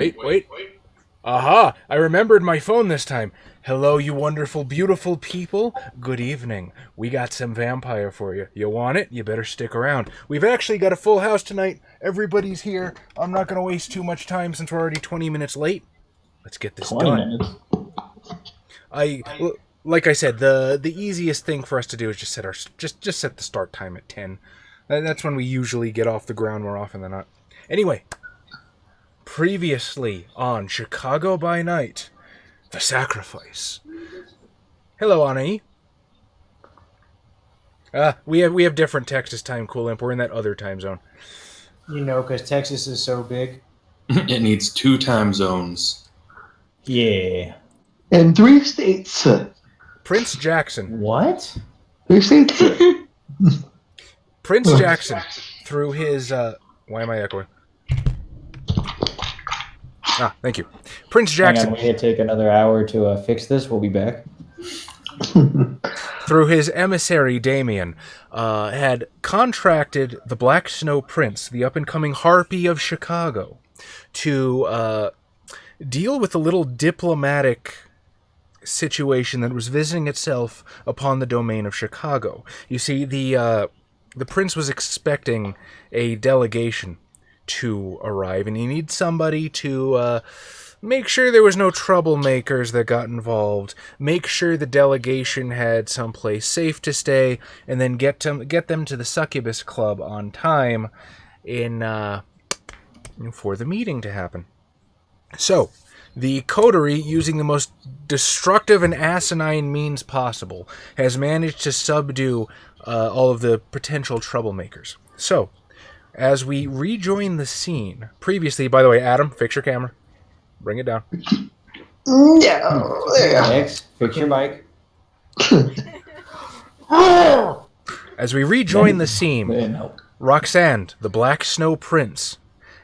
Wait. Aha! I remembered my phone this time. Hello, you wonderful, beautiful people. Good evening. We got some vampire for you. You want it? You better stick around. We've actually got a full house tonight. Everybody's here. I'm not going to waste too much time since we're already 20 minutes late. Let's get this 20 done. minutes. Like I said, the easiest thing for us to do is just set the start time at 10. That's when we usually get off the ground more often than not. Anyway, previously on Chicago by Night, The Sacrifice. Hello, Anai. We have different Texas time, Cool Imp. We're in that other time zone. You know, because Texas is so big. It needs 2 time zones. Yeah. And 3 states. Prince Jackson. What? 3 states. Prince Jackson, through his... why am I echoing? Thank you. Prince Jackson. Hang on, we need to take another hour to fix this. We'll be back. Through his emissary, Damien, had contracted the Black Snow Prince, the up-and-coming Harpy of Chicago, to deal with a little diplomatic situation that was visiting itself upon the domain of Chicago. You see, the prince was expecting a delegation to arrive, and he needs somebody to make sure there was no troublemakers that got involved, make sure the delegation had someplace safe to stay, and then get them to the Succubus Club on time for the meeting to happen. So, the coterie, using the most destructive and asinine means possible, has managed to subdue all of the potential troublemakers. So, as we rejoin the scene, previously, by the way, Adam, fix your camera. Bring it down. Yeah. Next, fix your mic. As we rejoin the scene, Roxanne, the Black Snow Prince,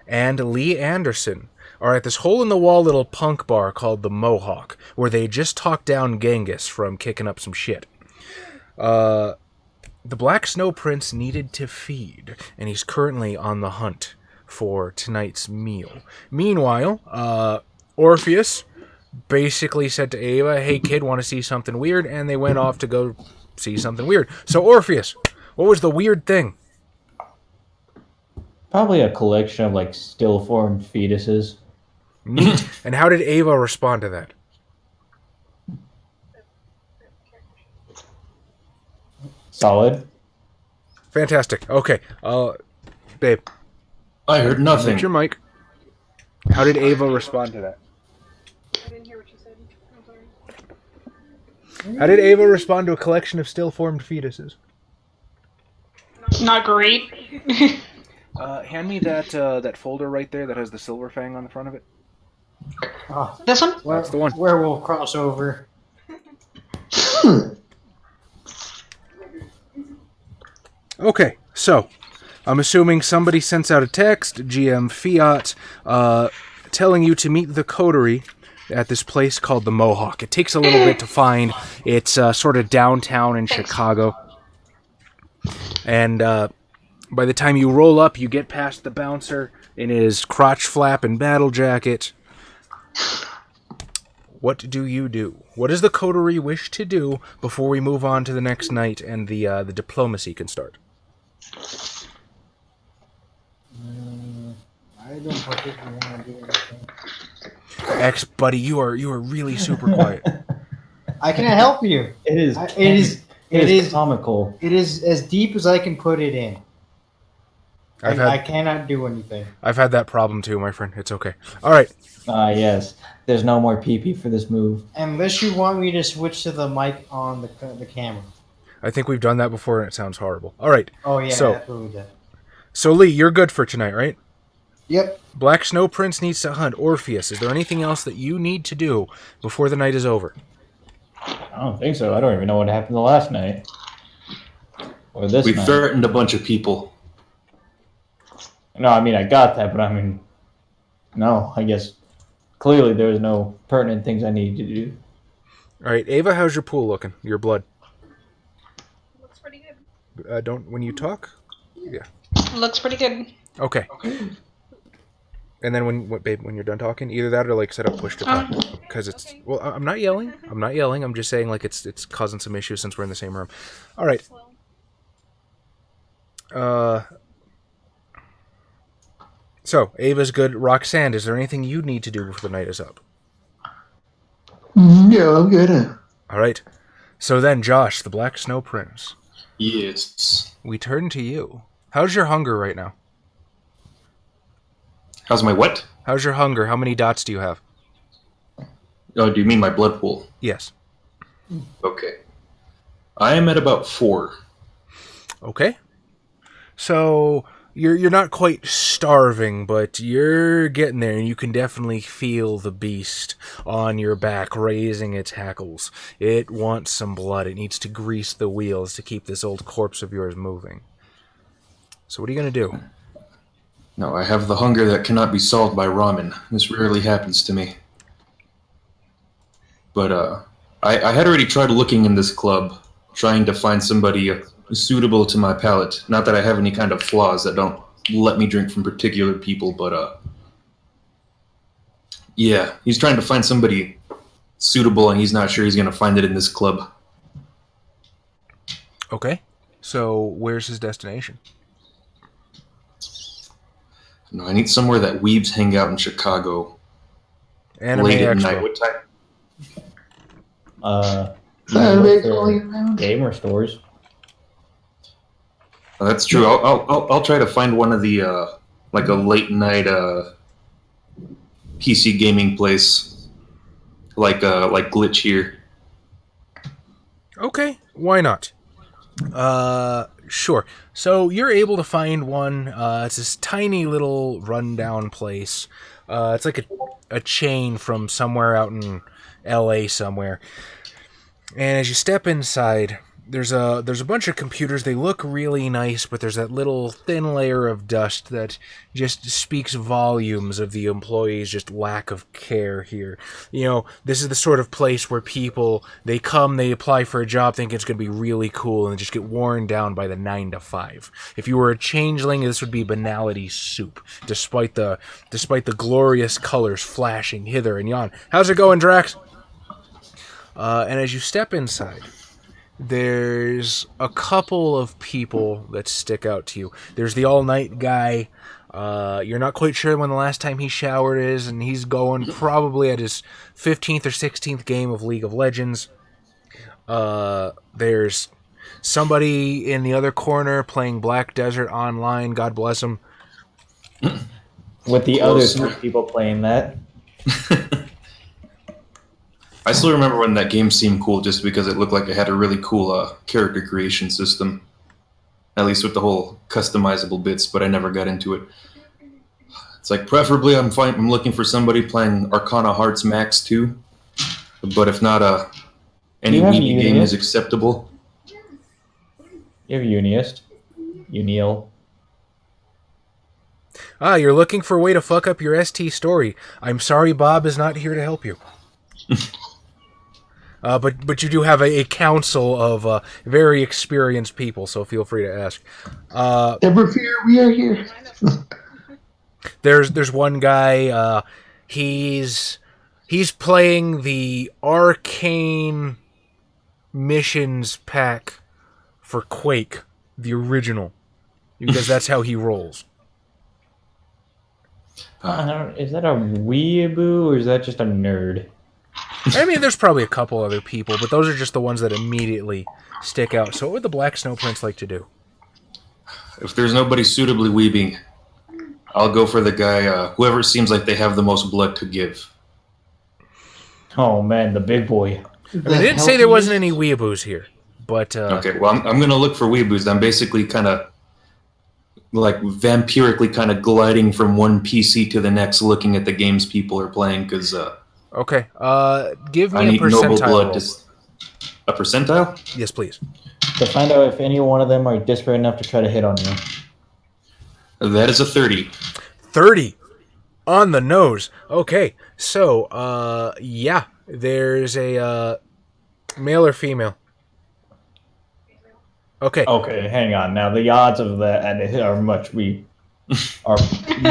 and Lee Anderson are at this hole-in-the-wall little punk bar called the Mohawk, where they just talked down Genghis from kicking up some shit. The Black Snow Prince needed to feed, and he's currently on the hunt for tonight's meal. Meanwhile, Orpheus basically said to Ava, hey kid, want to see something weird? And they went off to go see something weird. So Orpheus, what was the weird thing? Probably a collection of like still-formed fetuses. Neat. And how did Ava respond to that? Solid. Fantastic. Okay. Babe. I heard nothing. Mute your mic. How did Ava respond to that? I didn't hear what you said. I'm sorry. How did Ava respond to a collection of still-formed fetuses? Not great. Hand me that folder right there that has the silver fang on the front of it. Oh, This one? That's the one. Werewolf crossover. Okay, so I'm assuming somebody sends out a text, GM Fiat, telling you to meet the coterie at this place called the Mohawk. It takes a little bit to find. It's sort of downtown in Chicago. And by the time you roll up, you get past the bouncer in his crotch flap and battle jacket. What do you do? What does the coterie wish to do before we move on to the next night and the diplomacy can start? I don't particularly want to do anything. X, buddy, you are really super quiet. I cannot help you. It is. It is comical. It is as deep as I can put it in. I cannot do anything. I've had that problem too, my friend. It's okay. All right. Yes. There's no more pee-pee for this move. Unless you want me to switch to the mic on the camera. I think we've done that before, and it sounds horrible. All right. Oh, yeah, So- absolutely did. So, Lee, you're good for tonight, right? Yep. Black Snow Prince needs to hunt Orpheus. Is there anything else that you need to do before the night is over? I don't think so. I don't even know what happened the last night. Or this We night. threatened a bunch of people. No, I mean, I got that, but I mean, no, I guess clearly there's no pertinent things I need to do. All right, Ava, how's your pool looking? Your blood? Looks pretty good. When you talk? Yeah. Looks pretty good. Okay. And then when you're done talking, either that or like set up push to talk, because it's Okay. well. I'm not yelling. I'm not yelling. I'm just saying like it's causing some issues since we're in the same room. All right. So Ava's good. Roxanne, is there anything you need to do before the night is up? No, I'm good. All right. So then, Josh, the Black Snow Prince, Yes. we turn to you. How's your hunger right now? How's my what? How's your hunger? How many dots do you have? Oh, do you mean my blood pool? Yes. Okay. I am at about 4. Okay. So you're not quite starving, but you're getting there, and you can definitely feel the beast on your back raising its hackles. It wants some blood. It needs to grease the wheels to keep this old corpse of yours moving. So what are you going to do? No, I have the hunger that cannot be solved by ramen. This rarely happens to me. But I had already tried looking in this club, trying to find somebody suitable to my palate. Not that I have any kind of flaws that don't let me drink from particular people, but yeah, he's trying to find somebody suitable, and he's not sure he's going to find it in this club. Okay. So where's his destination? No, I need somewhere that weebs hang out in Chicago. Anime Late at Expo. night. What time? Saturday look for calling around. gamer stores. That's true. I'll try to find one of the like a late night PC gaming place, like Glitch here. Okay, why not? Sure. So you're able to find one. It's this tiny little rundown place. It's like a chain from somewhere out in LA somewhere. And as you step inside, there's a bunch of computers. They look really nice, but there's that little thin layer of dust that just speaks volumes of the employees' just lack of care here. You know, this is the sort of place where people, they come, they apply for a job thinking it's going to be really cool, and just get worn down by the 9 to 5. If you were a changeling, this would be banality soup, despite the glorious colors flashing hither and yon. How's it going, Drax? And as you step inside, there's a couple of people that stick out to you. There's the all-night guy. You're not quite sure when the last time he showered is, and he's going probably at his 15th or 16th game of League of Legends. There's somebody in the other corner playing Black Desert Online. God bless him. With the Close. other 3 people playing that. I still remember when that game seemed cool just because it looked like it had a really cool character creation system. At least with the whole customizable bits, but I never got into it. It's like, preferably I'm looking for somebody playing Arcana Hearts Max 2. But if not, any You have weeby game Uniest? is acceptable. You have Uniest. Uniel. You're looking for a way to fuck up your ST story. I'm sorry Bob is not here to help you. But you do have a council of very experienced people, so feel free to ask. Never fear, we are here. There's one guy. He's playing the Arcane Missions pack for Quake, the original, because that's how he rolls. Is that a weeaboo or is that just a nerd? I mean, there's probably a couple other people, but those are just the ones that immediately stick out. So what would the Black Snow Prince like to do? If there's nobody suitably weebing, I'll go for the guy, whoever seems like they have the most blood to give. Oh man, the big boy. I mean, I didn't say there wasn't any weeaboos here, but... Okay, well, I'm going to look for weeaboos. I'm basically kind of, like, vampirically kind of gliding from one PC to the next, looking at the games people are playing, because Okay, give me I a need noble percentile blood roll. A percentile? Yes, please. To find out if any one of them are desperate enough to try to hit on you. That is a 30. 30 on the nose. Okay, so yeah, there's a male or female. Okay. Okay, hang on. Now the odds of that are much are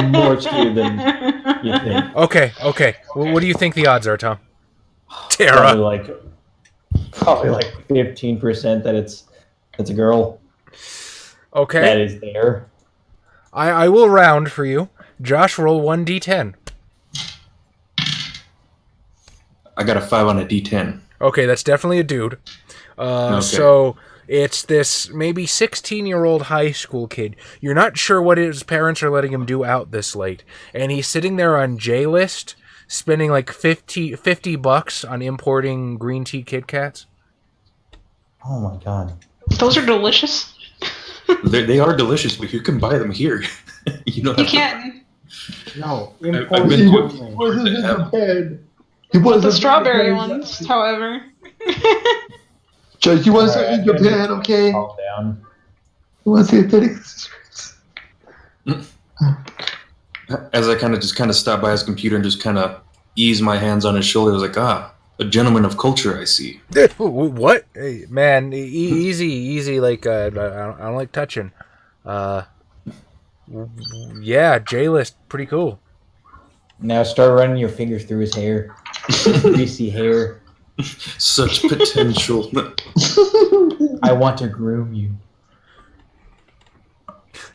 more skewed than you think. Okay. Well, what do you think the odds are, Tom? Probably Tara. like 15% that it's a girl that Okay. is there. I will round for you. Josh, roll 1d10. I got a 5 on a D10. Okay, that's definitely a dude. Okay. So it's this maybe 16-year-old high school kid. You're not sure what his parents are letting him do out this late. And he's sitting there on J-List, spending like $50 on importing green tea Kit Kats. Oh my god. Those are delicious. They are delicious, but you can buy them here. You don't You have can. No, I've import been He to- only. wasn't in Japan. He The wasn't strawberry in Japan. ones, however. Judge, he wasn't Alright, in Japan, okay? Calm down. He wasn't in As I kind of stopped by his computer and just kind of eased my hands on his shoulder, I was like, a gentleman of culture, I see. What? Hey, man, easy. Like, I don't like touching. Yeah, J-List, pretty cool. Now start running your fingers through his hair. Greasy hair. Such potential. I want to groom you.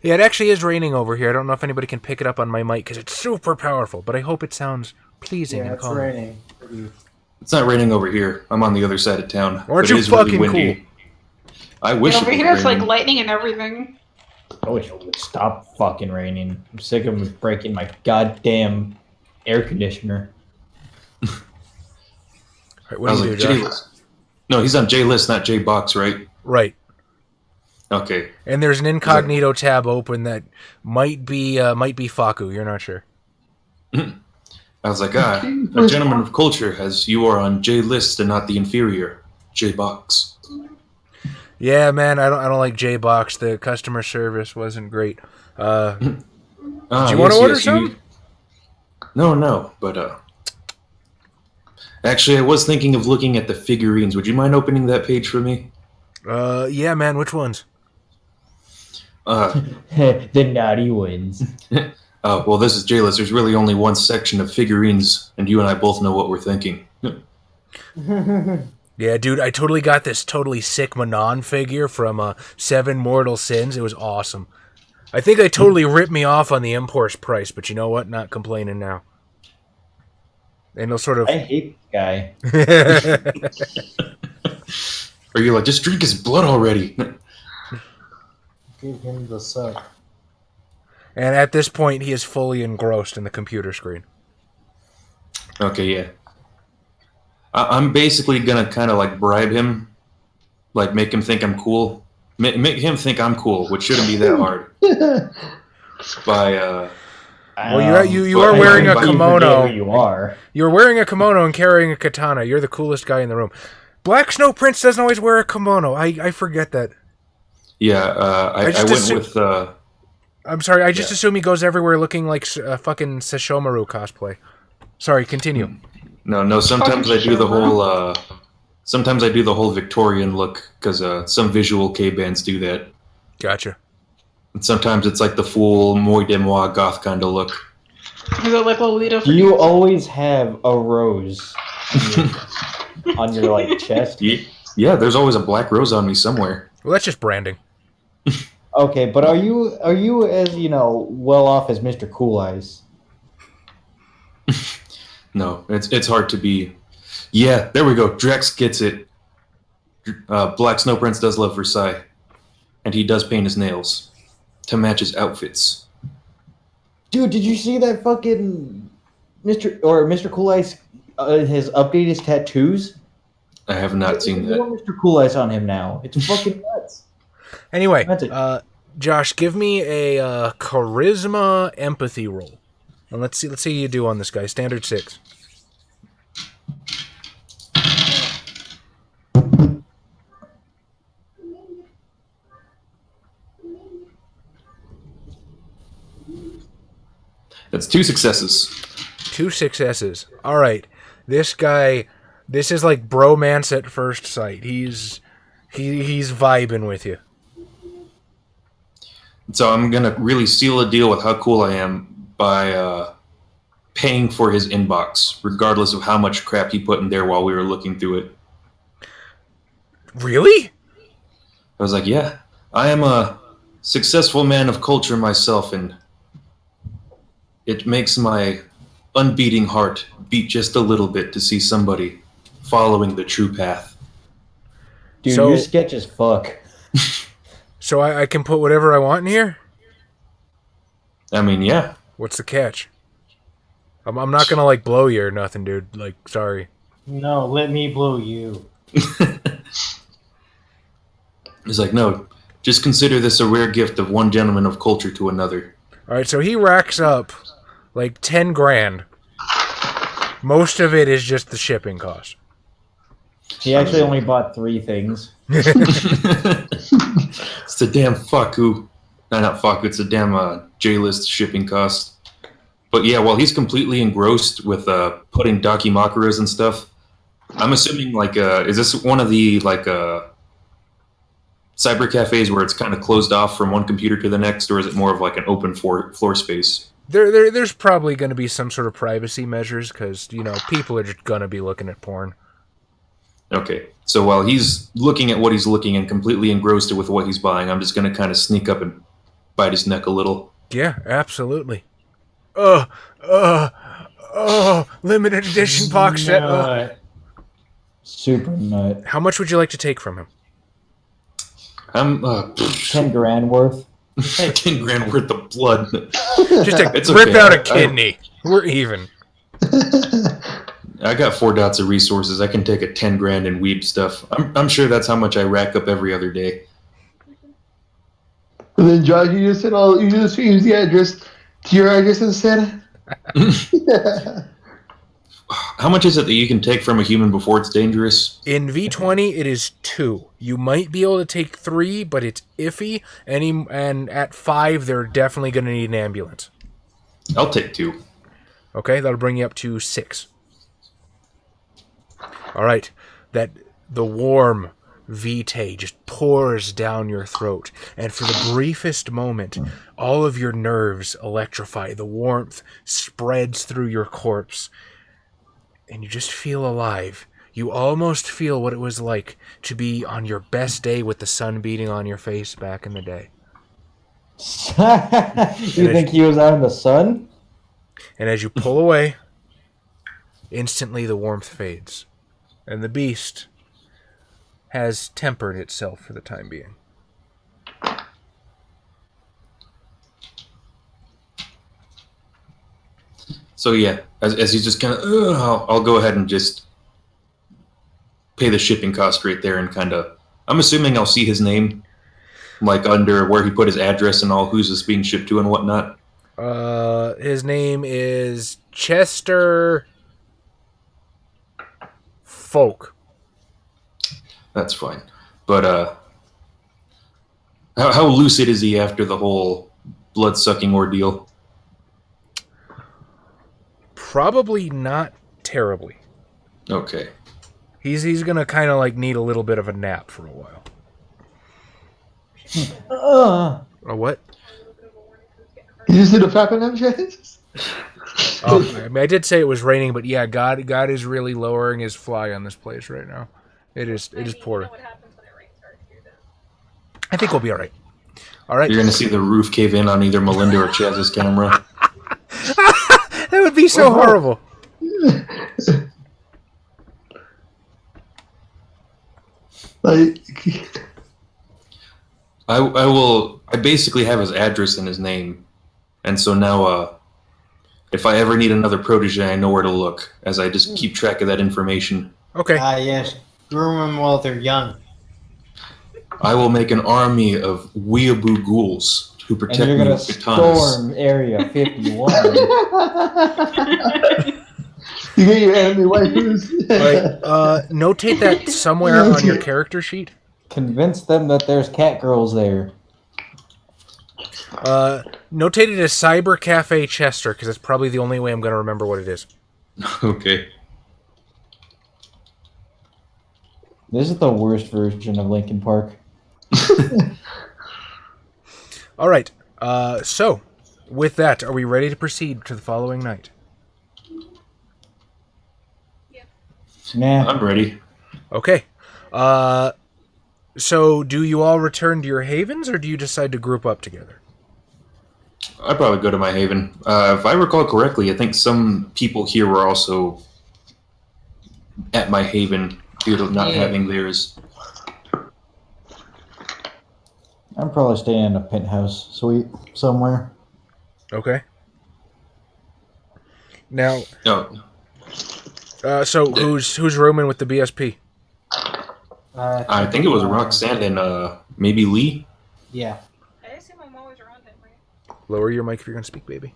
Yeah, it actually is raining over here. I don't know if anybody can pick it up on my mic because it's super powerful, but I hope it sounds pleasing Yeah, and it's calming. raining. It's not raining over here. I'm on the other side of town. Aren't but you it is really fucking windy. cool? I wish Over it here, was it's like raining. lightning and everything. I wish it would stop fucking raining. I'm sick of breaking my goddamn air conditioner. All right, what I do was you like, do, Josh? J-List. No, he's on J-List, not J-Box, right? Right. Okay. And there's an incognito tab open that might be Faku. You're not sure. I was like, a gentleman of culture, as you are on J-List and not the inferior J-Box. Yeah, man, I don't like J-Box. The customer service wasn't great. Do you want to order some? No, but actually, I was thinking of looking at the figurines. Would you mind opening that page for me? Yeah, man. Which ones? The naughty ones. Well, this is J-List. There's really only one section of figurines, and you and I both know what we're thinking. Yeah, dude, I totally got this totally sick Manon figure from Seven Mortal Sins. It was awesome. I think they totally ripped me off on the import price, but you know what? Not complaining now. And they'll sort of... I hate this guy. Or you're like, just drink his blood already. Give him the suck. And at this point, he is fully engrossed in the computer screen. Okay, yeah. I'm basically gonna kind of like bribe him, like make him think I'm cool, make him think I'm cool, which shouldn't be that hard. By Well, you well, are I- wearing I- a I- kimono. Who you are. You're wearing a kimono and carrying a katana. You're the coolest guy in the room. Black Snow Prince doesn't always wear a kimono. I forget that. yeah, I just went assume- with I'm sorry. I just assume he goes everywhere looking like a fucking Sesshomaru cosplay. Sorry, continue. no. Sometimes I do the whole sometimes I do the whole Victorian look because some visual K bands do that. Gotcha. And sometimes it's like the full moi de moi goth kind of look. Is it like Lolita? Do you always have a rose on your like chest? Yeah, there's always a black rose on me somewhere. Well, that's just branding. Okay, but are you as well off as Mr. Cool Eyes? No, it's hard to be. Yeah, there we go. Drex gets it. Black Snow Prince does love Versailles, and he does paint his nails to match his outfits. Dude, did you see that fucking Mr. Cool Eyes has updated his tattoos? I have not seen There's that. more Mr. Cool Eyes on him now. It's fucking nuts. Anyway, That's it. Josh, give me a charisma empathy roll, and let's see how you do on this guy. Standard 6. That's 2 successes. 2 successes. All right, this guy. This is like bromance at first sight. He's vibing with you. So I'm gonna really seal a deal with how cool I am by paying for his inbox, regardless of how much crap he put in there while we were looking through it. Really? I was like, yeah, I am a successful man of culture myself, and it makes my unbeating heart beat just a little bit to see somebody following the true path. Dude, So- you're sketch as fuck. So I can put whatever I want in here? I mean, yeah. What's the catch? I'm not gonna like blow you or nothing, dude. Like, sorry. No, let me blow you. He's like, no, just consider this a rare gift of one gentleman of culture to another. All right, so he racks up like 10 grand. Most of it is just the shipping cost. He actually only bought 3 things. It's the damn Faku. No, not Faku, it's the damn J-list shipping cost. But yeah, while he's completely engrossed with putting Dakimakuras and stuff, I'm assuming, like, is this one of the, like, cyber cafes where it's kind of closed off from one computer to the next, or is it more of like an open floor space? There's probably going to be some sort of privacy measures because, you know, people are just going to be looking at porn. Okay, so while he's looking at what he's looking and completely engrossed with what he's buying, I'm just going to kind of sneak up and bite his neck a little. Yeah, absolutely. Limited edition box set. Nut. Super nut. How much would you like to take from him? I'm 10 grand worth. 10 grand worth of blood. Just to It's rip okay. out a kidney. We're even. I got 4 dots of resources. I can take a 10 grand and weeb stuff. I'm sure that's how much I rack up every other day. And then Josh, you just use the address to your address instead. How much is it that you can take from a human before it's dangerous? In V20, it is 2. You might be able to take 3, but it's iffy. And at 5, they're definitely going to need an ambulance. I'll take 2. Okay, that'll bring you up to 6. All right, the warm vitae just pours down your throat, and for the briefest moment, all of your nerves electrify. The warmth spreads through your corpse, and you just feel alive. You almost feel what it was like to be on your best day with the sun beating on your face back in the day. You think he was out in the sun? And as you pull away, instantly the warmth fades, and the beast has tempered itself for the time being. So yeah, as he's just kind of, I'll go ahead and just pay the shipping cost right there and kind of, I'm assuming I'll see his name, like under where he put his address and all, who's this being shipped to and whatnot. His name is Chester Folk. That's fine. But how lucid is he after the whole blood-sucking ordeal? Probably not terribly. Okay. He's gonna kind of like need a little bit of a nap for a while. A what? You just did a flapping on chest? I mean, I did say it was raining, but yeah, God is really lowering his fly on this place right now. It is poor. I think we'll be all right. All right. You're going to see the roof cave in on either Melinda or Chaz's camera. That would be so horrible. Like, I basically have his address and his name. And so now, if I ever need another protege, I know where to look, as I just keep track of that information. Okay. Yes. Groom them while they're young. I will make an army of weeaboo ghouls who And protect you're me gonna with katanas. storm Area 51. you get your enemy waifus. Notate that somewhere on your character sheet. Convince them that there's cat girls there. Notate it as Cyber Cafe Chester, because that's probably the only way I'm going to remember what it is. Okay. This is the worst version of Linkin Park. All right. So, with that, are we ready to proceed to the following night? Nah. I'm ready. Okay. So do you all return to your havens, or do you decide to group up together? I'd probably go to my haven. If I recall correctly, I think some people here were also at my haven due to not having theirs. I'm probably staying in a penthouse suite somewhere. Okay. Now, No, so who's rooming with the BSP? I think it was Roxanne and maybe Lee. Yeah. I assume I'm always around him, right? Lower your mic if you're going to speak, baby.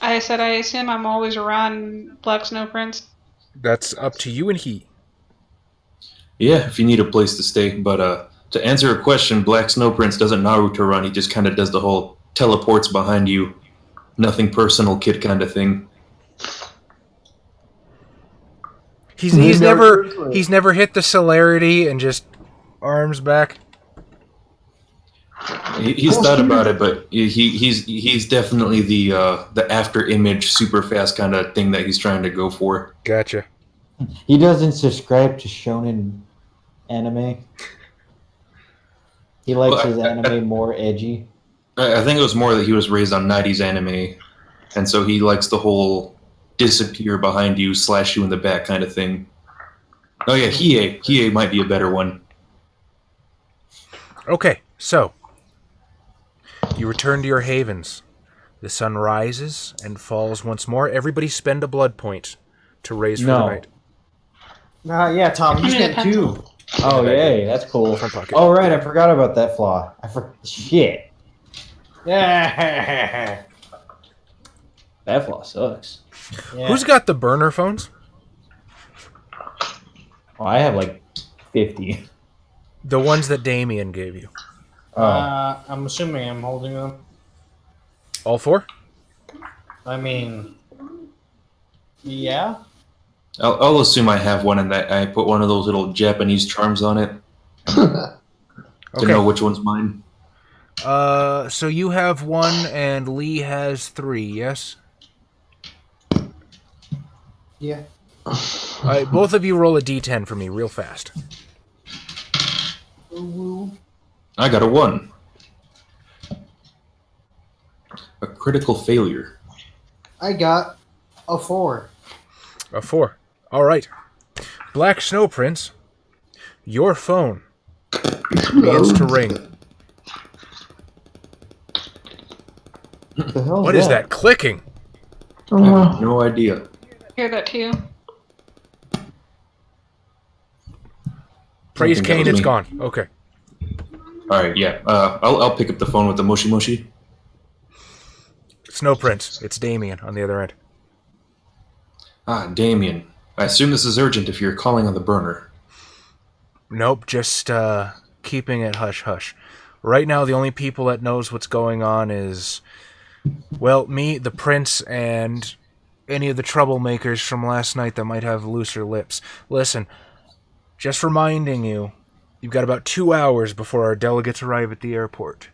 I said I assume I'm always around Black Snow Prince. That's up to you and he. Yeah, if you need a place to stay. But to answer a question, Black Snow Prince doesn't Naruto run. He just kind of does the whole teleports behind you, nothing personal kid kind of thing. He's never hit the celerity and just arms back. He's thought about it, but he's definitely the after image super fast kind of thing that he's trying to go for. Gotcha. He doesn't subscribe to shonen anime. He likes his anime more edgy. I think it was more that he was raised on 90s anime, and so he likes the whole disappear behind you, slash you in the back kind of thing. Oh yeah, Hiei might be a better one. Okay, so you return to your havens. The sun rises and falls once more. Everybody spend a blood point to raise for the night. Yeah, Tom, he's getting 2. Oh, yay, that's cool. Front pocket. Oh, right, I forgot about that flaw. Shit. Yeah. That flaw sucks. Yeah. Who's got the burner phones? Oh, I have like 50. The ones that Damien gave you. I'm assuming I'm holding them. All 4? I mean, yeah. I'll assume I have one, and that I put one of those little Japanese charms on it to know which one's mine. So you have 1 and Lee has 3, yes? Yeah. Alright, both of you roll a d10 for me real fast. I got a 1. A critical failure. I got a 4. A 4. Alright. Black Snow Prince, your phone begins to ring. What the hell What is that clicking? I have no idea. Hear that too? Praise think that Cain, was it's me. gone. Okay. All right, yeah. I'll pick up the phone with the Moshi Moshi. Snow Prince, it's Damien on the other end. Ah, Damien. I assume this is urgent if you're calling on the burner. Nope, just keeping it hush-hush. Right now, the only people that knows what's going on is, well, me, the prince, and any of the troublemakers from last night that might have looser lips. Listen, just reminding you, you've got about 2 hours before our delegates arrive at the airport.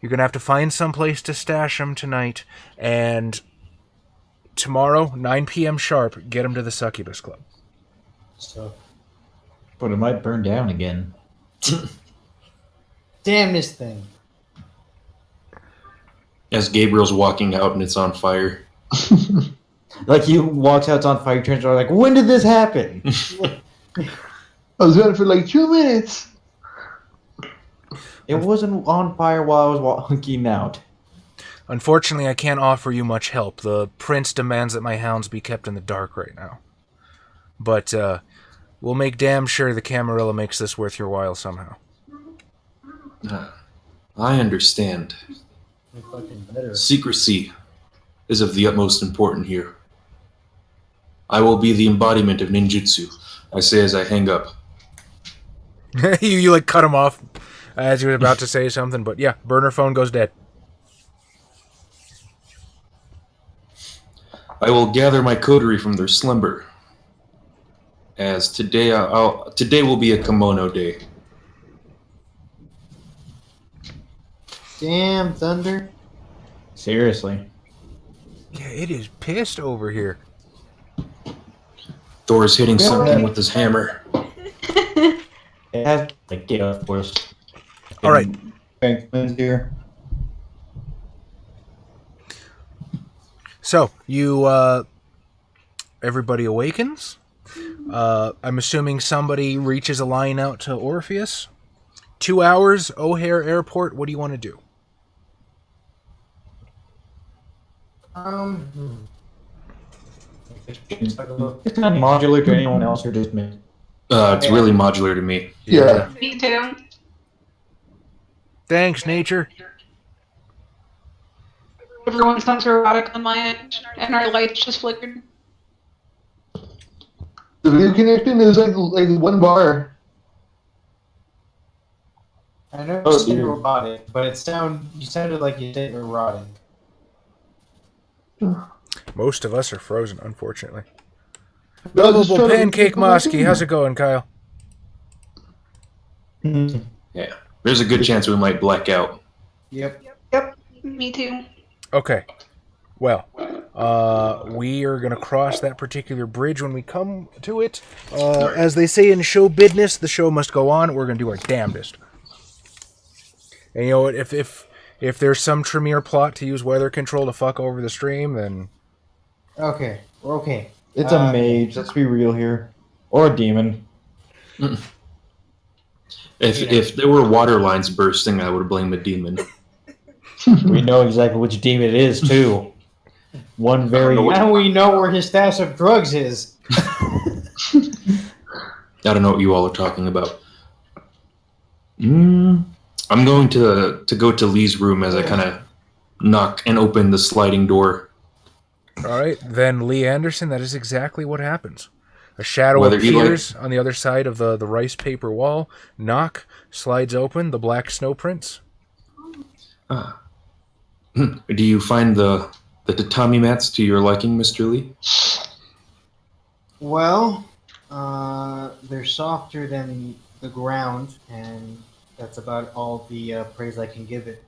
You're going to have to find some place to stash them tonight, and tomorrow, 9 p.m. sharp, get them to the Succubus Club. So, But it might burn down again. damn this thing. As Gabriel's walking out and it's on fire. Like he walks out, it's on fire, turns around like, when did this happen? I was running for like 2 minutes. It wasn't on fire while I was walking out. Unfortunately, I can't offer you much help. The prince demands that my hounds be kept in the dark right now. But we'll make damn sure the Camarilla makes this worth your while somehow. I understand. Fucking better. Secrecy is of the utmost importance here. I will be the embodiment of ninjutsu, I say as I hang up. you like cut him off as he was about to say something, but yeah, burner phone goes dead. I will gather my coterie from their slumber, as today today will be a kimono day. Damn, Thunder. Seriously. Yeah, it is pissed over here. Thor's hitting something with his hammer. It has like Gale Force. All right. Bankman's here. So, everybody awakens. I'm assuming somebody reaches a line out to Orpheus. 2 hours, O'Hare Airport. What do you want to do? It's not modular to anyone else or just me. It's really modular to me. Yeah. Me too. Thanks, nature. Everyone sounds erotic on my end, and our lights just flickered. The video connection is like one bar. I know Oh, you said dear. robotic, but you sounded like you said erotic. Most of us are frozen, unfortunately. No, just Lovable trying to- Pancake Mosky, how's it going, Kyle? Yeah. There's a good chance we might black out. Yep. Me too. Okay. Well, we are going to cross that particular bridge when we come to it. As they say in show business, the show must go on. We're going to do our damnedest. And you know what? If there's some Tremere plot to use weather control to fuck over the stream, then Okay. Okay. It's a mage. Let's be real here. Or a demon. If there were water lines bursting, I would blame a demon. We know exactly which demon it is, too. One very... Now we know where his stash of drugs is. I don't know what you all are talking about. I'm going to go to Lee's room as I kind of knock and open the sliding door. all right. Then Lee Anderson, that is exactly what happens. A shadow Whether he appears on the other side of the rice paper wall. Knock, slides open, the black snow prints. Do you find the tatami mats to your liking, Mr. Lee? Well, they're softer than the ground, and that's about all the praise I can give it.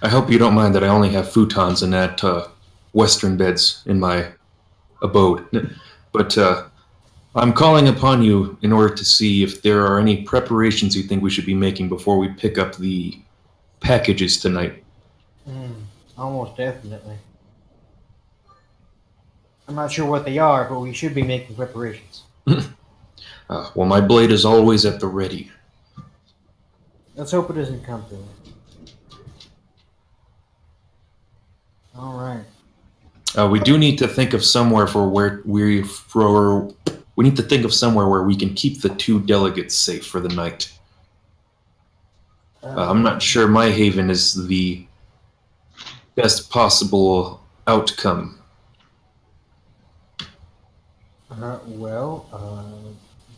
I hope you don't mind that I only have futons and that western beds in my abode. But I'm calling upon you in order to see if there are any preparations you think we should be making before we pick up the packages tonight. Almost definitely. I'm not sure what they are, but we should be making preparations. Well, my blade is always at the ready. Let's hope it doesn't come to it. All right. We do need to think of somewhere we need to think of somewhere where we can keep the 2 delegates safe for the night. I'm not sure my haven is the best possible outcome. Do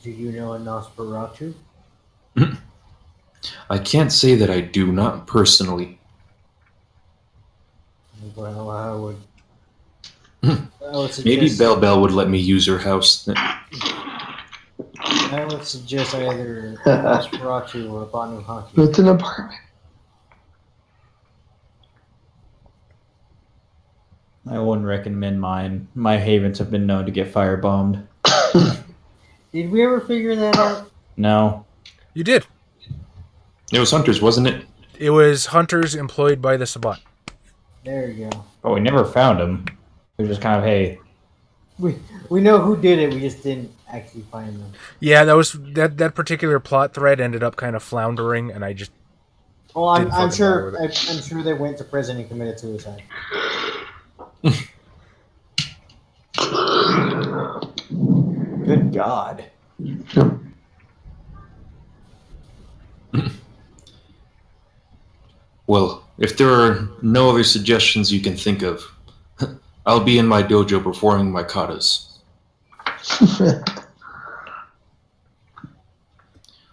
you know a Nosferatu? I can't say that I do, not personally. Well, I would suggest, Maybe Bell would let me use her house. I would suggest either Nosferatu or Banu Haki. It's an apartment. I wouldn't recommend mine. My havens have been known to get firebombed. Did we ever figure that out? No. You did. It was Hunters, wasn't it? It was hunters employed by the Sabbat. There you go. But we never found them. They're just kind of, hey... We know who did it. We just didn't actually find them. Yeah, that particular plot thread ended up kind of floundering, and I just Well, Didn't I'm fucking bother sure. with I'm sure they went to prison and committed suicide. Good God. Well, if there are no other suggestions you can think of, I'll be in my dojo performing my katas.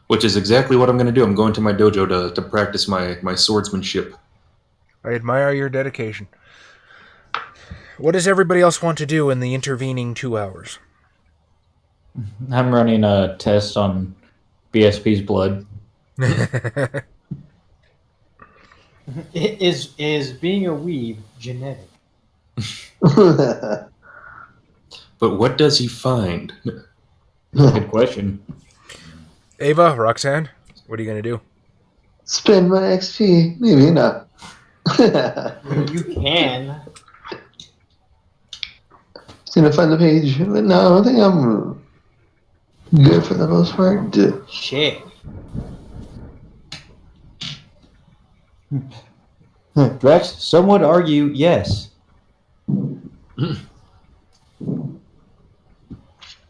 Which is exactly what I'm going to do. I'm going to my dojo to practice my swordsmanship. I admire your dedication. What does everybody else want to do in the intervening 2 hours? I'm running a test on BSP's blood. Is being a weeb genetic? But what does he find? Good question. Ava, Roxanne, what are you going to do? Spend my XP. Maybe not. You can. Just gonna find the page. But no, I think I'm good for the most part. Shit. Drex, some would argue yes.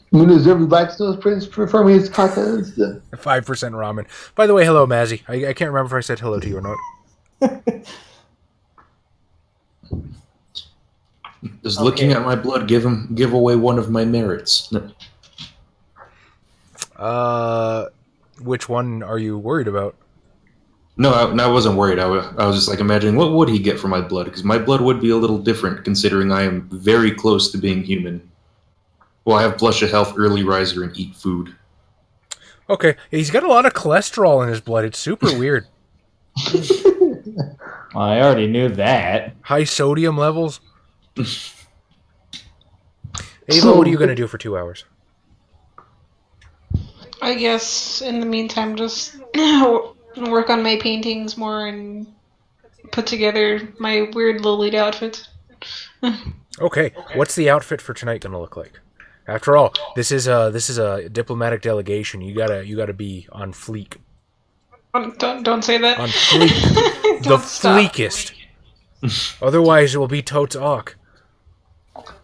When does every Blackstone's Prince performing his contest? 5% ramen. By the way, hello, Mazzy. I can't remember if I said hello to you or not. Does looking at my blood give away one of my merits? Which one are you worried about? No, I wasn't worried. I was just like imagining what would he get for my blood, because my blood would be a little different considering I am very close to being human. Well, I have blush of health, early riser, and eat food. Okay, he's got a lot of cholesterol in his blood. It's super weird. I already knew that. High sodium levels. Ava, what are you going to do for 2 hours? I guess in the meantime, just work on my paintings more and put together my weird Lolita outfits. Okay, what's the outfit for tonight going to look like? After all, this is a diplomatic delegation. You gotta be on fleek. Don't say that. On fleek. The fleekest. Otherwise, it will be totes awk.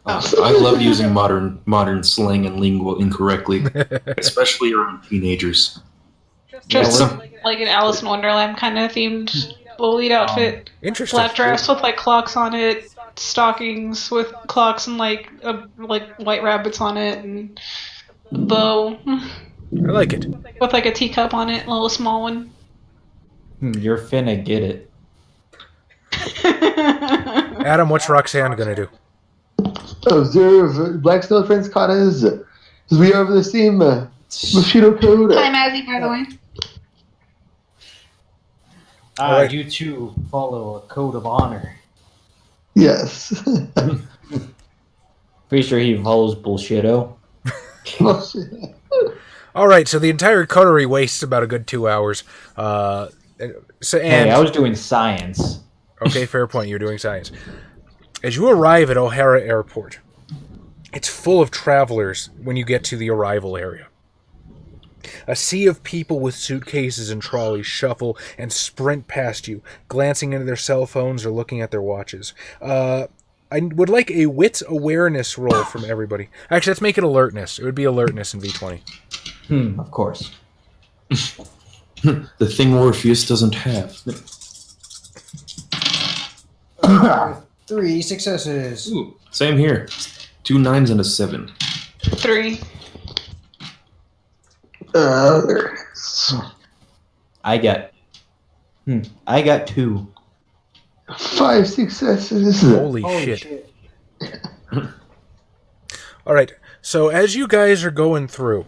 I love using modern slang and lingo incorrectly, especially around teenagers. Just like an Alice in Wonderland kind of themed Lolita outfit. Interesting. Flat dress with like clocks on it, stockings with clocks and like white rabbits on it, and a bow. I like it. With like a teacup on it, a little small one. You're finna get it. Adam, what's Roxanne gonna do? Observe Blackstone Prince Katas. As we are of the same Bushido code. Hi, Mazzy, by the way. Alright. You two follow a code of honor. Yes. Pretty sure he follows bullshito. All right, so the entire coterie wastes about a good 2 hours. Hey, I was doing science. Okay, fair point. You're doing science. As you arrive at O'Hara Airport, it's full of travelers when you get to the arrival area. A sea of people with suitcases and trolleys shuffle and sprint past you, glancing into their cell phones or looking at their watches. I would like a wit awareness roll from everybody. Actually, let's make it alertness. It would be alertness in V20. Of course. The thing Orpheus doesn't have. 3 successes. Ooh, same here. 2 9s and a 7. 3. I got 2. 5 successes. Holy shit. All right, so as you guys are going through,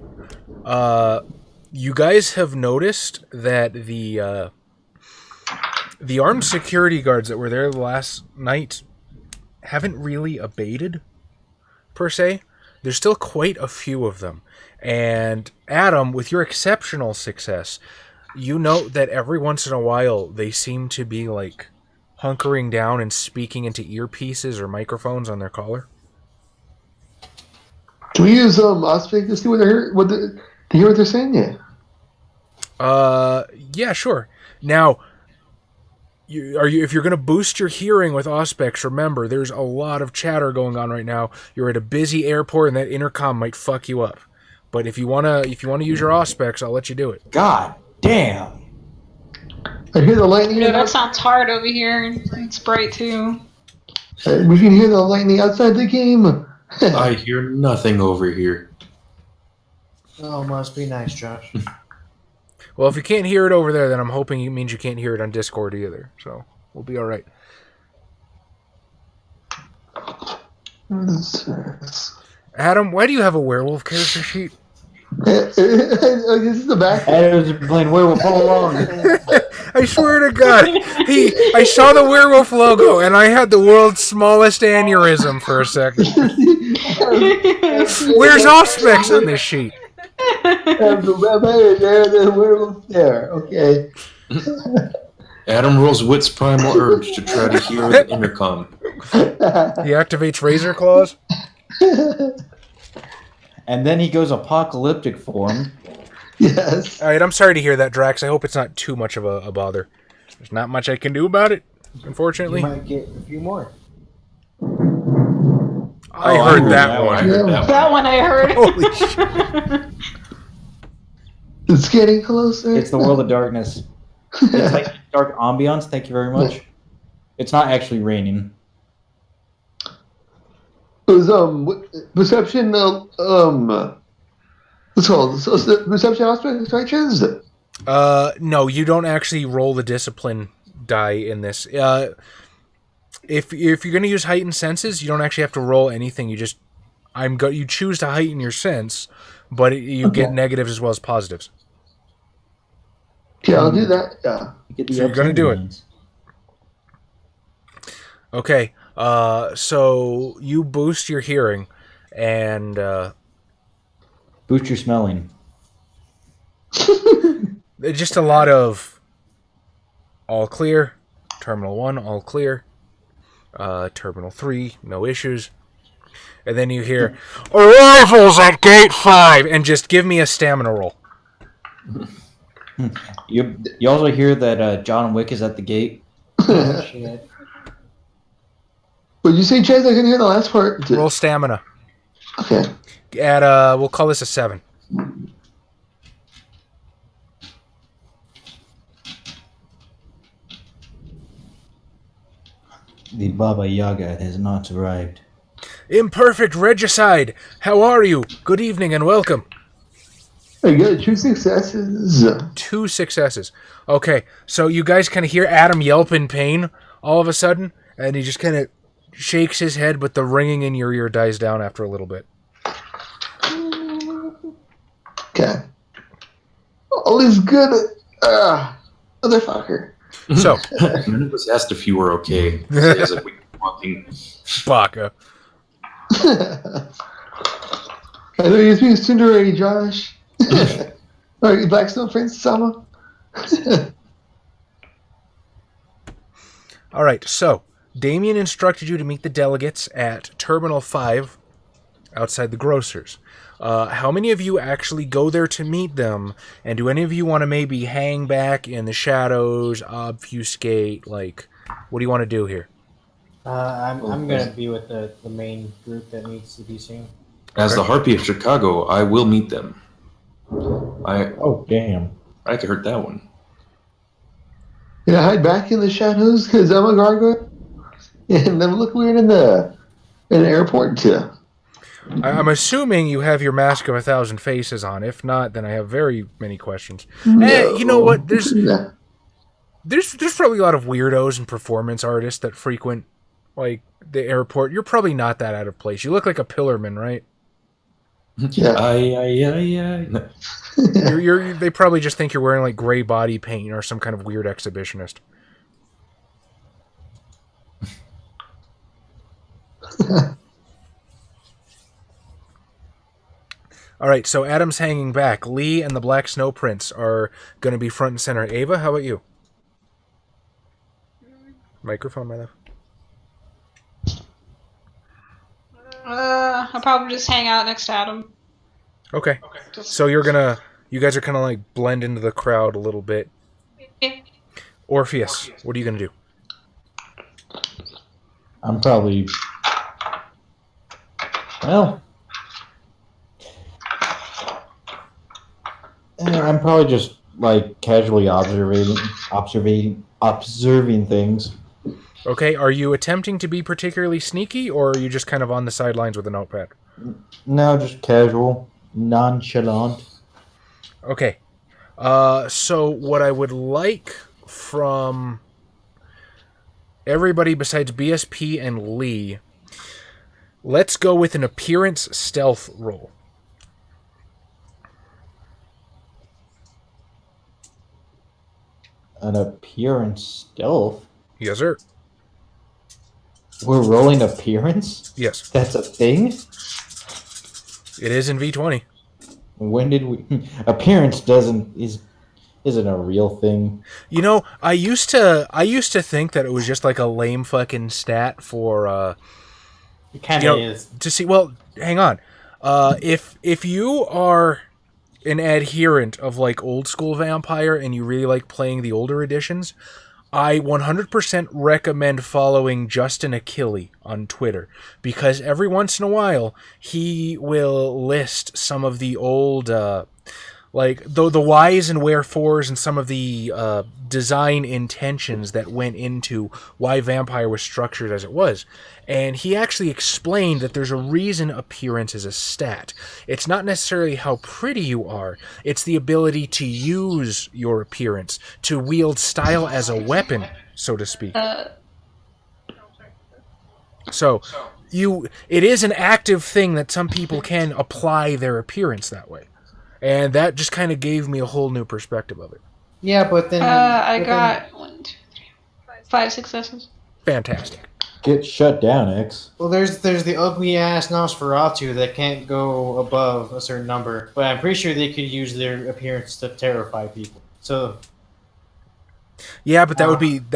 you guys have noticed that the armed security guards that were there last night haven't really abated, per se. There's still quite a few of them. And Adam, with your exceptional success, you note that every once in a while they seem to be like hunkering down and speaking into earpieces or microphones on their collar. Can we use Ospec to see to hear what they're saying? Yeah, sure. Now, if you're going to boost your hearing with Auspex, remember there's a lot of chatter going on right now. You're at a busy airport, and that intercom might fuck you up. But if you wanna use your Auspex, I'll let you do it. God damn! I hear the lightning. Yeah, that sounds hard over here. It's bright too. We can hear the lightning outside the game. I hear nothing over here. Oh, must be nice, Josh. Well, if you can't hear it over there, then I'm hoping it means you can't hear it on Discord either. So we'll be all right. Adam, why do you have a werewolf character sheet? This is the back. Adam's been playing werewolf all along. I swear to God. I saw the werewolf logo, and I had the world's smallest aneurysm for a second. Where's Auspex on this sheet? The vampire there, the werewolf there. Okay. Adam rolls wit's primal urge to try to hear the intercom. He activates Razor Claws. And then he goes apocalyptic form. Yes. All right, I'm sorry to hear that, Drax. I hope it's not too much of a bother. There's not much I can do about it, unfortunately. You might get a few more. I heard that I one. heard that That one I heard. Holy shit. It's getting closer. It's the world of darkness. It's like dark ambiance. Thank you very much. It's not actually raining. It was perception. What's it called? So the perception aspect actions. No, you don't actually roll the discipline die in this. If you're going to use heightened senses, you don't actually have to roll anything. You just you choose to heighten your sense, but you get negatives as well as positives. Okay, I'll do that. Yeah. So you're going to do it. Okay. So you boost your hearing and Boost your smelling. just a lot of all clear, Terminal 1, all clear, Terminal 3, no issues. And then you hear, arrivals at Gate 5, and just give me a stamina roll. You also hear that John Wick is at the gate. Oh, shit. Would you say, Chaz? I couldn't hear the last part. Roll stamina. Okay. At, we'll call this a 7. The Baba Yaga has not arrived. Imperfect Regicide, how are you? Good evening and welcome. I got 2 successes. 2 successes. Okay, so you guys kind of hear Adam yelp in pain all of a sudden, and he just kind of shakes his head, but the ringing in your ear dies down after a little bit. Okay. All is good. Motherfucker. So, None of us asked if you were okay. As if we were walking. Baka. I know you're being Cinderella, Josh. Alright, Blackstone Prince Sama. All right, so Damien instructed you to meet the delegates at Terminal 5 outside the Grocers. How many of you actually go there to meet them, and do any of you want to maybe hang back in the shadows, obfuscate, like, what do you want to do here? I'm going to be with the main group that needs to be seen. As the Harpy of Chicago, I will meet them. Oh, damn. I could hurt that one. Can I hide back in the shadows because I'm a gargoyle? And then look weird in the airport too. I'm assuming you have your Mask of 1,000 Faces on. If not, then I have very many questions. No. You know what? There's probably a lot of weirdos and performance artists that frequent, like, the airport. You're probably not that out of place. You look like a pillarman, right? Yeah. They probably just think you're wearing, like, gray body paint or some kind of weird exhibitionist. All right, so Adam's hanging back. Lee and the Black Snow Prince are going to be front and center. Ava, how about you? Microphone, my love. I'll probably just hang out next to Adam. Okay. So you guys are kind of like blend into the crowd a little bit. Yeah. Orpheus, what are you going to do? I'm probably... Well... I'm probably just, like, casually observing things. Okay, are you attempting to be particularly sneaky, or are you just kind of on the sidelines with a notepad? No, just casual, nonchalant. Okay. So what I would like from everybody besides BSP and Lee, let's go with an appearance stealth roll. An appearance stealth? Yes, sir. We're rolling appearance? Yes. That's a thing? It is in V20. When did we... Appearance isn't a real thing. You know, I used to think that it was just like a lame fucking stat for It kind of is. to see. Well, hang on. If you are an adherent of like old school Vampire and you really like playing the older editions, I 100% recommend following Justin Achille on Twitter, because every once in a while he will list some of the old like the whys and wherefores and some of the design intentions that went into why Vampire was structured as it was. And he actually explained that there's a reason appearance is a stat. It's not necessarily how pretty you are, it's the ability to use your appearance, to wield style as a weapon, so to speak. So, it is an active thing that some people can apply their appearance that way. And that just kind of gave me a whole new perspective of it. Yeah, but then I got 1, 2, 3, 5 successes. Fantastic. Get shut down, X. Well, there's the ugly ass Nosferatu that can't go above a certain number, but I'm pretty sure they could use their appearance to terrify people. So Yeah, but that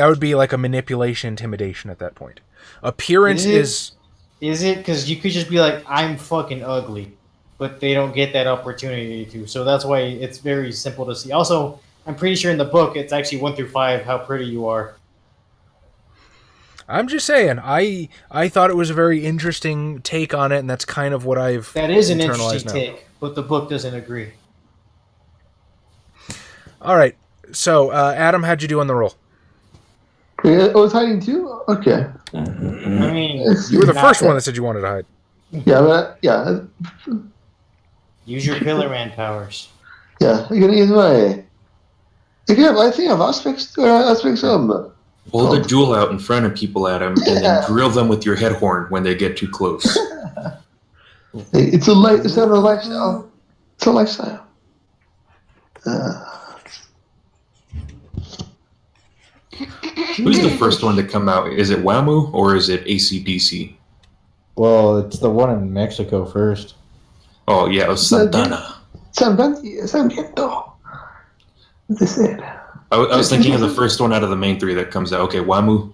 would be like a manipulation, intimidation at that point. Appearance is it? Because you could just be like, I'm fucking ugly, but they don't get that opportunity to. So that's why it's very simple to see. Also, I'm pretty sure in the book it's actually 1 through 5 how pretty you are. I'm just saying, I thought it was a very interesting take on it, and that's kind of what I've That is an internalized interesting take, but the book doesn't agree. All right, so Adam, how'd you do on the roll? Yeah, I was hiding too? Okay. I mean, You were the not first that- one that said you wanted to hide. Yeah, but yeah. Use your Pillar Man powers. Yeah, I'm gonna use my. I think I've aspects of. Hold a jewel out in front of people, Adam, and then drill them with your head horn when they get too close. It's not a lifestyle. It's a lifestyle. Who's the first one to come out? Is it Wamu or is it ACDC? Well, it's the one in Mexico first. Oh, yeah, it was Santana. Sarmiento. What they said. I was thinking of the first one out of the main three that comes out. Okay, Wamu.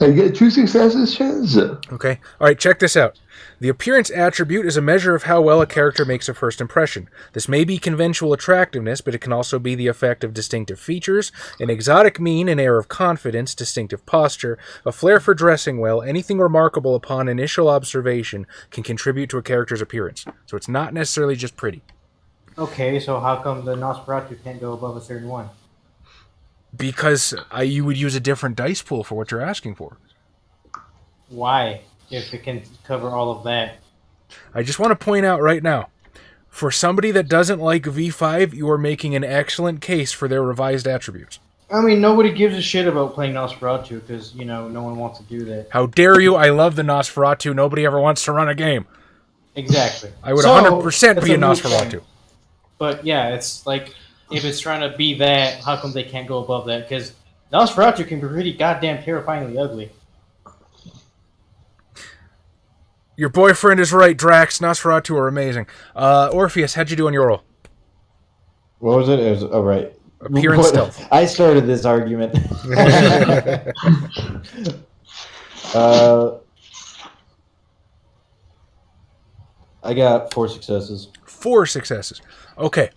I get 2 successes, Chaz. Okay. All right, check this out. The appearance attribute is a measure of how well a character makes a first impression. This may be conventional attractiveness, but it can also be the effect of distinctive features, an exotic mien, an air of confidence, distinctive posture, a flair for dressing well. Anything remarkable upon initial observation can contribute to a character's appearance. So it's not necessarily just pretty. Okay, so how come the Nosferatu can't go above a certain one? Because you would use a different dice pool for what you're asking for. Why? If it can cover all of that. I just want to point out right now, for somebody that doesn't like V5, you are making an excellent case for their revised attributes. I mean, nobody gives a shit about playing Nosferatu because, no one wants to do that. How dare you? I love the Nosferatu. Nobody ever wants to run a game. Exactly. I would So, 100% that's be a moot Nosferatu. point. But yeah, it's like, if it's trying to be that, how come they can't go above that? Because Nosferatu can be pretty goddamn terrifyingly ugly. Your boyfriend is right, Drax. Nosferatu are amazing. Orpheus, how'd you do on your roll? What was it? It was right. Appearance stealth. I started this argument. I got 4 successes. 4 successes. Okay.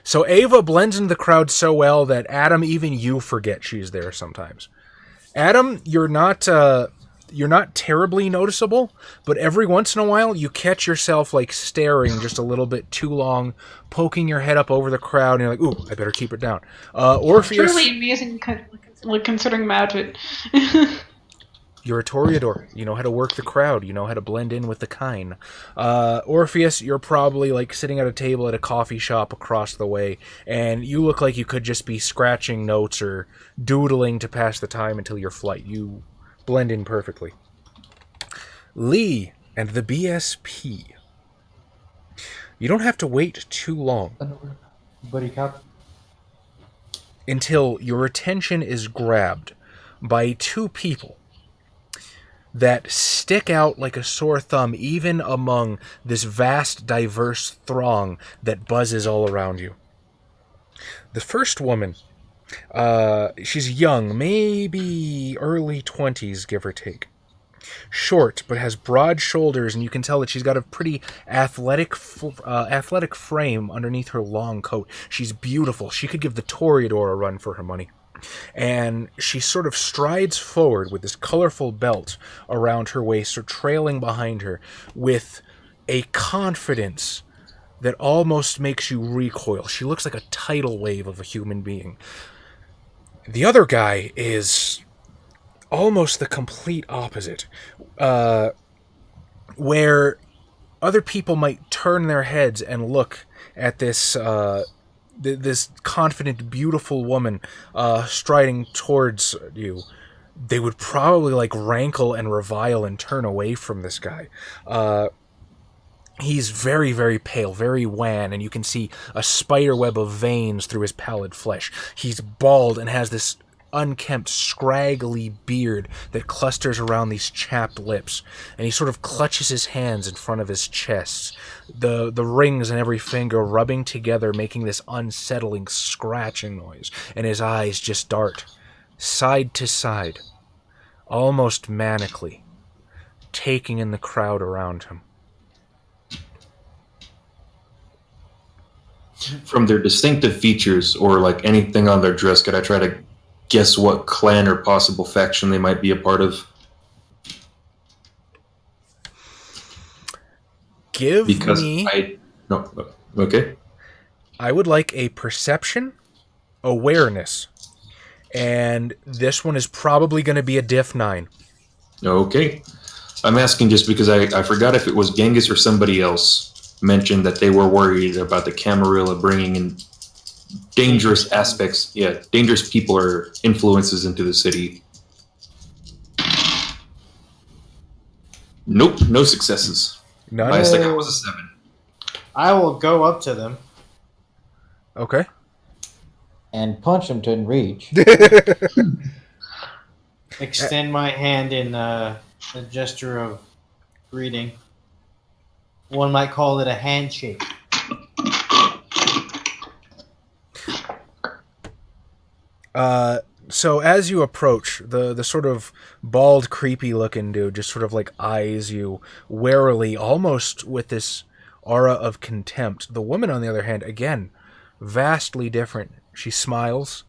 So Ava blends into the crowd so well that Adam, even you forget she's there sometimes. Adam, you're not terribly noticeable, but every once in a while you catch yourself like staring just a little bit too long, poking your head up over the crowd, and you're like, ooh, I better keep it down. Orpheus... Truly amazing, considering my outfit. You're a Toreador. You know how to work the crowd. You know how to blend in with the kind. Orpheus, you're probably like sitting at a table at a coffee shop across the way, and you look like you could just be scratching notes or doodling to pass the time until your flight. You blend in perfectly. Lee and the BSP. You don't have to wait too long. Buddy cop. until your attention is grabbed by two people that stick out like a sore thumb even among this vast, diverse throng that buzzes all around you. The first woman, she's young, maybe early 20s, give or take. Short, but has broad shoulders, and you can tell that she's got a pretty athletic frame underneath her long coat. She's beautiful. She could give the Toreador a run for her money. And she sort of strides forward with this colorful belt around her waist, or trailing behind her, with a confidence that almost makes you recoil. She looks like a tidal wave of a human being. The other guy is almost the complete opposite. Where other people might turn their heads and look at this this confident, beautiful woman striding towards you, they would probably like rankle and revile and turn away from this guy. He's very, very pale, very wan, and you can see a spider web of veins through his pallid flesh. He's bald and has this unkempt, scraggly beard that clusters around these chapped lips, and he sort of clutches his hands in front of his chest, the rings in every finger rubbing together, making this unsettling scratching noise, and his eyes just dart side to side, almost manically, taking in the crowd around him. From their distinctive features or like anything on their dress, could I try to guess what clan or possible faction they might be a part of? Okay. I would like a perception awareness, and this one is probably going to be a diff 9. Okay. I'm asking just because I forgot if it was Genghis or somebody else mentioned that they were worried about the Camarilla bringing in dangerous aspects, dangerous people or influences into the city. Nope, no successes. None. Highest I got was a 7. I will go up to them. Okay. And punch him to reach. Extend my hand in a gesture of greeting. One might call it a handshake. So as you approach, the sort of bald, creepy-looking dude just sort of like eyes you warily, almost with this aura of contempt. The woman, on the other hand, again, vastly different. She smiles,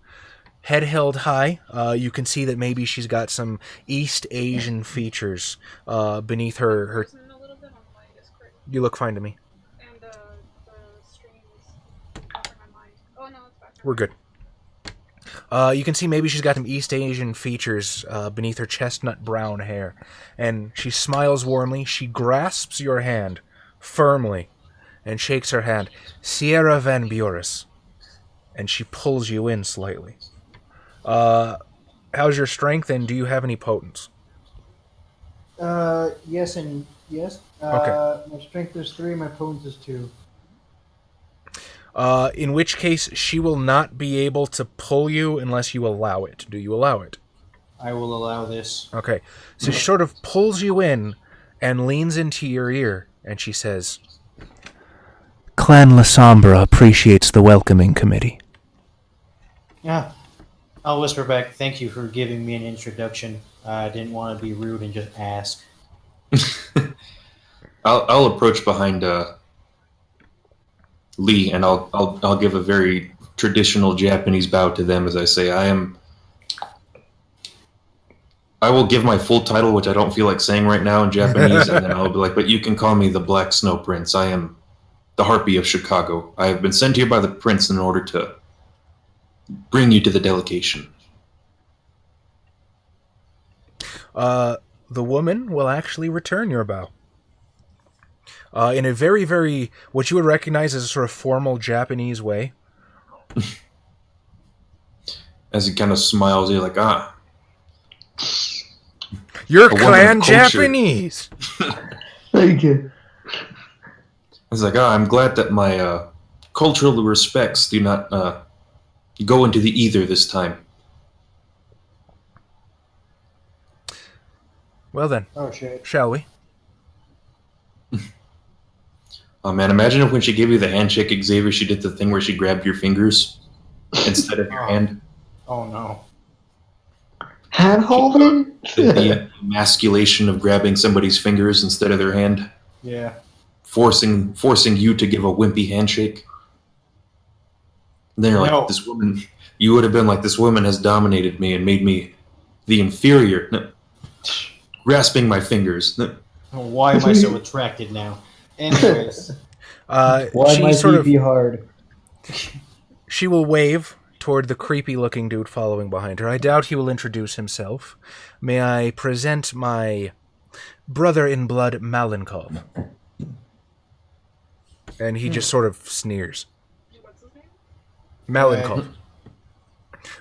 head held high. You can see that maybe she's got some East Asian features beneath her. You look fine to me. And the stream is not in my mind. Oh no, it's back. We're good. You can see maybe she's got some East Asian features beneath her chestnut brown hair. And she smiles warmly. She grasps your hand firmly and shakes her hand. Sierra Van Buris. And she pulls you in slightly. How's your strength, and do you have any potence? Yes and yes. Okay. My strength is 3, my potence is 2. In which case, she will not be able to pull you unless you allow it. Do you allow it? I will allow this. Okay. So she sort of pulls you in and leans into your ear, and she says, Clan La Sombra appreciates the welcoming committee. Yeah. I'll whisper back, thank you for giving me an introduction. I didn't want to be rude and just ask. I'll approach behind Lee, and I'll give a very traditional Japanese bow to them as I say, I will give my full title, which I don't feel like saying right now in Japanese, and then I'll be like, but you can call me the Black Snow Prince. I am the Harpy of Chicago. I have been sent here by the Prince in order to bring you to the delegation. The woman will actually return your bow. In a very, very, what you would recognize as a sort of formal Japanese way. As he kind of smiles, you're like, You're clan Japanese! Thank you. It's like, I'm glad that my cultural respects do not go into the ether this time. Well then, Oh shit. shall we? Oh man, imagine if when she gave you the handshake, Xavier, she did the thing where she grabbed your fingers instead of your hand. Oh no. Hand holding? The emasculation of grabbing somebody's fingers instead of their hand. Yeah. Forcing you to give a wimpy handshake. And then you're No. like, this woman, you would have been like, this woman has dominated me and made me the inferior. No. Grasping my fingers. No. Why am I so attracted now? Anyways. Why She might sort he of be hard? she will wave toward the creepy-looking dude following behind her. I doubt he will introduce himself. May I present my brother-in-blood, Malenkov? And he just sort of sneers. Malenkov.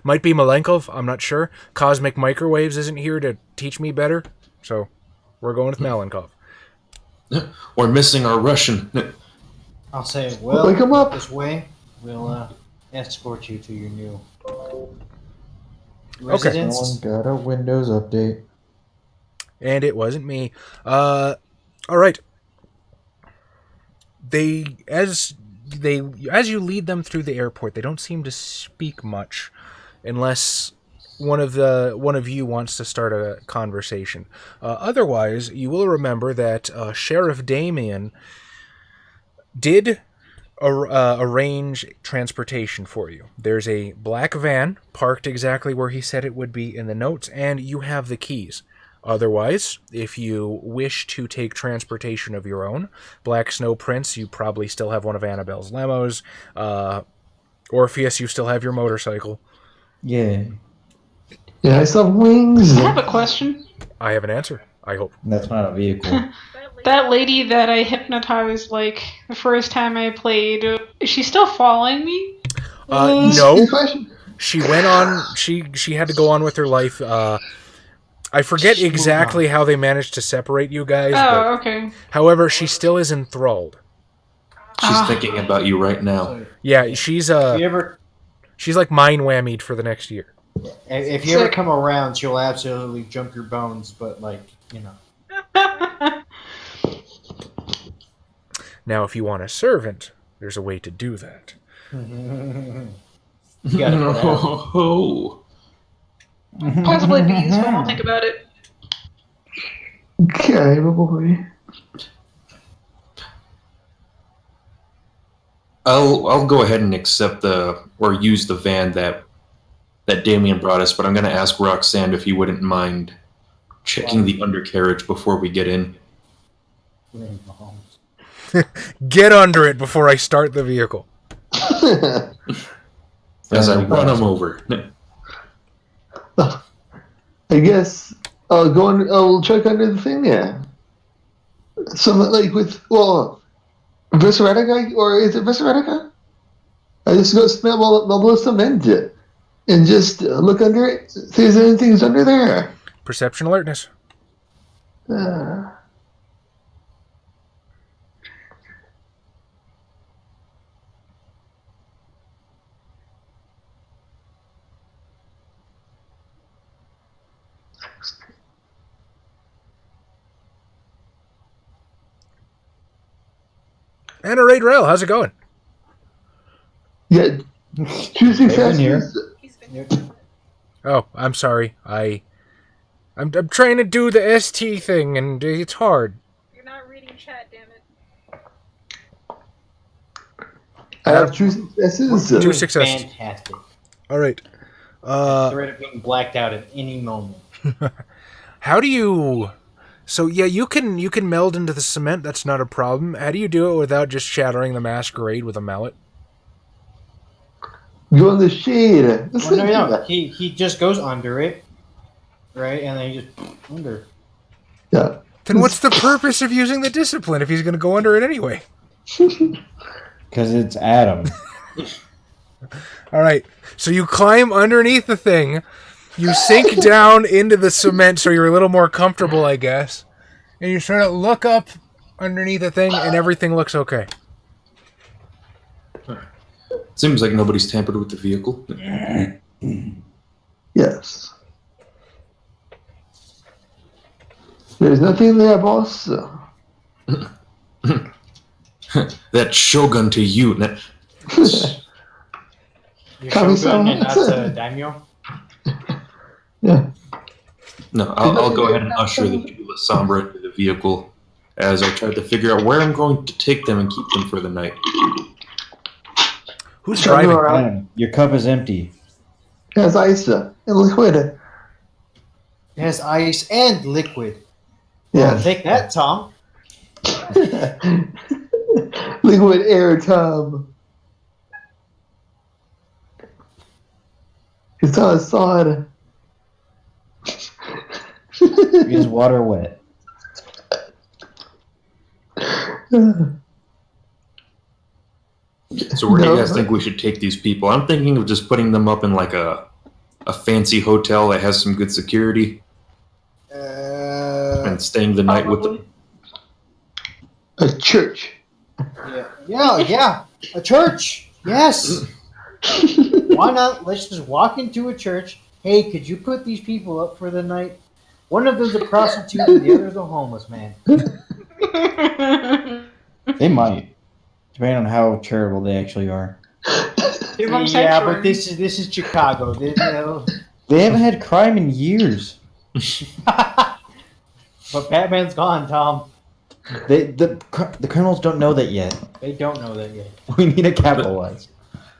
Might be Malenkov, I'm not sure. Cosmic Microwaves isn't here to teach me better, so we're going with Malenkov. We're missing our Russian. I'll say, well, Wake him up. this way, we'll escort you to your new Okay. residence. Someone got a Windows update. And it wasn't me. All right. As you lead them through the airport, they don't seem to speak much, unless one of you wants to start a conversation. Otherwise, you will remember that Sheriff Damien did arrange transportation for you. There's a black van parked exactly where he said it would be in the notes, and you have the keys. Otherwise, if you wish to take transportation of your own, Black Snow Prince, you probably still have one of Annabelle's lemos. Orpheus, you still have your motorcycle. Yeah, Yeah, I saw wings. I have a question. I have an answer, I hope. that's not a vehicle. That lady that I hypnotized, like, the first time I played, is she still following me? No. Good question. She went on, she had to go on with her life. I forget exactly how they managed to separate you guys, Oh, okay. however, she still is enthralled. She's thinking about you right now. Yeah, she's If you ever, like mind whammied for the next year. if you ever come around, she'll absolutely jump your bones. But like, you know, Now, if you want a servant, there's a way to do that. you gotta put out. Oh. Possibly be useful. I'll think about it. Okay, my boy. I'll go ahead and accept or use the van that Damien brought us, but I'm going to ask Roxanne if you wouldn't mind checking the undercarriage before we get in. Get under it before I start the vehicle. As I run him over. I guess I'll go and I'll check under the thing. Yeah. Something like Visceretica, or is it Visceretica? I just go smell all the cement and just look under it. See if anything's under there. Perception alertness. And a raid rail, how's it going? Yeah, 2 successes. Oh, I'm sorry. I'm trying to do the ST thing, and it's hard. You're not reading chat, damn it. I have 2 successes. 2 successes. Fantastic. All right. Threat of being blacked out at any moment. How do you? So yeah, you can meld into the cement. That's not a problem. How do you do it without just shattering the Masquerade with a mallet? Go in the shade. Well, no. He just goes under it, right? And then he just under. Yeah. Then what's the purpose of using the discipline if he's going to go under it anyway? Because it's Adam. All right. So you climb underneath the thing. You sink down into the cement so you're a little more comfortable, I guess. And you sort of look up underneath the thing, and everything looks okay. Seems like nobody's tampered with the vehicle. Yes. There's nothing there, boss. That shogun to you. You're Kami-sama. Shogun and not Daimyo? Yeah. No, I'll go ahead and usher the people of Sombra into the vehicle as I try to figure out where I'm going to take them and keep them for the night. Who's driving? Man, your cup is empty. It has ice and liquid. It has ice and liquid. Yeah. Well, take that, Tom. Liquid air, Tom. It's not solid. Is water wet? So where do you guys think we should take these people? I'm thinking of just putting them up in like a fancy hotel that has some good security and staying the night with them. A church. Yeah. A church. Yes. Why not? Let's just walk into a church. Hey, could you put these people up for the night? One of them's a prostitute and the other's a homeless man. They might, depending on how charitable they actually are. Yeah, but this is Chicago. They haven't had crime in years. But Batman's gone, Tom. The criminals don't know that yet. They don't know that yet. We need to capitalize.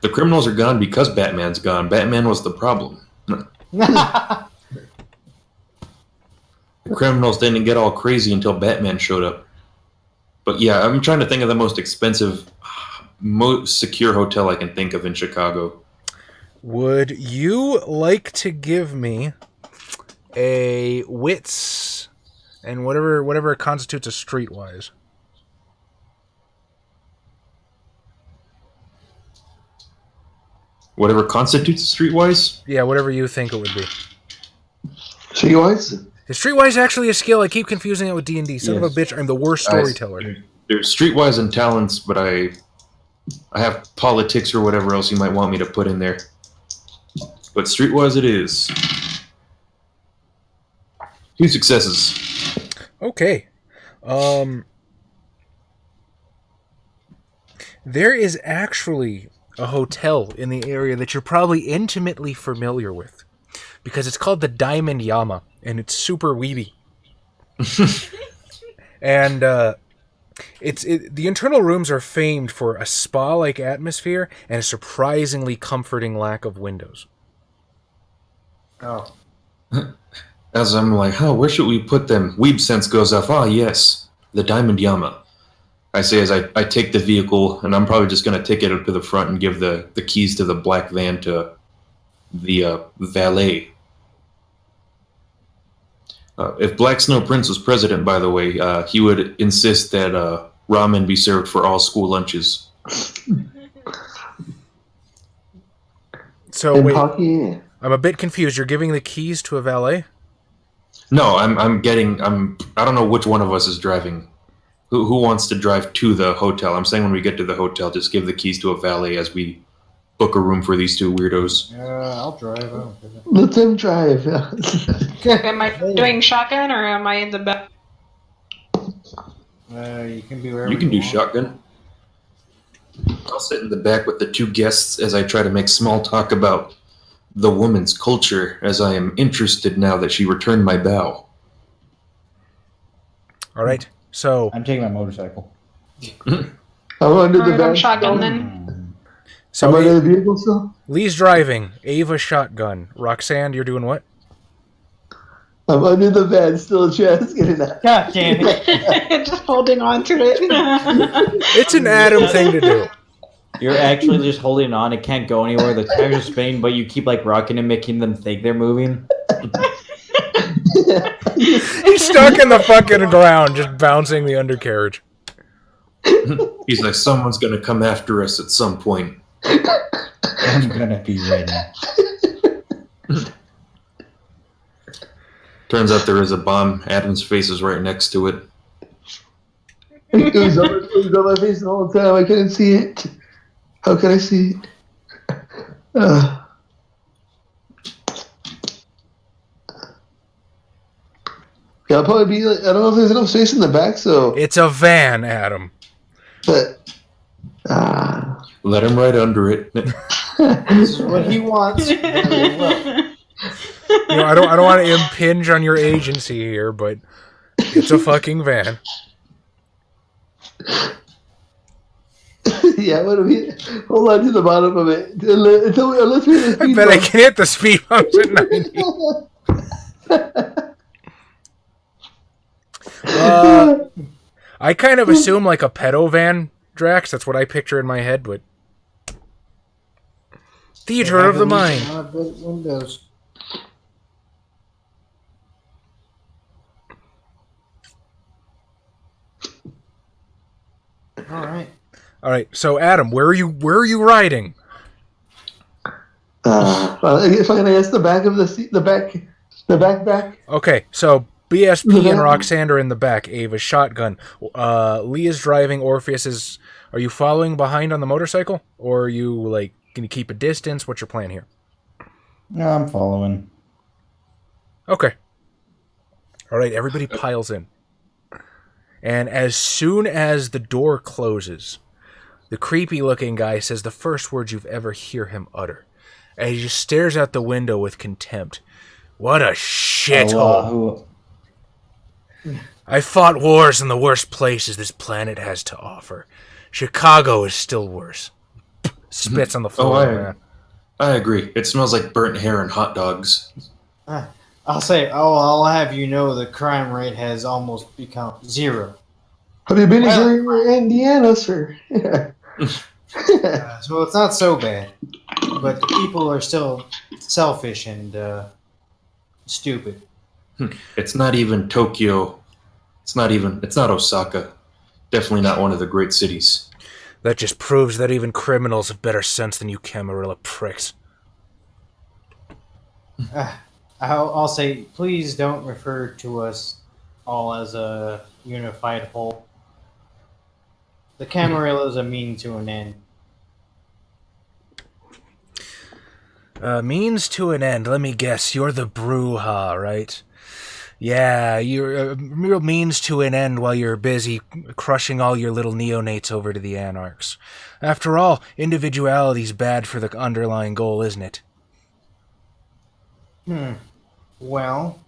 The criminals are gone because Batman's gone. Batman was the problem. The criminals didn't get all crazy until Batman showed up. But yeah, I'm trying to think of the most expensive, most secure hotel I can think of in Chicago. Would you like to give me a wits and whatever constitutes a streetwise? Whatever constitutes streetwise? Yeah, whatever you think it would be. Streetwise? Is streetwise actually a skill? I keep confusing it with D&D. Son of a bitch, I'm the worst storyteller. There's streetwise and talents, but I have politics or whatever else you might want me to put in there. But streetwise it is. 2 successes. Okay. There is actually a hotel in the area that you're probably intimately familiar with, because it's called the Diamond Yama, and it's super weeby. And the internal rooms are famed for a spa-like atmosphere and a surprisingly comforting lack of windows. Oh. As I'm like, where should we put them? Weeb sense goes off. Yes, the Diamond Yama. I say as I take the vehicle, and I'm probably just going to take it up to the front and give the keys to the black van to the valet. If Black Snow Prince was president, by the way, he would insist that ramen be served for all school lunches. So wait, Pocky. I'm a bit confused. You're giving the keys to a valet? No, I don't know which one of us is driving. Who wants to drive to the hotel? I'm saying when we get to the hotel, just give the keys to a valet as we book a room for these 2 weirdos. I'll drive. Let them drive. Am I doing shotgun or am I in the back? You can be wherever You can do want. shotgun. I'll sit in the back with the 2 guests as I try to make small talk about the woman's culture, as I am interested now that she returned my bow. All right. So I'm taking my motorcycle. I'm under the Alright, I'm bed. shotgun then. So I'm under the vehicle still? Lee's driving. Ava shotgun. Roxanne, you're doing what? I'm under the bed still just getting that. God damn it. Just holding on to it. It's an Adam thing to do. You're actually just holding on. It can't go anywhere. The tires are spinning, but you keep like rocking and making them think they're moving. He's stuck in the fucking ground, just bouncing the undercarriage. He's like, someone's going to come after us at some point. I'm gonna be ready. Turns out there is a bomb. Adam's face is right next to it. It was on my face the whole time. I couldn't see it. How could I see it? Uh, yeah, I'll probably be like, I don't know if there's enough space in the back, so. It's a van, Adam. But. Let him ride under it. This is what he wants. Very well. You know, I don't want to impinge on your agency here, but it's a fucking van. Yeah, what do we hold on to the bottom of it unless we hit the I speed bet I bump. can hit the speed bumps at 90. I kind of assume like a pedo van, Drax. That's what I picture in my head, but theater of the mind. Windows. All right. So Adam, where are you riding? If I guess the back of the seat, the back. Okay, so BSP and Roxanne are in the back. Ava's shotgun. Leah's driving. Orpheus is. Are you following behind on the motorcycle, or are you like going to keep a distance? What's your plan here? No, I'm following. Okay. All right, everybody piles in. And as soon as the door closes, the creepy-looking guy says the first words you've ever hear him utter. And he just stares out the window with contempt. What a shithole. I fought wars in the worst places this planet has to offer. Chicago is still worse. Spits on the floor. I agree. It smells like burnt hair and hot dogs. I'll have you know the crime rate has almost become zero. Have you been to Indiana, sir? So it's not so bad. But the people are still selfish and stupid. It's not even Tokyo. It's not Osaka. Definitely not one of the great cities. That just proves that even criminals have better sense than you Camarilla pricks. I'll say, please don't refer to us all as a unified whole. The Camarilla is a mean to an end. Means to an end. Let me guess. You're the Bruja, right? Yeah, you're a real means to an end while you're busy crushing all your little neonates over to the Anarchs. After all, individuality's bad for the underlying goal, isn't it? Well,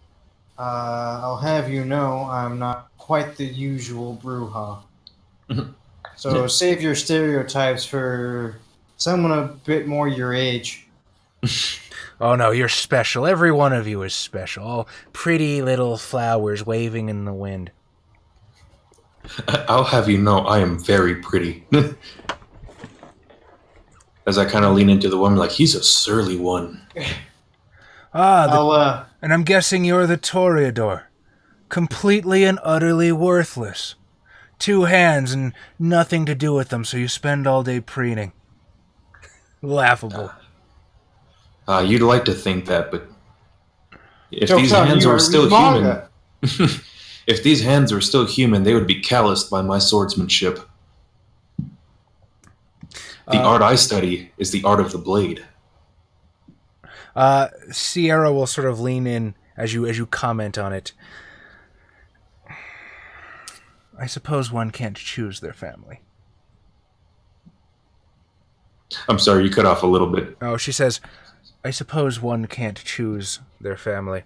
I'll have you know I'm not quite the usual Bruja. So save your stereotypes for someone a bit more your age. Oh no, you're special. Every one of you is special. All pretty little flowers waving in the wind. I'll have you know I am very pretty. As I kind of lean into the woman like, he's a surly one. And I'm guessing you're the Toreador. Completely and utterly worthless. 2 hands and nothing to do with them, so you spend all day preening. Laughable. You'd like to think that, but if these hands were still human, if these hands were still human, they would be calloused by my swordsmanship. The art I study is the art of the blade. Sierra will sort of lean in as you comment on it. I suppose one can't choose their family. I'm sorry, you cut off a little bit. Oh, she says, I suppose one can't choose their family.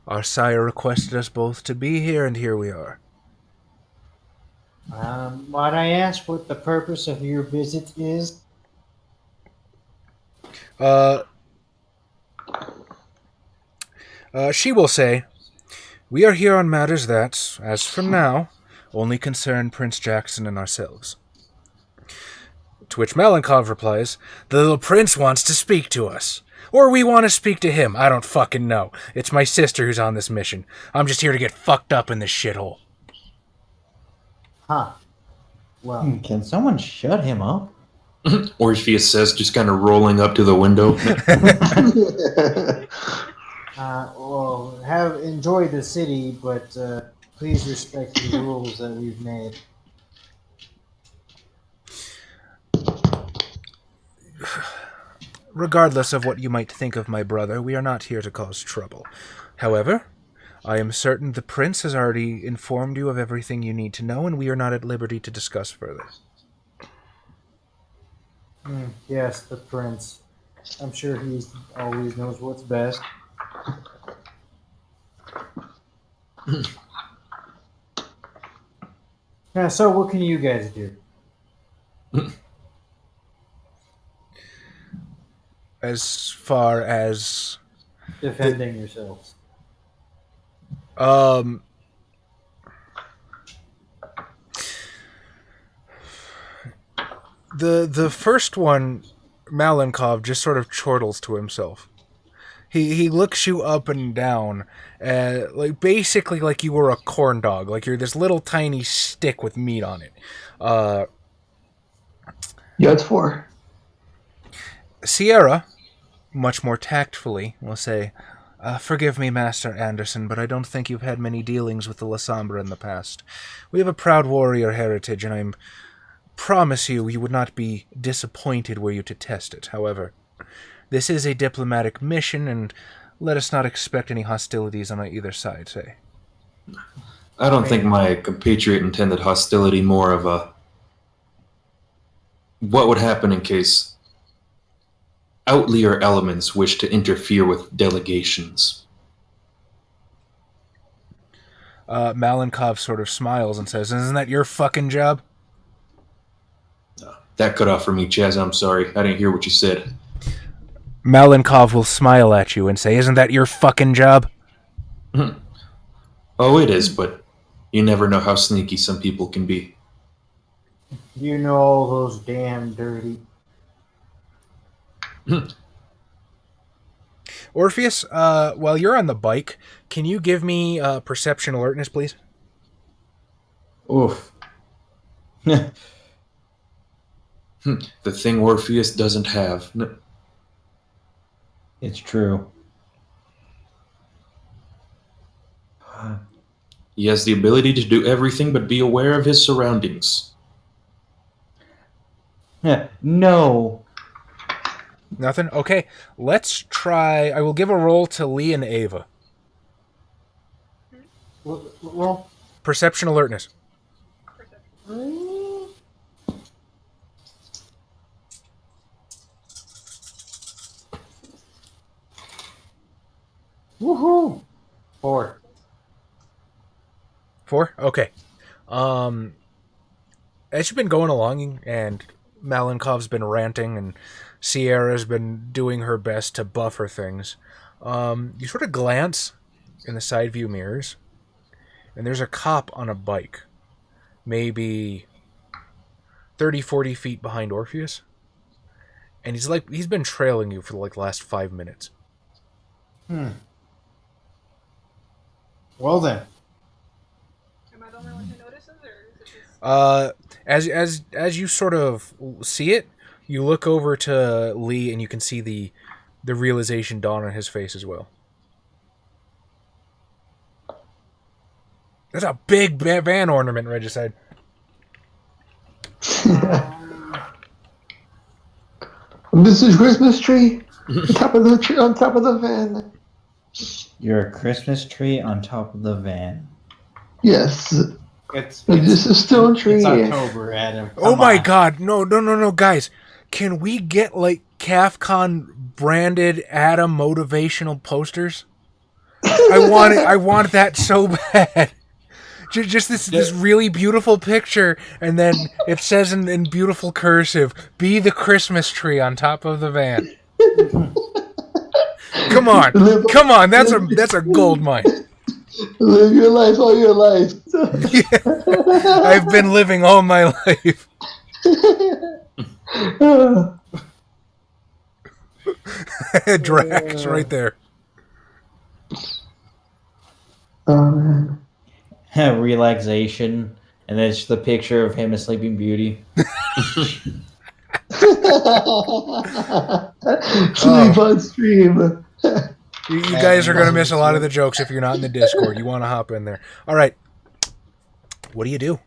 Our sire requested us both to be here, and here we are. Might I ask what the purpose of your visit is? She will say, we are here on matters that, as from now, only concern Prince Jackson and ourselves. To which Malenkov replies, the little prince wants to speak to us. Or we want to speak to him. I don't fucking know. It's my sister who's on this mission. I'm just here to get fucked up in this shithole. Huh. Well, Can someone shut him up? Orpheus says, just kind of rolling up to the window. enjoy the city, but please respect the rules that we've made. regardless of what you might think of my brother, we are not here to cause trouble. However, I am certain the prince has already informed you of everything you need to know, and we are not at liberty to discuss further. Yes, the prince. I'm sure he always knows what's best. Yeah, so what can you guys do? As far as Defending yourselves. The first one, Malenkov just sort of chortles to himself. He looks you up and down, like basically like you were a corn dog, like you're this little tiny stick with meat on it. Yeah, it's 4. Sierra, much more tactfully, will say, "Forgive me, Master Anderson, but I don't think you've had many dealings with the La Sombra in the past. We have a proud warrior heritage, and I promise you would not be disappointed were you to test it. However, this is a diplomatic mission, and let us not expect any hostilities on either side, say." I don't think my compatriot intended hostility, more of a what would happen in case outlier elements wish to interfere with delegations. Malenkov sort of smiles and says, "Isn't that your fucking job?" That cut off for me, Chaz. I'm sorry. I didn't hear what you said. Malenkov will smile at you and say, "Isn't that your fucking job?" Oh, it is, but you never know how sneaky some people can be. You know all those damn dirty. Orpheus, while you're on the bike, can you give me perception alertness, please? Oof. The thing Orpheus doesn't have. It's true. He has the ability to do everything but be aware of his surroundings. No. Nothing? Okay, let's try... I will give a roll to Lee and Ava. Well, Perception alertness. woohoo! 4. 4? Okay. As you've been going along, and Malenkov's been ranting, and Sierra's been doing her best to buffer things, you sort of glance in the side view mirrors, and there's a cop on a bike, maybe 30, 40 feet behind Orpheus, and he's been trailing you for the last 5 minutes. Well then. Am I the only one who notices, or is it just... As you sort of see it, you look over to Lee and you can see the realization dawn on his face as well. That's a big van ornament, Regicide. This is Christmas tree on top of the van. You're a Christmas tree on top of the van. Yes. It's just a stone tree. It's October, Adam. Oh Come my on. god, no, guys. Can we get, CAFCON branded Adam motivational posters? I want that so bad. Just this really beautiful picture, and then it says in beautiful cursive, "Be the Christmas tree on top of the van." Come on, that's a gold mine. Live your life all your life. I've been living all my life. Drax right there. Oh man. Relaxation, and then it's the picture of him as Sleeping Beauty. Sleep on stream. You guys are going to miss a lot of the jokes if you're not in the Discord. You want to hop in there. All right. What do you do?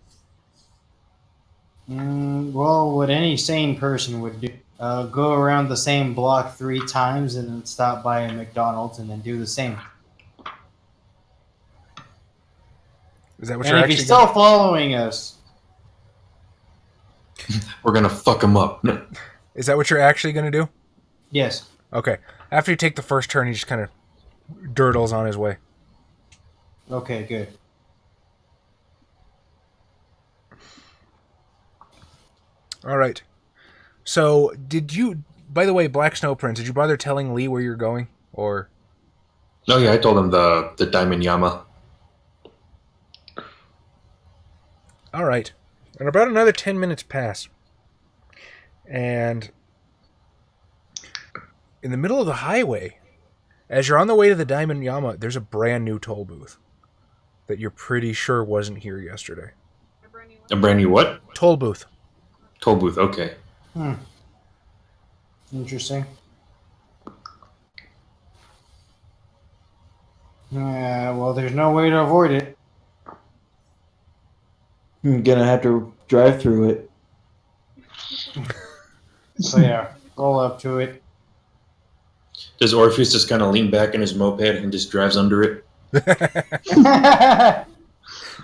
Well, what any sane person would do. Go around the same block 3 times and then stop by a McDonald's and then do the same. Is that what And you're if he's actually still following us, We're gonna fuck him up. Is that what you're actually going to do? yes. Okay. After you take the first turn, he just kind of dirtles on his way. Okay, good. All right. So, by the way, Black Snow Prince, did you bother telling Lee where you're going? Or... Oh yeah, I told him the Diamond Yama. All right. And about another 10 minutes pass. And in the middle of the highway, as you're on the way to the Diamond Yama, there's a brand new toll booth that you're pretty sure wasn't here yesterday. A brand new what? Toll booth. Toll booth. Okay. Interesting. Well, there's no way to avoid it. I'm gonna have to drive through it. So yeah, roll up to it. Does Orpheus just kind of lean back in his moped and just drives under it,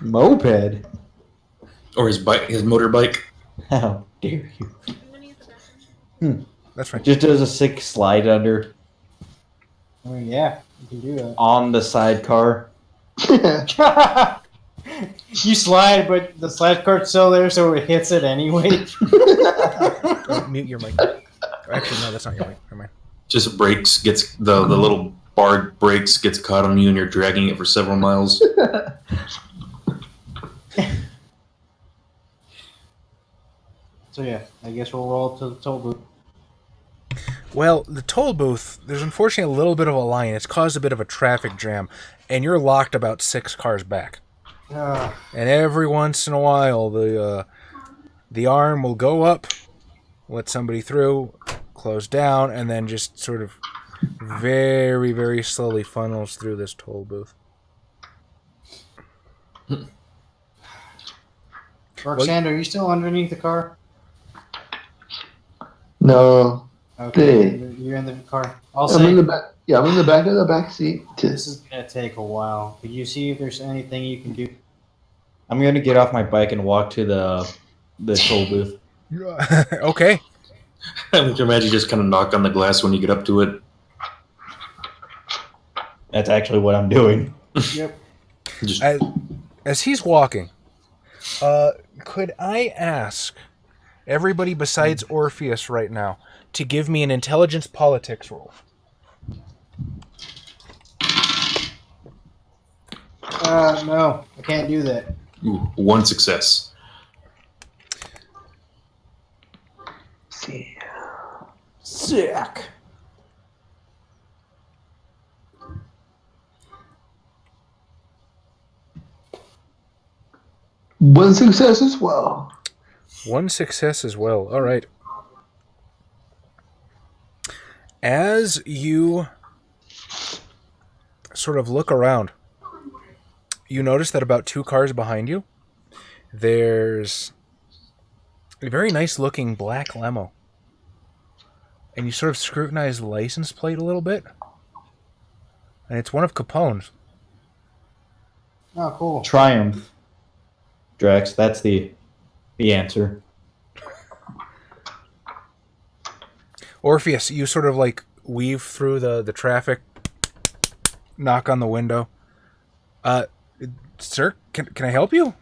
Moped? or his motorbike? How dare you? That's right. Just does a sick slide under I mean, yeah, you can do that. on the sidecar. You slide, but the slide cart's still there, so it hits it anyway. Mute your mic. Actually, no, that's not your mic. Never mind. Just brakes, gets the little barred brakes gets caught on you, and you're dragging it for several miles. So yeah, I guess we'll roll up to the toll booth. Well, the toll booth, there's unfortunately a little bit of a line. It's caused a bit of a traffic jam, and you're locked about 6 cars back. And every once in a while, the arm will go up, let somebody through, close down, and then just sort of very, very slowly funnels through this toll booth. Roxanne, are you still underneath the car? No, Okay, Hey. you're in the car. I'll I'm in say the back. Yeah, I'm in the back of the back seat. this is gonna take a while. Could you see if there's anything you can do? I'm gonna get off my bike and walk to the toll booth. Okay. I can imagine you just kind of knock on the glass when you get up to it. That's actually what I'm doing. Yep. Just, As he's walking, could I ask everybody besides Orpheus right now to give me an intelligence politics roll? No, I can't do that. ooh, 1 success. See. Sick. One success as well. 1 success as well. All right. As you sort of look around, you notice that about 2 cars behind you, there's a very nice looking black limo. And you sort of scrutinize the license plate a little bit. And it's one of Capone's. Oh, cool. Triumph. Drex, that's the answer. Orpheus, you sort of like weave through the traffic, knock on the window. Sir, can I help you?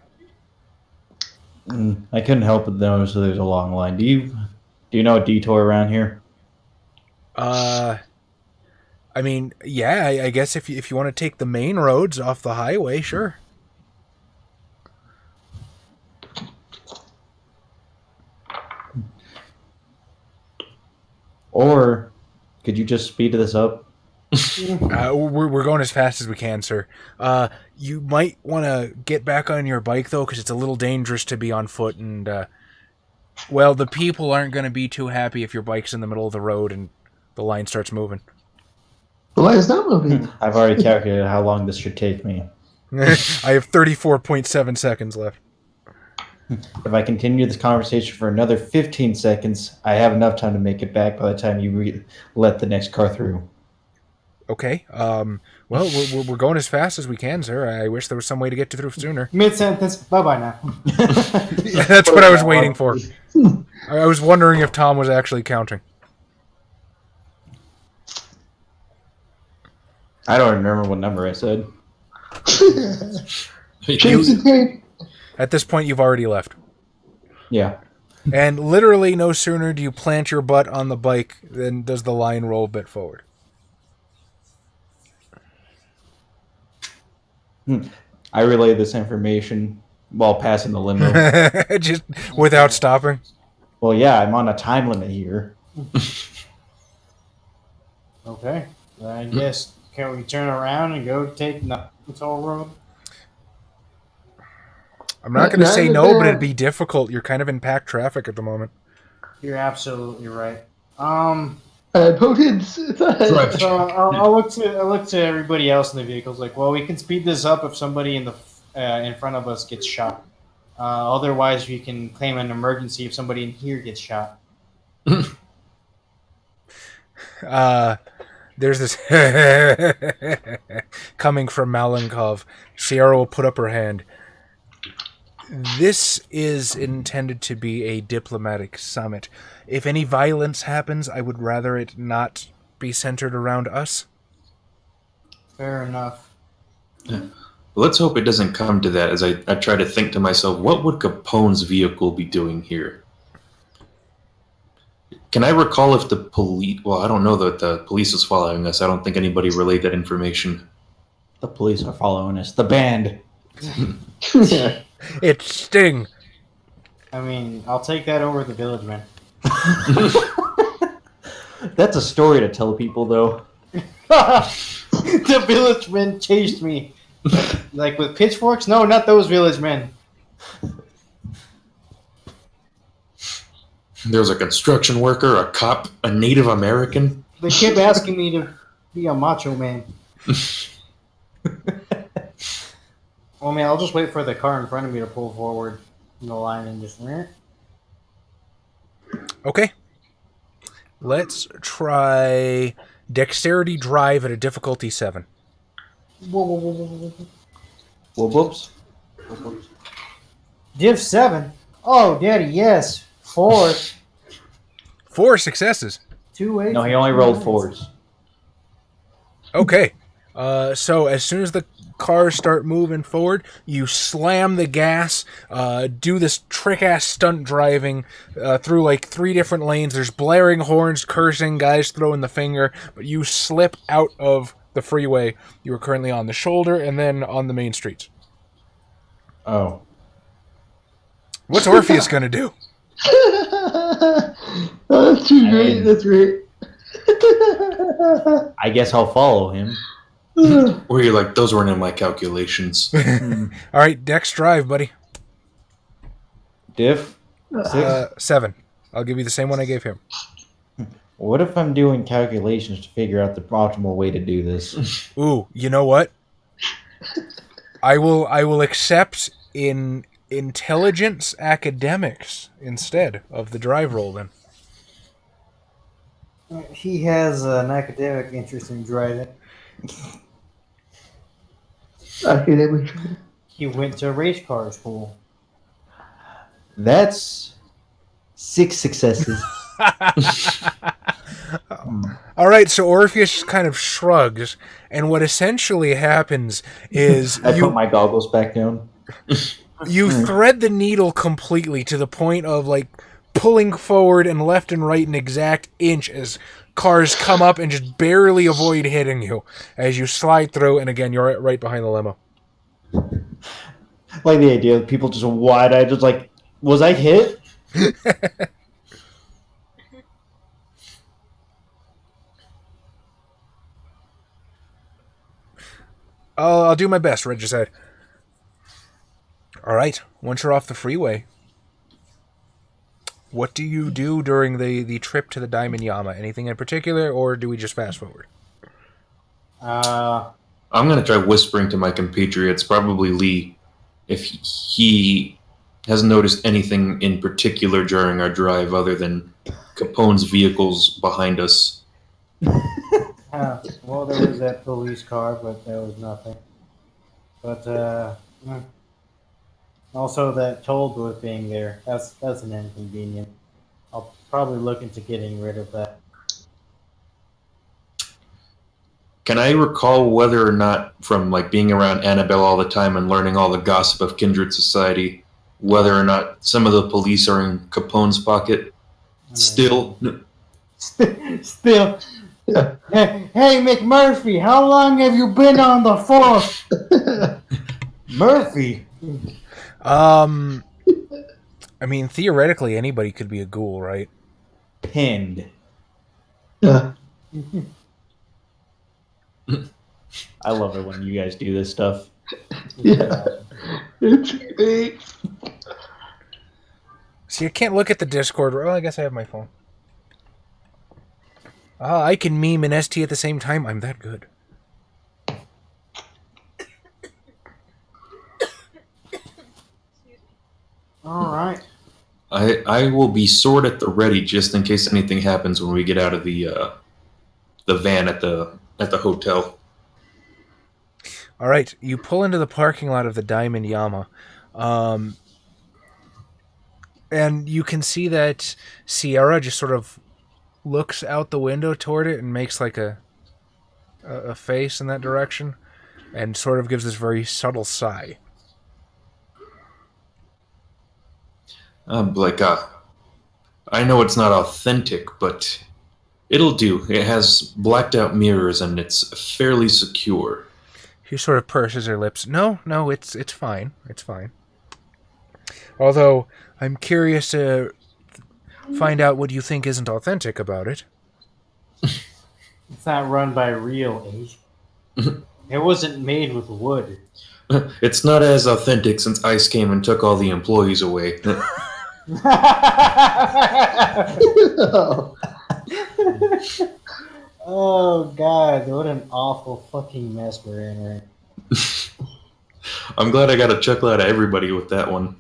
I couldn't help but notice that there's a long line. Do you know a detour around here? I mean, yeah, I guess if you want to take the main roads off the highway, sure. Or could you just speed this up? We're going as fast as we can, sir. You might want to get back on your bike, though, because it's a little dangerous to be on foot. And, well, the people aren't going to be too happy if your bike's in the middle of the road and the line starts moving. The line's not moving. I've already calculated how long this should take me. I have 34.7 seconds left. If I continue this conversation for another 15 seconds, I have enough time to make it back by the time you let the next car through. Okay. Well, we're going as fast as we can, sir. I wish there was some way to get through sooner. Mid-sentence, bye-bye now. Yeah, that's what I was waiting for. I was wondering if Tom was actually counting. I don't remember what number I said. Change the tape. At this point, you've already left. Yeah. And literally no sooner do you plant your butt on the bike than does the line roll a bit forward. I relay this information while passing the limo. Just without stopping. Well, yeah, I'm on a time limit here. Okay. I guess, can we turn around and go take the toll road? I'm not going to say no, but it'd be difficult. You're kind of in packed traffic at the moment. You're absolutely right. Potence. So I'll look to everybody else in the vehicles. Like, well, we can speed this up if somebody in front of us gets shot. Otherwise, we can claim an emergency if somebody in here gets shot. There's this coming from Malenkov. Sierra will put up her hand. This is intended to be a diplomatic summit. If any violence happens, I would rather it not be centered around us. Fair enough. Yeah. Let's hope it doesn't come to that, as I try to think to myself, what would Capone's vehicle be doing here? Can I recall if the police... Well, I don't know that the police is following us. I don't think anybody relayed that information. The police are following us. The band. It's Sting. I mean, I'll take that over the village man. That's a story to tell people, though. The village men chased me. Like with pitchforks? No, not those village men. There's a construction worker, a cop, a Native American. They kept asking me to be a macho man. Well, man, I'll just wait for the car in front of me to pull forward in the line and just... Okay. Let's try Dexterity Drive at a difficulty 7. Whoops. Div 7? Oh, daddy, yes. 4. 4 successes. 2 8. No, he only rolled 4s. Okay. So as soon as the cars start moving forward, you slam the gas, do this trick-ass stunt driving through like 3 different lanes. There's blaring horns, cursing, guys throwing the finger, but you slip out of the freeway. You were currently on the shoulder and then on the main streets. Oh. What's Orpheus going to do? Oh, that's too great. That's great. I guess I'll follow him. Or you're like, those weren't in my calculations. All right, Dex Drive, buddy. Diff? 6? 7. I'll give you the same one I gave him. What if I'm doing calculations to figure out the optimal way to do this? Ooh, you know what? I will accept in intelligence academics instead of the drive roll then. He has an academic interest in driving. Academic. He went to race car school. That's 6 successes. All right, so Orpheus kind of shrugs, and what essentially happens is I put my goggles back down. you thread the needle completely to the point of like pulling forward and left and right an exact inch as cars come up and just barely avoid hitting you as you slide through, and again, you're right behind the limo. Like the idea of people just wide-eyed, just like, was I hit? I'll do my best, Regicide. All right, once you're off the freeway, what do you do during the trip to the Diamond Yama? Anything in particular, or do we just fast forward? I'm going to try whispering to my compatriots, probably Lee, if he hasn't noticed anything in particular during our drive other than Capone's vehicles behind us. Well, there was that police car, but there was nothing. But also that toll booth being there, that's an inconvenience. I'll probably look into getting rid of that. Can I recall whether or not, from like being around Annabelle all the time and learning all the gossip of Kindred Society, whether or not some of the police are in Capone's pocket? Still? Still. Yeah. Hey, McMurphy, how long have you been on the force? Murphy. I mean, theoretically, anybody could be a ghoul, right? Pinned. Yeah. I love it when you guys do this stuff. Yeah. It's great. See, I can't look at the Discord. Well, I guess I have my phone. I can meme and ST at the same time. I'm that good. All right. I will be sword at the ready just in case anything happens when we get out of the van at the hotel. All right, you pull into the parking lot of the Diamond Yama, and you can see that Sierra just sort of looks out the window toward it and makes like a face in that direction, and sort of gives this very subtle sigh. I know it's not authentic, but it'll do. It has blacked out mirrors and it's fairly secure. She sort of purses her lips. No, it's fine. It's fine. Although, I'm curious to find out what you think isn't authentic about it. It's not run by real Asian. It wasn't made with wood. It's not as authentic since ICE came and took all the employees away. Oh God, what an awful fucking mess we're in right now. I'm glad I got a chuckle out of everybody with that one.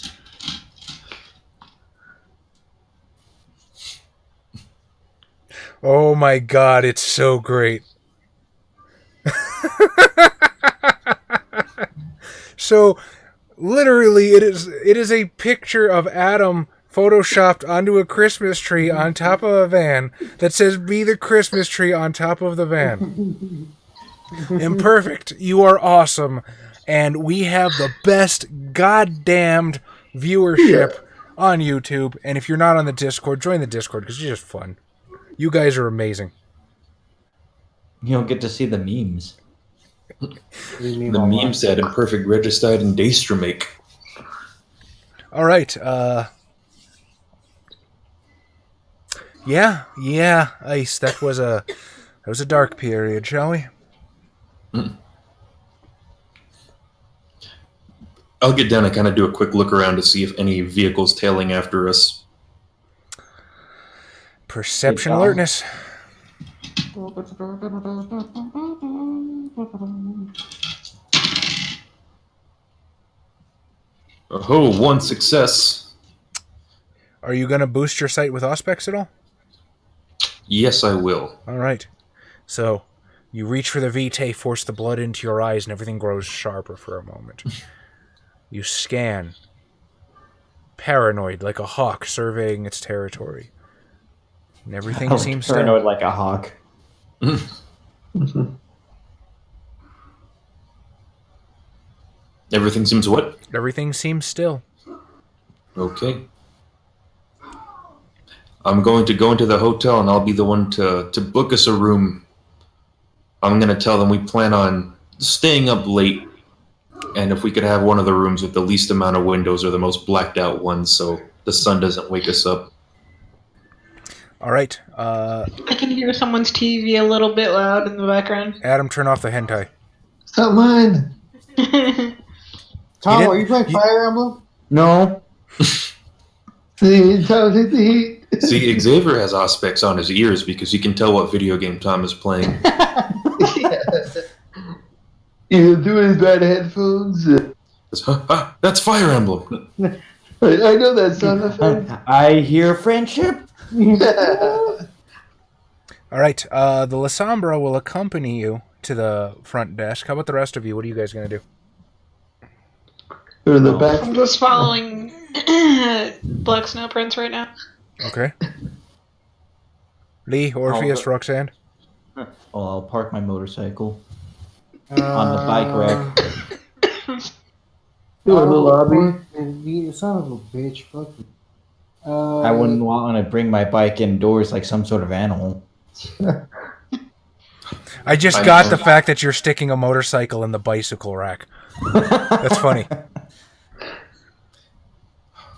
Oh my God, it's so great. So, literally, it is a picture of Adam photoshopped onto a Christmas tree on top of a van that says "Be the Christmas tree" on top of the van. Imperfect. You are awesome. And we have the best goddamned viewership on YouTube. And if you're not on the Discord, join the Discord because it's just fun. You guys are amazing. You don't get to see the memes. The memes that Imperfect Regicide and Daestra make. All right. Yeah, Ice. That was a dark period, shall we? I'll get down and kind of do a quick look around to see if any vehicles tailing after us. Perception alertness. Oh, one success. Are you going to boost your sight with Auspex at all? Yes, I will. All right. So, you reach for the VT, force the blood into your eyes, and everything grows sharper for a moment. You scan. Paranoid, like a hawk surveying its territory. And everything seems paranoid like a hawk. Everything seems what? Everything seems still. Okay. I'm going to go into the hotel and I'll be the one to book us a room. I'm going to tell them we plan on staying up late. And if we could have one of the rooms with the least amount of windows or the most blacked out ones so the sun doesn't wake us up. All right. I can hear someone's TV a little bit loud in the background. Adam, turn off the hentai. It's not mine. Tom, are you playing Fire Emblem? No. See, Tom, take the heat. See, Xavier has Auspex on his ears because he can tell what video game Tom is playing. Either through his bad headphones. That's Fire Emblem. I know that sound effect. I hear friendship. All right. The Lasombra will accompany you to the front desk. How about the rest of you? What are you guys going to do? Go to the Oh. back. I'm just following Black Snow Prince right now. Okay. Lee, Orpheus, Oh, Roxanne. Well, I'll park my motorcycle on the bike rack. Go in the lobby. You son of a bitch. Fuck you. I wouldn't want to bring my bike indoors like some sort of animal. I just got the fact that you're sticking a motorcycle in the bicycle rack. That's funny.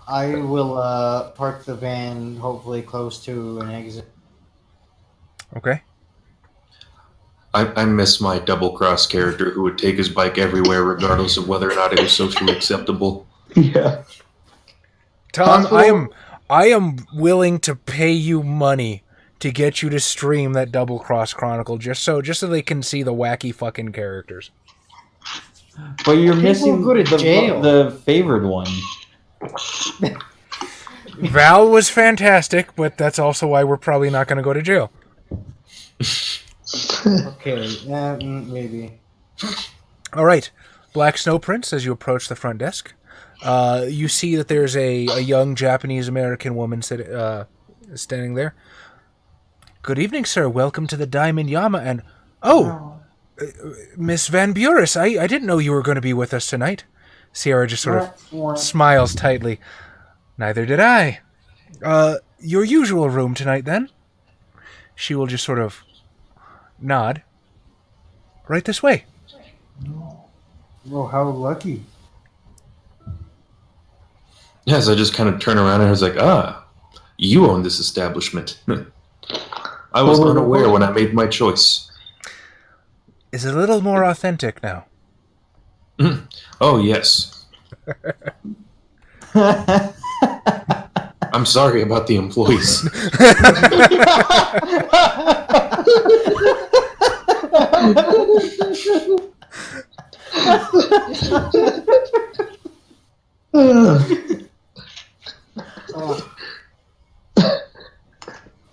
I will park the van hopefully close to an exit. Okay. I miss my double cross character who would take his bike everywhere, regardless of whether or not it was socially acceptable. Yeah. Tom, Possible? I am willing to pay you money to get you to stream that Double Cross Chronicle just so they can see the wacky fucking characters. But you're People missing go to jail. the favored one. Val was fantastic, but that's also why we're probably not going to go to jail. Okay, maybe. All right. Black Snow Prince, as you approach the front desk, you see that there's a young Japanese-American woman standing there. Good evening, sir. Welcome to the Diamond Yama. And, Miss Van Buren, I didn't know you were going to be with us tonight. Sierra just sort of smiles tightly. Neither did I. Your usual room tonight, then? She will just sort of nod. Right this way. Oh, how lucky. Yes, I just kind of turn around and I was like, you own this establishment. I was unaware when I made my choice. Is it a little more authentic now? Oh, yes. I'm sorry about the employees.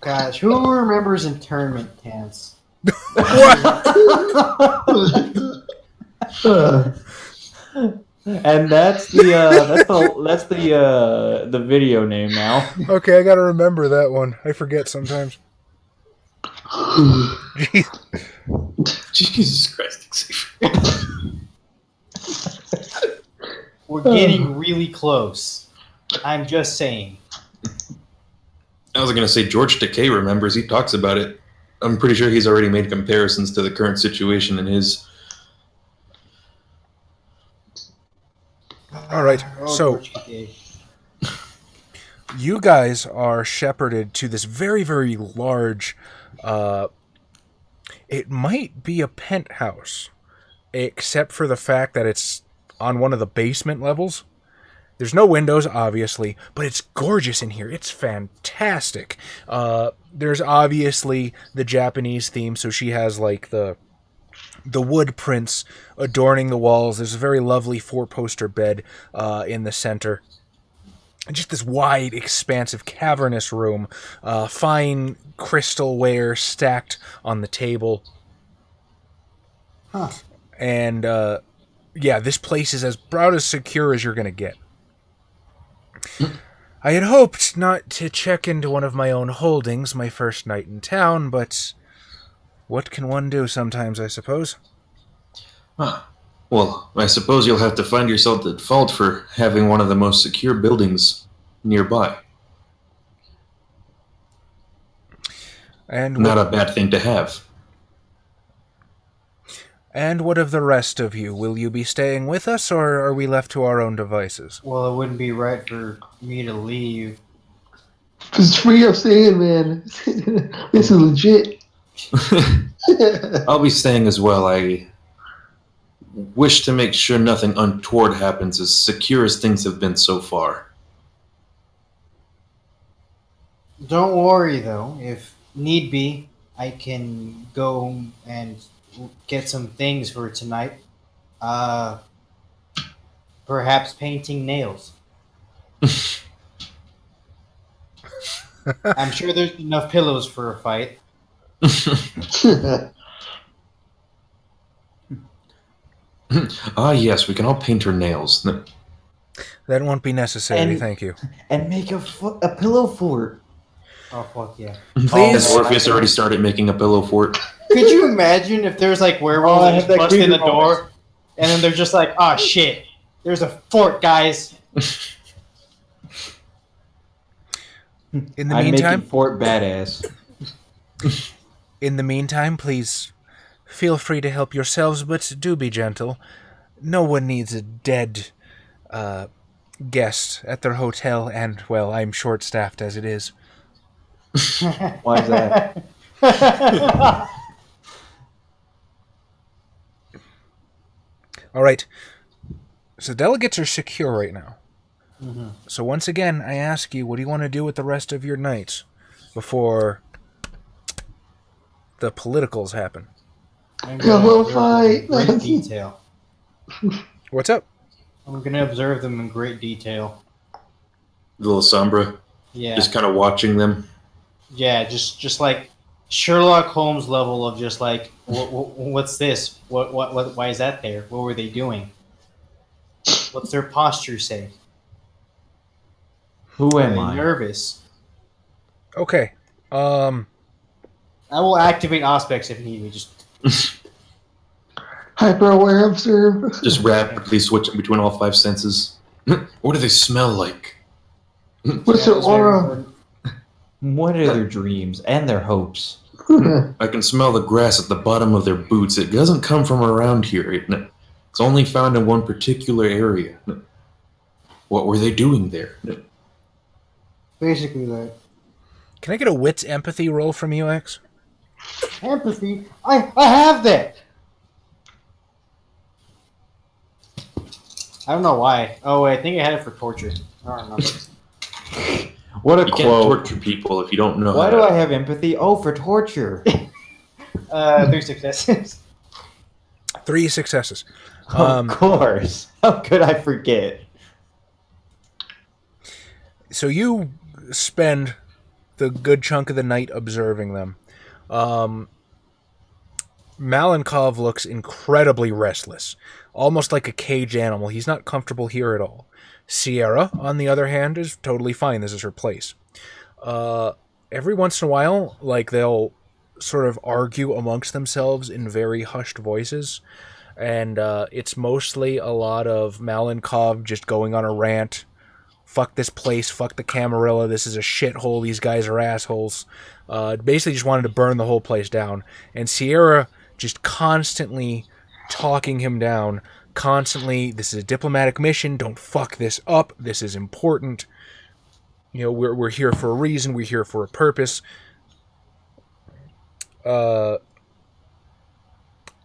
Gosh, who remembers internment camps? And that's the video name now. Okay, I gotta remember that one. I forget sometimes. Jesus Christ, Xavier. We're getting really close. I'm just saying. I was going to say George Takei remembers. He talks about it. I'm pretty sure he's already made comparisons to the current situation in his. All right, so you guys are shepherded to this very, very large. It might be a penthouse, except for the fact that it's on one of the basement levels. There's no windows, obviously, but it's gorgeous in here. It's fantastic. There's obviously the Japanese theme, so she has like the wood prints adorning the walls. There's a very lovely 4-poster bed in the center. And just this wide, expansive, cavernous room. Fine crystalware stacked on the table. Huh. And, yeah, this place is about as secure as you're going to get. I had hoped not to check into one of my own holdings my first night in town, but what can one do sometimes, I suppose? Well, I suppose you'll have to find yourself at fault for having one of the most secure buildings nearby. And Not a bad thing to have. And what of the rest of you? Will you be staying with us, or are we left to our own devices? Well, it wouldn't be right for me to leave. Just free up saying, man. This is legit. I'll be staying as well. I wish to make sure nothing untoward happens, as secure as things have been so far. Don't worry, though. If need be, I can go and get some things for tonight. Perhaps painting nails. I'm sure there's enough pillows for a fight. Ah, yes, we can all paint her nails. That won't be necessary, And- thank you. And make a pillow fort. Oh fuck yeah! Please. Has Orpheus already started making a pillow fort? Could you imagine if there's like werewolves Oh, I that have just that bust in the creepy door, moment. and then they're just like, "Oh shit, there's a fort, guys." In the I'm meantime, making Fort badass. please feel free to help yourselves, but do be gentle. No one needs a dead guest at their hotel, and, well, I'm short-staffed as it is. Why is that? All right. So delegates are secure right now. Mhm. So once again, I ask you, what do you want to do with the rest of your night before the politicals happen? I'm Pillow observe them in fight. great detail. What's up? I'm gonna observe them in great detail. Little Sombra, Yeah, just kind of watching them. yeah, just like Sherlock Holmes level of just like, what's this? What? Why is that there? What were they doing? What's their posture say? Who Are am they I? nervous? Okay. I will activate aspects if need be. Just Hyper aware observe. Just rapidly switching between all 5 senses. What do they smell like? What's Yeah, their that's very aura? important. What are their dreams and their hopes? I can smell the grass at the bottom of their boots. It doesn't come from around here. It's only found in one particular area. What were they doing there? Basically, that Can I get a wits empathy roll from you, X? empathy. I have that. I don't know why. Oh, I think I had it for torture. I don't remember. What a You can't quote. torture people if you don't know Why how do to. I have empathy? Oh, for torture. 3 successes. 3 successes. Of course. How could I forget? So you spend the good chunk of the night observing them. Malenkov looks incredibly restless, almost like a cage animal. He's not comfortable here at all. Sierra, on the other hand, is totally fine. This is her place. Every once in a while, like, they'll sort of argue amongst themselves in very hushed voices, and it's mostly a lot of Malenkov just going on a rant. Fuck this place, fuck the Camarilla, this is a shithole, these guys are assholes. Basically just wanted to burn the whole place down. And Sierra just constantly talking him down, constantly, this is a diplomatic mission, don't fuck this up, this is important. You know, we're here for a reason, we're here for a purpose.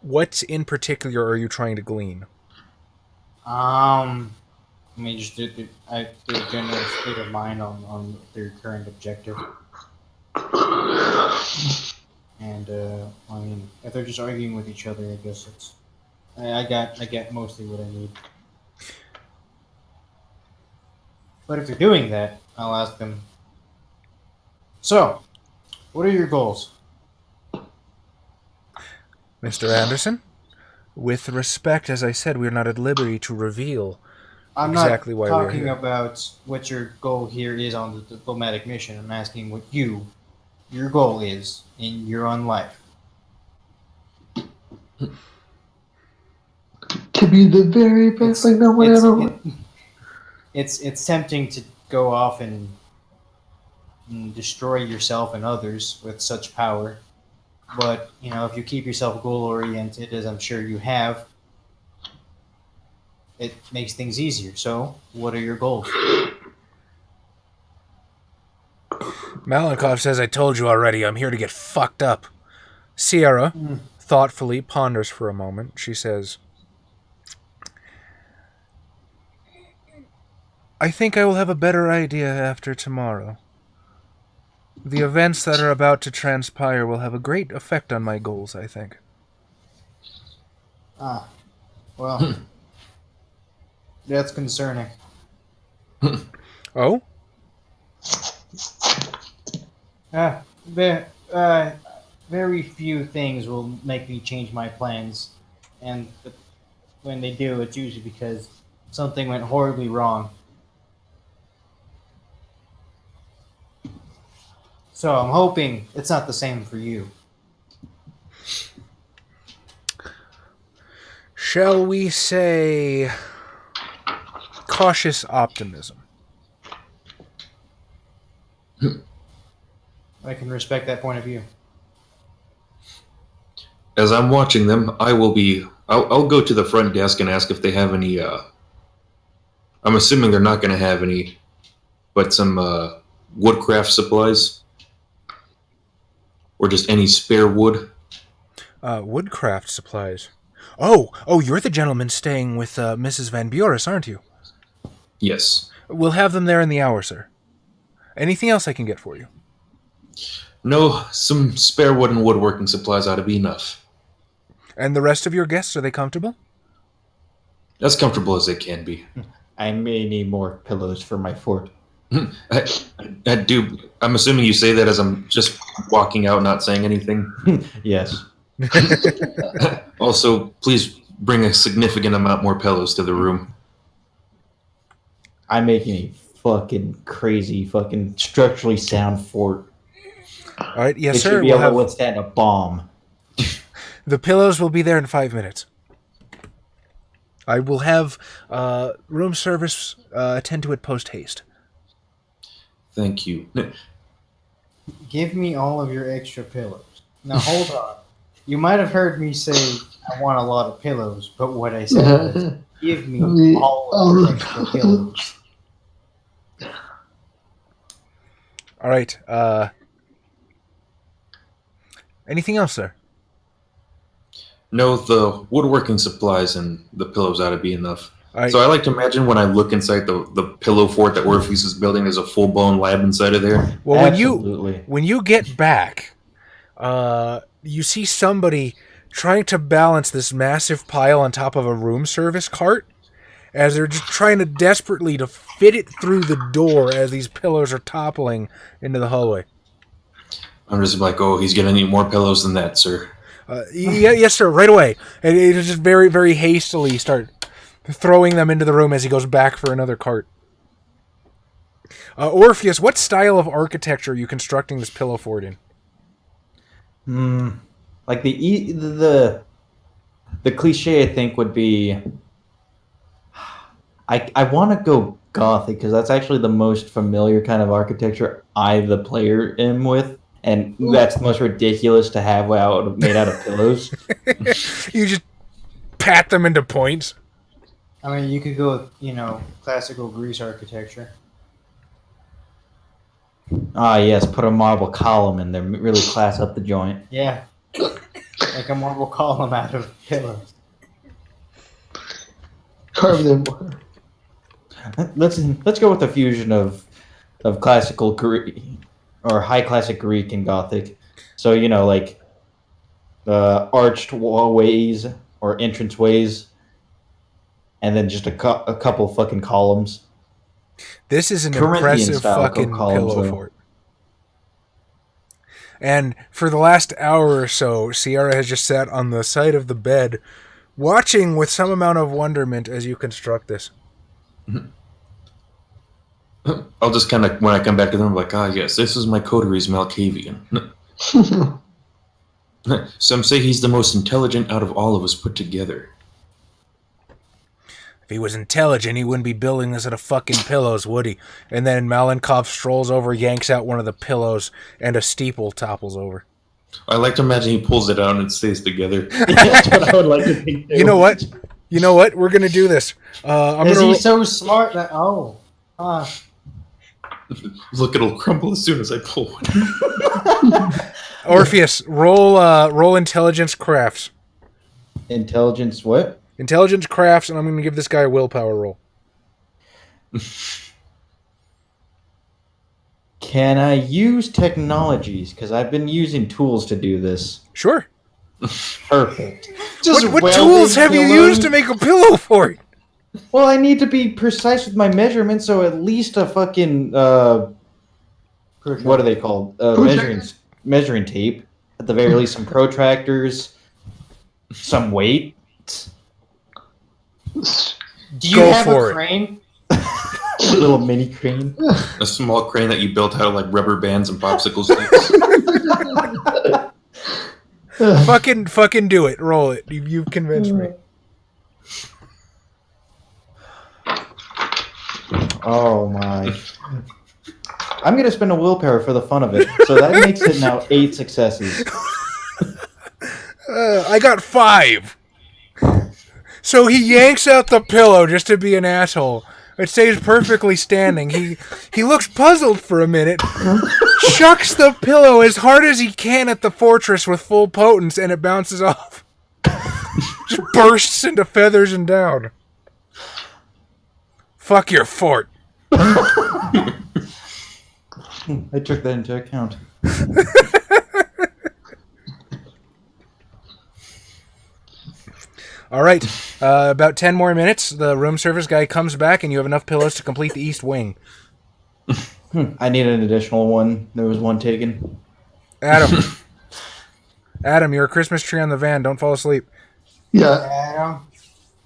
What in particular are you trying to glean? Let me just do a general state of mind on their current objective. And I mean, if they're just arguing with each other, I guess it's. I get mostly what I need. But if they're doing that, I'll ask them. So, what are your goals? Mr. Anderson, with respect, as I said, we are not at liberty to reveal I'm exactly why not we're talking here. about what your goal here is on the diplomatic mission. I'm asking what your goal is in your own life. To be the very best like no one ever was. It's tempting to go off and destroy yourself and others with such power, but you know, if you keep yourself goal oriented, as I'm sure you have, it makes things easier. So, what are your goals? Malenkov says, I told you already, I'm here to get fucked up. Sierra thoughtfully ponders for a moment. She says, I think I will have a better idea after tomorrow. The events that are about to transpire will have a great effect on my goals, I think. Well, that's concerning. Oh? Very few things will make me change my plans, and when they do, it's usually because something went horribly wrong. So I'm hoping it's not the same for you. Shall we say cautious optimism? I can respect that point of view. As I'm watching them, I'll go to the front desk and ask if they have any, I'm assuming they're not going to have any, but some woodcraft supplies. Or just any spare wood. Woodcraft supplies. Oh, you're the gentleman staying with Mrs. Van Buren, aren't you? Yes. We'll have them there in the hour, sir. Anything else I can get for you? No, some spare wood and woodworking supplies ought to be enough. And the rest of your guests, are they comfortable? As comfortable as they can be. I may need more pillows for my fort. I do. I'm assuming you say that as I'm just walking out, not saying anything. Yes. Also, please bring a significant amount more pillows to the room. I'm making a fucking crazy, fucking structurally sound fort. All right, yes, It sir. should be able to withstand a bomb. The pillows will be there in 5 minutes. I will have room service attend to it post-haste. Thank you. Give me all of your extra pillows. Now hold on. You might have heard me say I want a lot of pillows, but what I said was give me all of your extra pillows. All right. Anything else, sir? No, the woodworking supplies and the pillows ought to be enough. Right. So I like to imagine when I look inside the pillow fort that Orpheus is building, there's a full-blown lab inside of there. Well, Absolutely. when you get back, you see somebody trying to balance this massive pile on top of a room service cart as they're just trying to desperately to fit it through the door as these pillows are toppling into the hallway. I'm just like, oh, he's going to need more pillows than that, sir. Yes, sir, right away. And it just very, very hastily start throwing them into the room as he goes back for another cart. Orpheus, what style of architecture are you constructing this pillow fort in? Like the cliche, I think, would be I want to go Gothic because that's actually the most familiar kind of architecture I, the player, am with. And that's the most ridiculous to have made out of pillows. You just pat them into points. I mean, you could go with, classical Greece architecture. Ah, yes, put a marble column in there, really class up the joint. Yeah. Like a marble column out of pillows. Carve them. Let's go with a fusion of classical Greek or high classic Greek and Gothic. So like arched ways or entrance ways, and then just a couple fucking columns. This is an Corinthian impressive style fucking columns, pillow though. fort. And for the last hour or so, Sierra has just sat on the side of the bed, watching with some amount of wonderment as you construct this. I'll just kind of, when I come back to them, I'm like, yes, this is my coteries Malkavian. Some say he's the most intelligent out of all of us put together. If he was intelligent, he wouldn't be building this out of fucking pillows, would he? And then Malenkov strolls over, yanks out one of the pillows, and a steeple topples over. I like to imagine he pulls it out and it stays together. That's what I would like to think. You know what? We're going to do this. Is he so smart that... Oh. Look, it'll crumble as soon as I pull one. Orpheus, roll intelligence crafts. Intelligence what? Intelligence crafts, and I'm going to give this guy a willpower roll. Can I use technologies? Because I've been using tools to do this. Sure. Perfect. Just What welding tools have you pillows? used to make a pillow fort? Well, I need to be precise with my measurements, so at least a fucking what are they called? Measuring tape. At the very least, some protractors, some weight. Do you Go have for a it. crane? A little mini crane. A small crane that you built out of like rubber bands and popsicle sticks. Fucking do it. Roll it. You've convinced me. Oh my. I'm going to spend a willpower for the fun of it. So that makes it now 8 successes. I got 5. So he yanks out the pillow just to be an asshole. It stays perfectly standing. He looks puzzled for a minute, chucks the pillow as hard as he can at the fortress with full potence, and it bounces off. Just bursts into feathers and down. Fuck your fort. I took that into account. All right. About 10 more minutes. The room service guy comes back, and you have enough pillows to complete the east wing. I need an additional one. There was one taken. Adam, you're a Christmas tree on the van. Don't fall asleep. Yeah.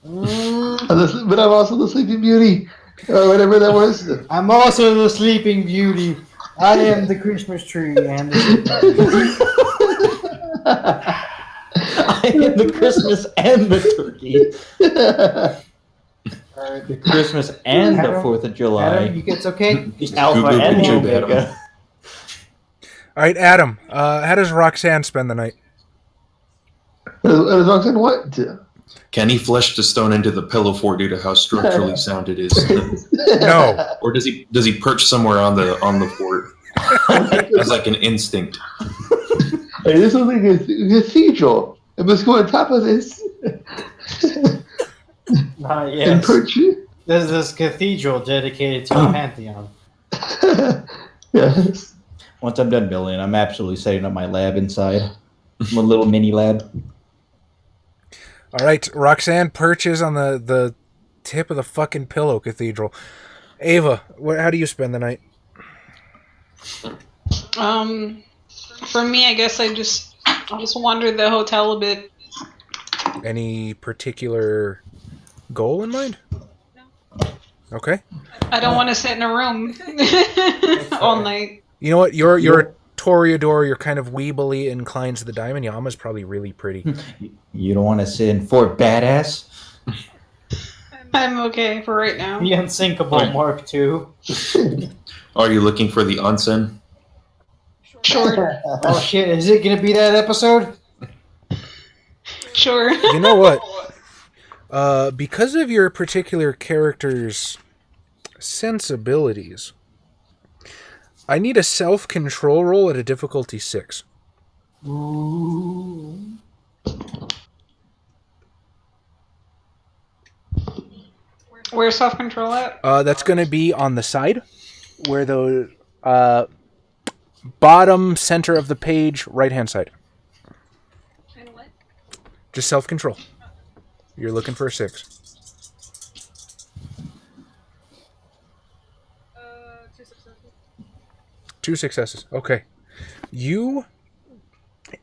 But I'm also the Sleeping Beauty, or whatever that was. I'm also the Sleeping Beauty. I am the Christmas tree and the I am the Christmas and the turkey. The Christmas and the 4th of July. Adam, it's okay? The Alpha Google and the YouTube, Adam. Omega. All right, Adam, how does Roxanne spend the night? As Roxanne what? Can he flesh the stone into the pillow fort due to how structurally sound it is? No. Or does he perch somewhere on the fort? As like an instinct. Hey, this looks like a cathedral. I must go on top of this. And Yes. perch it. There's this cathedral dedicated to a pantheon. Yes. Once I'm done building, I'm absolutely setting up my lab inside. My little mini lab. All right, Roxanne perches on the tip of the fucking pillow cathedral. Ava, how do you spend the night? For me, I guess I'll just wander the hotel a bit. Any particular goal in mind? Okay. I don't want to sit in a room all night. You know what? You're a Toreador. You're kind of weebly inclined to the diamond. Yama's probably really pretty. You don't want to sit in Fort Badass? I'm okay for right now. The Unsinkable Mark II. Are you looking for the onsen? Sure. Oh shit, is it gonna be that episode? Sure. You know what? Because of your particular character's sensibilities, I need a self-control roll at a difficulty 6. Ooh. Where's self-control at? That's going to be on the side, where the bottom center of the page, right-hand side. And what? Just self-control. You're looking for a 6. 2 successes. 2 successes. Okay. You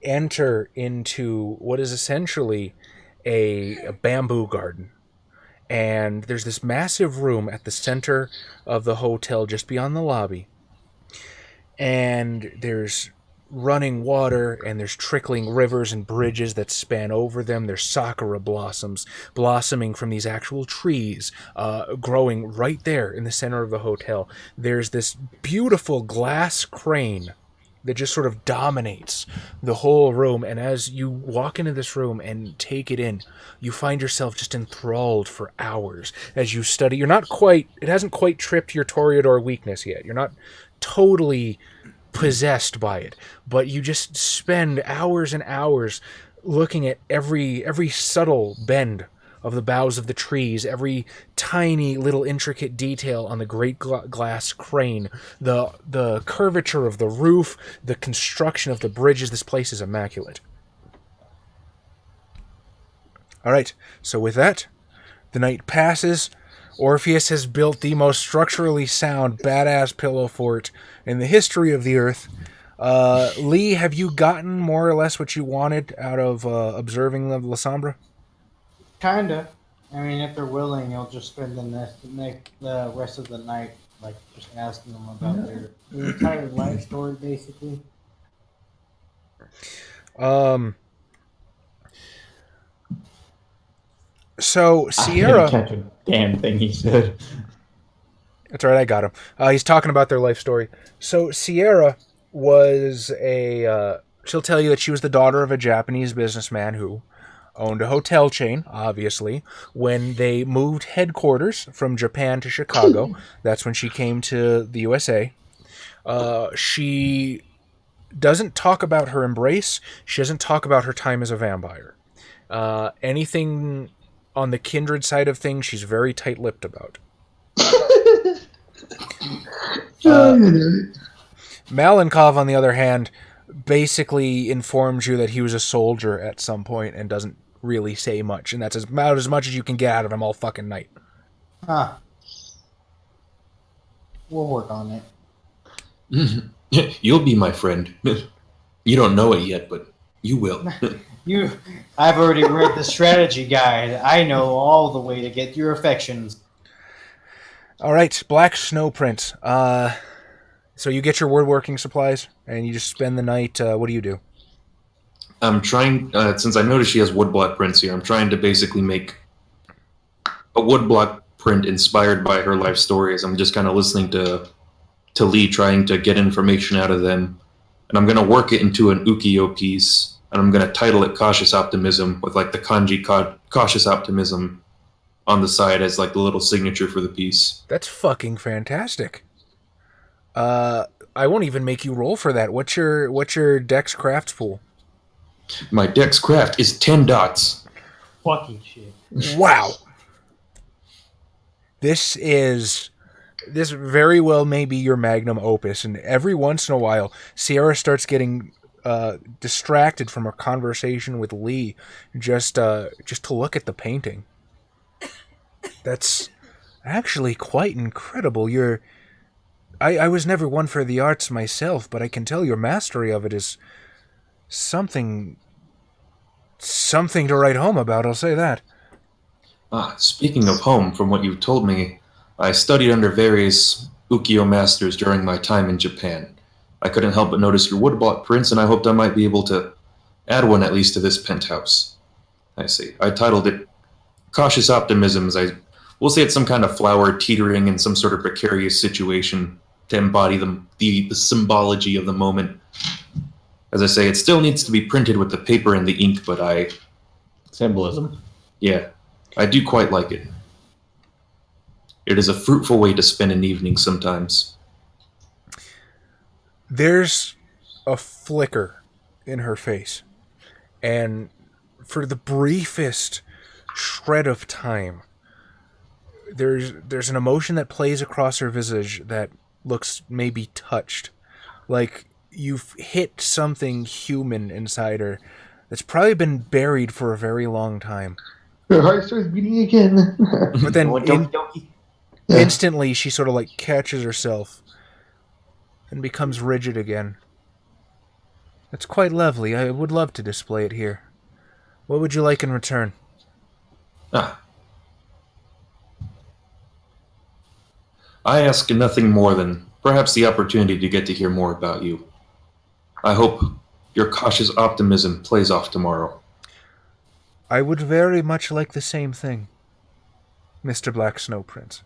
enter into what is essentially a bamboo garden. And there's this massive room at the center of the hotel just beyond the lobby. And there's running water, and there's trickling rivers and bridges that span over them. There's sakura blossoms blossoming from these actual trees, growing right there in the center of the hotel. There's this beautiful glass crane that just sort of dominates the whole room. And as you walk into this room and take it in, you find yourself just enthralled for hours as you study. You're not quite, it hasn't quite tripped your Toreador weakness yet. You're not totally possessed by it, but you just spend hours and hours looking at every subtle bend of the boughs of the trees, every tiny little intricate detail on the great glass crane, the curvature of the roof, the construction of the bridges. This place is immaculate. All right, so with that, The night passes. Orpheus has built the most structurally sound, badass pillow fort in the history of the Earth. Lee, have you gotten more or less what you wanted out of observing the La Sombra? Kinda. I mean, if they're willing, you'll just spend the rest of the night, like, just asking them about their entire life story, basically. So I Sierra, didn't catch a damn thing he said. that's right, I got him. He's talking about their life story. So Sierra was she'll tell you that she was the daughter of a Japanese businessman who owned a hotel chain, obviously. When they moved headquarters from Japan to Chicago, that's when she came to the USA. She doesn't talk about her embrace. She doesn't talk about her time as a vampire. Anything on the kindred side of things, she's very tight-lipped about. Malenkov, on the other hand, basically informs you that he was a soldier at some point and doesn't really say much, and that's about as much as you can get out of him all fucking night. Huh. We'll work on it. You'll be my friend. You don't know it yet, but you will. I've already read the strategy guide. I know all the way to get your affections. All right, Black Snow Prince. So you get your woodworking supplies, and you just spend the night. What do you do? I'm trying, since I noticed she has woodblock prints here, I'm trying to basically make a woodblock print inspired by her life stories. I'm just kind of listening to Lee, trying to get information out of them. And I'm going to work it into an ukiyo piece, and I'm going to title it Cautious Optimism with like the kanji Cautious Optimism on the side as like the little signature for the piece. That's fucking fantastic. I won't even make you roll for that. What's your Dex Crafts pool? My Dex Craft is 10 dots. Fucking shit. Wow. This very well may be your magnum opus, and every once in a while, Sierra starts getting distracted from a conversation with Lee just to look at the painting. That's actually quite incredible. I was never one for the arts myself, but I can tell your mastery of it is something to write home about, I'll say that. Speaking of home, from what you've told me, I studied under various ukiyo masters during my time in Japan. I couldn't help but notice your woodblock prints, and I hoped I might be able to add one at least to this penthouse. I see. I titled it Cautious Optimism, as we'll say it's some kind of flower teetering in some sort of precarious situation to embody the symbology of the moment. As I say, it still needs to be printed with the paper and the ink, but Symbolism. Yeah, I do quite like it. It is a fruitful way to spend an evening sometimes. There's a flicker in her face, and for the briefest shred of time, there's an emotion that plays across her visage that looks maybe touched, like you've hit something human inside her that's probably been buried for a very long time. Her heart starts beating again. But then instantly she sort of like catches herself and becomes rigid again. It's quite lovely. I would love to display it here. What would you like in return? I ask nothing more than perhaps the opportunity to get to hear more about you. I hope your cautious optimism plays off tomorrow. I would very much like the same thing, Mr. Black Snow Prince.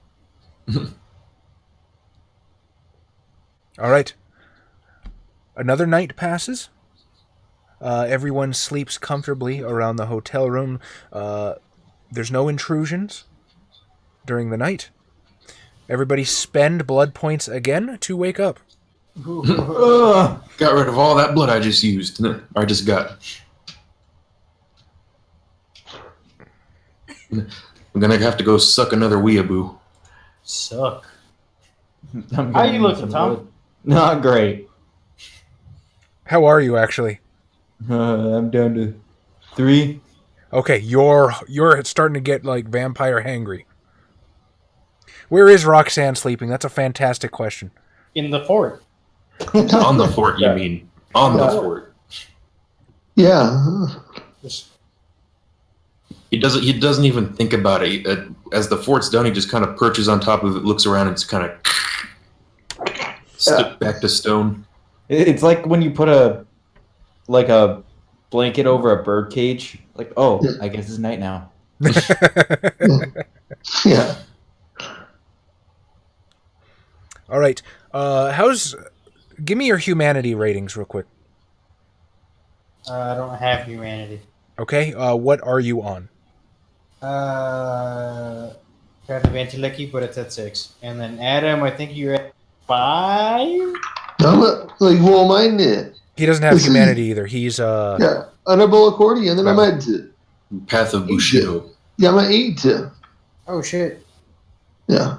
All right. Another night passes. Everyone sleeps comfortably around the hotel room. There's no intrusions during the night. Everybody spend blood points again to wake up. Got rid of all that blood I just used. I just got. I'm gonna have to go suck another weeaboo. Suck. I'm How gonna you need looking, some Tom? wood. Not great. How are you, actually? I'm down to 3. Okay, you're starting to get like vampire hangry. Where is Roxanne sleeping? That's a fantastic question. In the fort. On the fort, you mean? On the fort. Yeah. He doesn't even think about it. As the fort's done, he just kind of perches on top of it, looks around, and it's kind of back to stone. It's like when you put a blanket over a bird cage. Like, oh, I guess it's night now. Yeah. All right. Give me your humanity ratings real quick. I don't have humanity. Okay. What are you on? Kind of anti-lucky, but it's at 6. And then Adam, I think you're at 5? Mine did. He doesn't have humanity either. He's honorable accordion, then I'm at Path of Bushido. Yeah, I'm at 8. Oh shit. Yeah.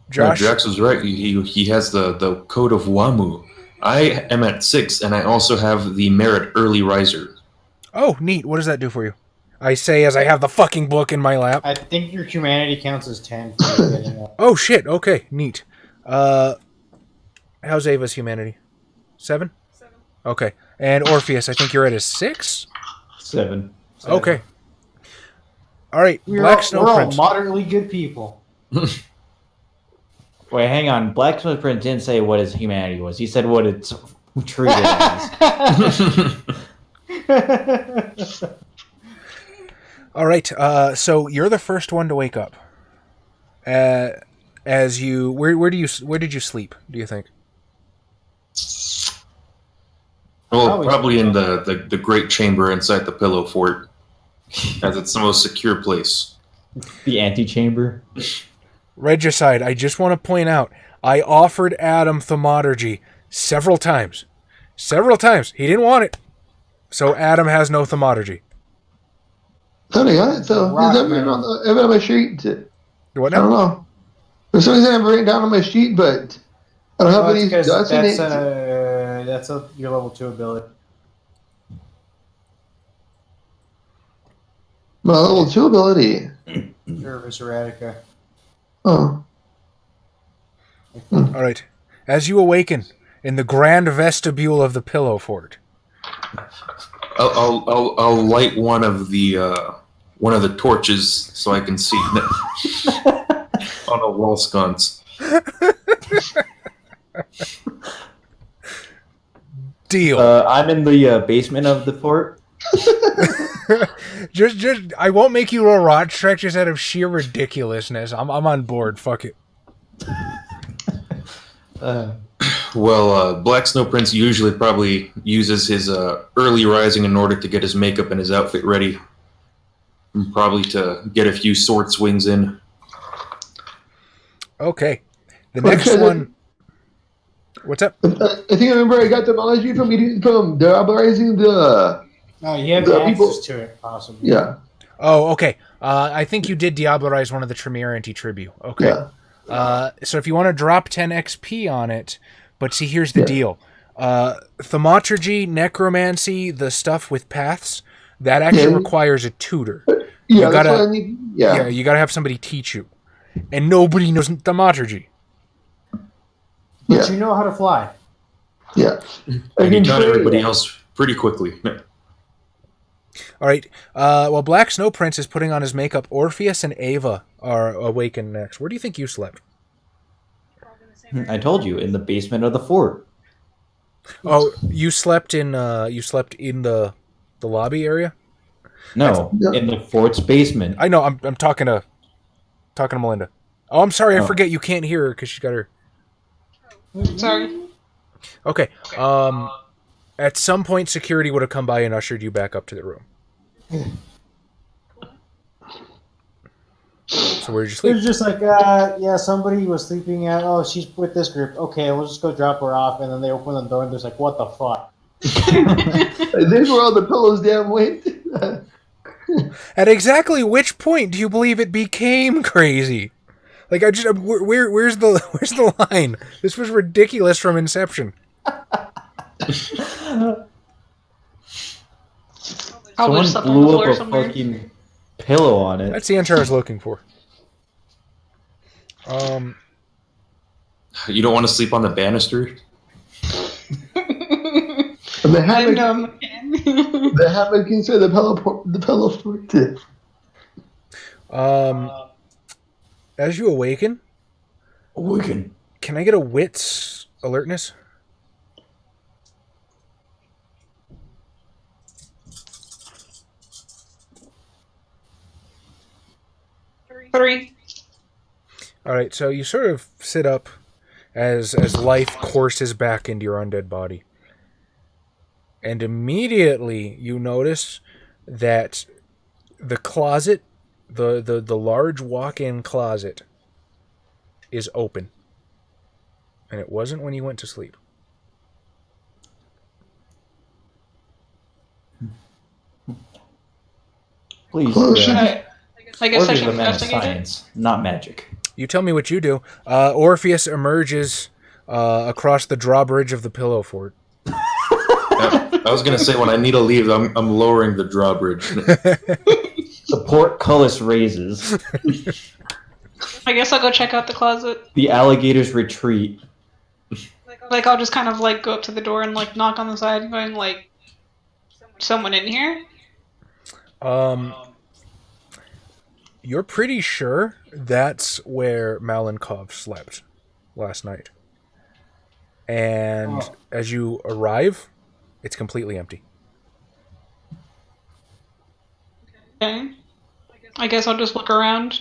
Josh. Jax was right. He has the code of Wamu. I am at 6, and I also have the merit early riser. Oh, neat. What does that do for you? I say as I have the fucking book in my lap. I think your humanity counts as 10 for getting up. Oh shit. Okay, neat. How's Ava's humanity? 7? 7. Okay. And Orpheus, I think you're at a 6? 7. Okay. All right. We're all moderately good people. Wait, hang on. Black Snow Prince didn't say what his humanity was. He said what it's treated as. All right. So you're the first one to wake up. As you, where did you sleep? Do you think? Well, probably in the great chamber inside the pillow fort, as it's the most secure place. The antechamber. Regicide, I just want to point out, I offered Adam thaumaturgy several times. Several times. He didn't want it. So Adam has no thaumaturgy. Honey, I got it, though. Is that written on my sheet? What I now? don't know. For some reason, I have it written down on my sheet, but I don't have any dots in it. That's your level 2 ability. My level 2 ability. Nervous Erratica. Oh. All right. As you awaken in the grand vestibule of the pillow fort. I'll light one of the torches so I can see on a wall sconce. Deal. I'm in the basement of the fort. just I won't make you roll rot check just out of sheer ridiculousness. I'm on board. Fuck it. Well, Black Snow Prince usually probably uses his early rising in order to get his makeup and his outfit ready. And probably to get a few sword swings in. Okay. The next one... What's up? I think I remember I got the knowledge from diabolizing the... No, you have the access people. to it, possibly. Yeah. Oh, okay. I think you did diabolarize one of the Tremere anti-tribu. Okay. Yeah. So if you want to drop 10 XP on it, but see, here's the deal. Thaumaturgy, necromancy, the stuff with paths, that actually requires a tutor. Yeah, you that's gotta, what I need. Yeah. you gotta have somebody teach you. And nobody knows thaumaturgy. But you know how to fly. Yeah. And you taught everybody else pretty quickly. All right. Well, Black Snow Prince is putting on his makeup. Orpheus and Ava are awakened next. Where do you think you slept? I told you, in the basement of the fort. Oh, you slept in the lobby area? No, in the fort's basement. I know. I'm talking to Melinda. Oh, I'm sorry. I forget you can't hear her because she's got her. Sorry. Okay. At some point, security would have come by and ushered you back up to the room. So where did you It sleep? was just like, somebody was sleeping at, she's with this group. Okay, we'll just go drop her off. And then they open the door and there's like, what the fuck? This where all the pillows down went. At exactly which point do you believe it became crazy? Like where's the line? This was ridiculous from inception. Probably Someone just slept on the blew floor up a somewhere. fucking pillow on it. That's the answer I was looking for. You don't want to sleep on the banister? The I hammock, know. the hammock inside the pillow fort too. As you awaken, Awaken. can I get a wits alertness? Three. All right, so you sort of sit up as life courses back into your undead body. And immediately you notice that the closet, the large walk-in closet, is open. And it wasn't when you went to sleep. Please. Closer. I guess I Orpheus should is a man of investigate it. science, not magic. You tell me what you do. Orpheus emerges across the drawbridge of the pillow fort. I was gonna say when I need to leave, I'm lowering the drawbridge. The portcullis raises. I guess I'll go check out the closet. The alligators retreat. Like, I'll just kind of, like, go up to the door and, like, knock on the side, going, like, someone in here? You're pretty sure that's where Malenkov slept last night. And as you arrive, it's completely empty. Okay. I guess I'll just look around.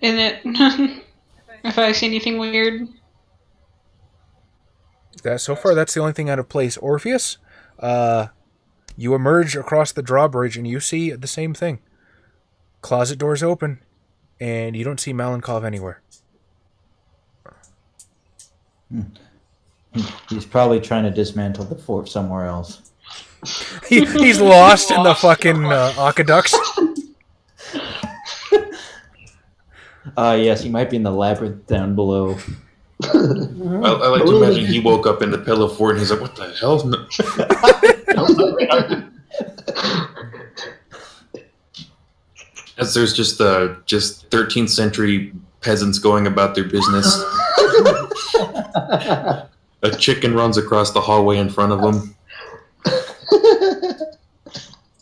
In it. If I see anything weird. So far, that's the only thing out of place. Orpheus, you emerge across the drawbridge and you see the same thing. Closet doors open, and you don't see Malenkov anywhere. He's probably trying to dismantle the fort somewhere else. He's lost in the fucking aqueducts. Yes, he might be in the labyrinth down below. I like to imagine he woke up in the pillow fort and he's like, "What the hell?" No. As there's just 13th century peasants going about their business. A chicken runs across the hallway in front of him.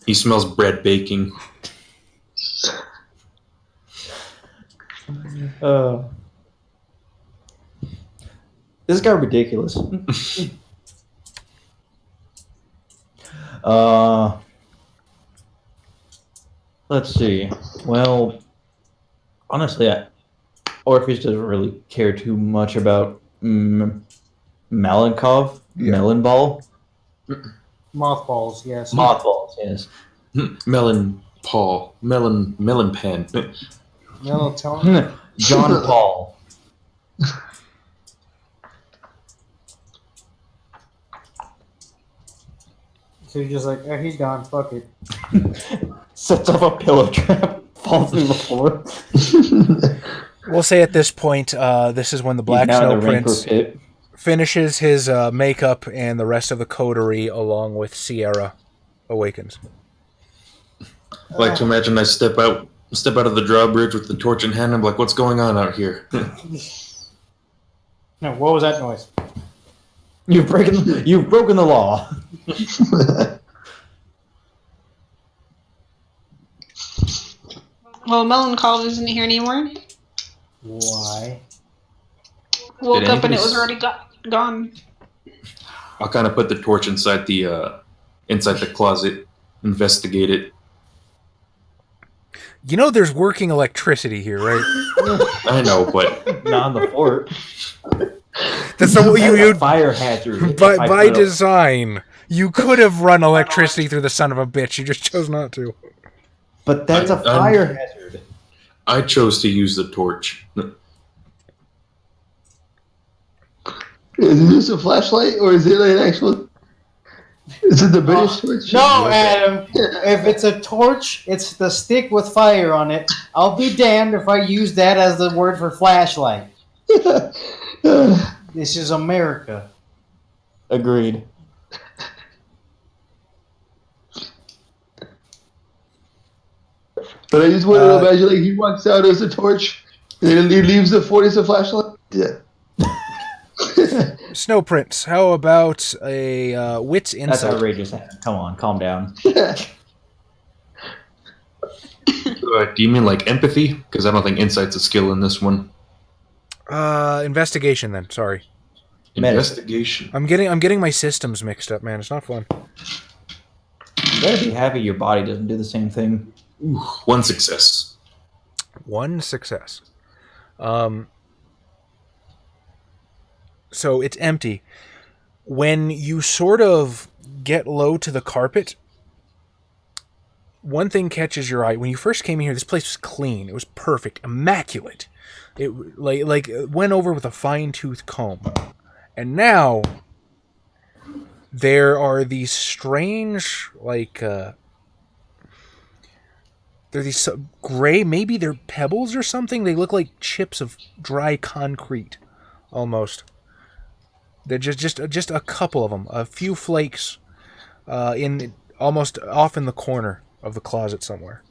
He smells bread baking. This got ridiculous. Let's see. Well, honestly, Orpheus doesn't really care too much about Malenkov, Melon Ball. Mothballs, yes. Mothballs, yes. Melon pan. Melatonin. John Paul. So you're just like, oh, he's gone, fuck it. Sets up a pillow trap, falls through the floor. We'll say at this point, this is when the Black Snow Prince finishes his makeup and the rest of the coterie, along with Sierra, awakens. I like to imagine I step out of the drawbridge with the torch in hand. I'm like, "What's going on out here?" No, what was that noise? You've broken the law. Well, Malenkov isn't here anymore. Why? Woke Did up and it was anybody already gone. I'll kind of put the torch inside the closet, investigate it. You know there's working electricity here, right? I know, but Not on the fort. That's the what you Fire hazard. by design. You could have run electricity through the son of a bitch. You just chose not to. But that's a fire hazard. I chose to use the torch. Is it just a flashlight, or is it an actual? Is it the British torch? No, Adam. If it's a torch, it's the stick with fire on it. I'll be damned if I use that as the word for flashlight. This is America. Agreed. But I just want to imagine, like, he walks out as a torch, and then he leaves the 40 as a flashlight. Yeah. Snow Prince, how about a wits That's insight? outrageous. Come on, calm down. Do you mean like empathy? Because I don't think insight's a skill in this one. Investigation then. Sorry, Investigation. I'm getting my systems mixed up, man. It's not fun. You better be happy your body doesn't do the same thing. Ooh, 1 success. 1 success. So it's empty. When you sort of get low to the carpet, one thing catches your eye. When you first came in here, this place was clean. It was perfect, immaculate. It like went over with a fine-tooth comb. And now there are these strange, like, they're these gray, maybe they're pebbles or something. They look like chips of dry concrete, almost. They're just a couple of them, a few flakes, in almost off in the corner of the closet somewhere.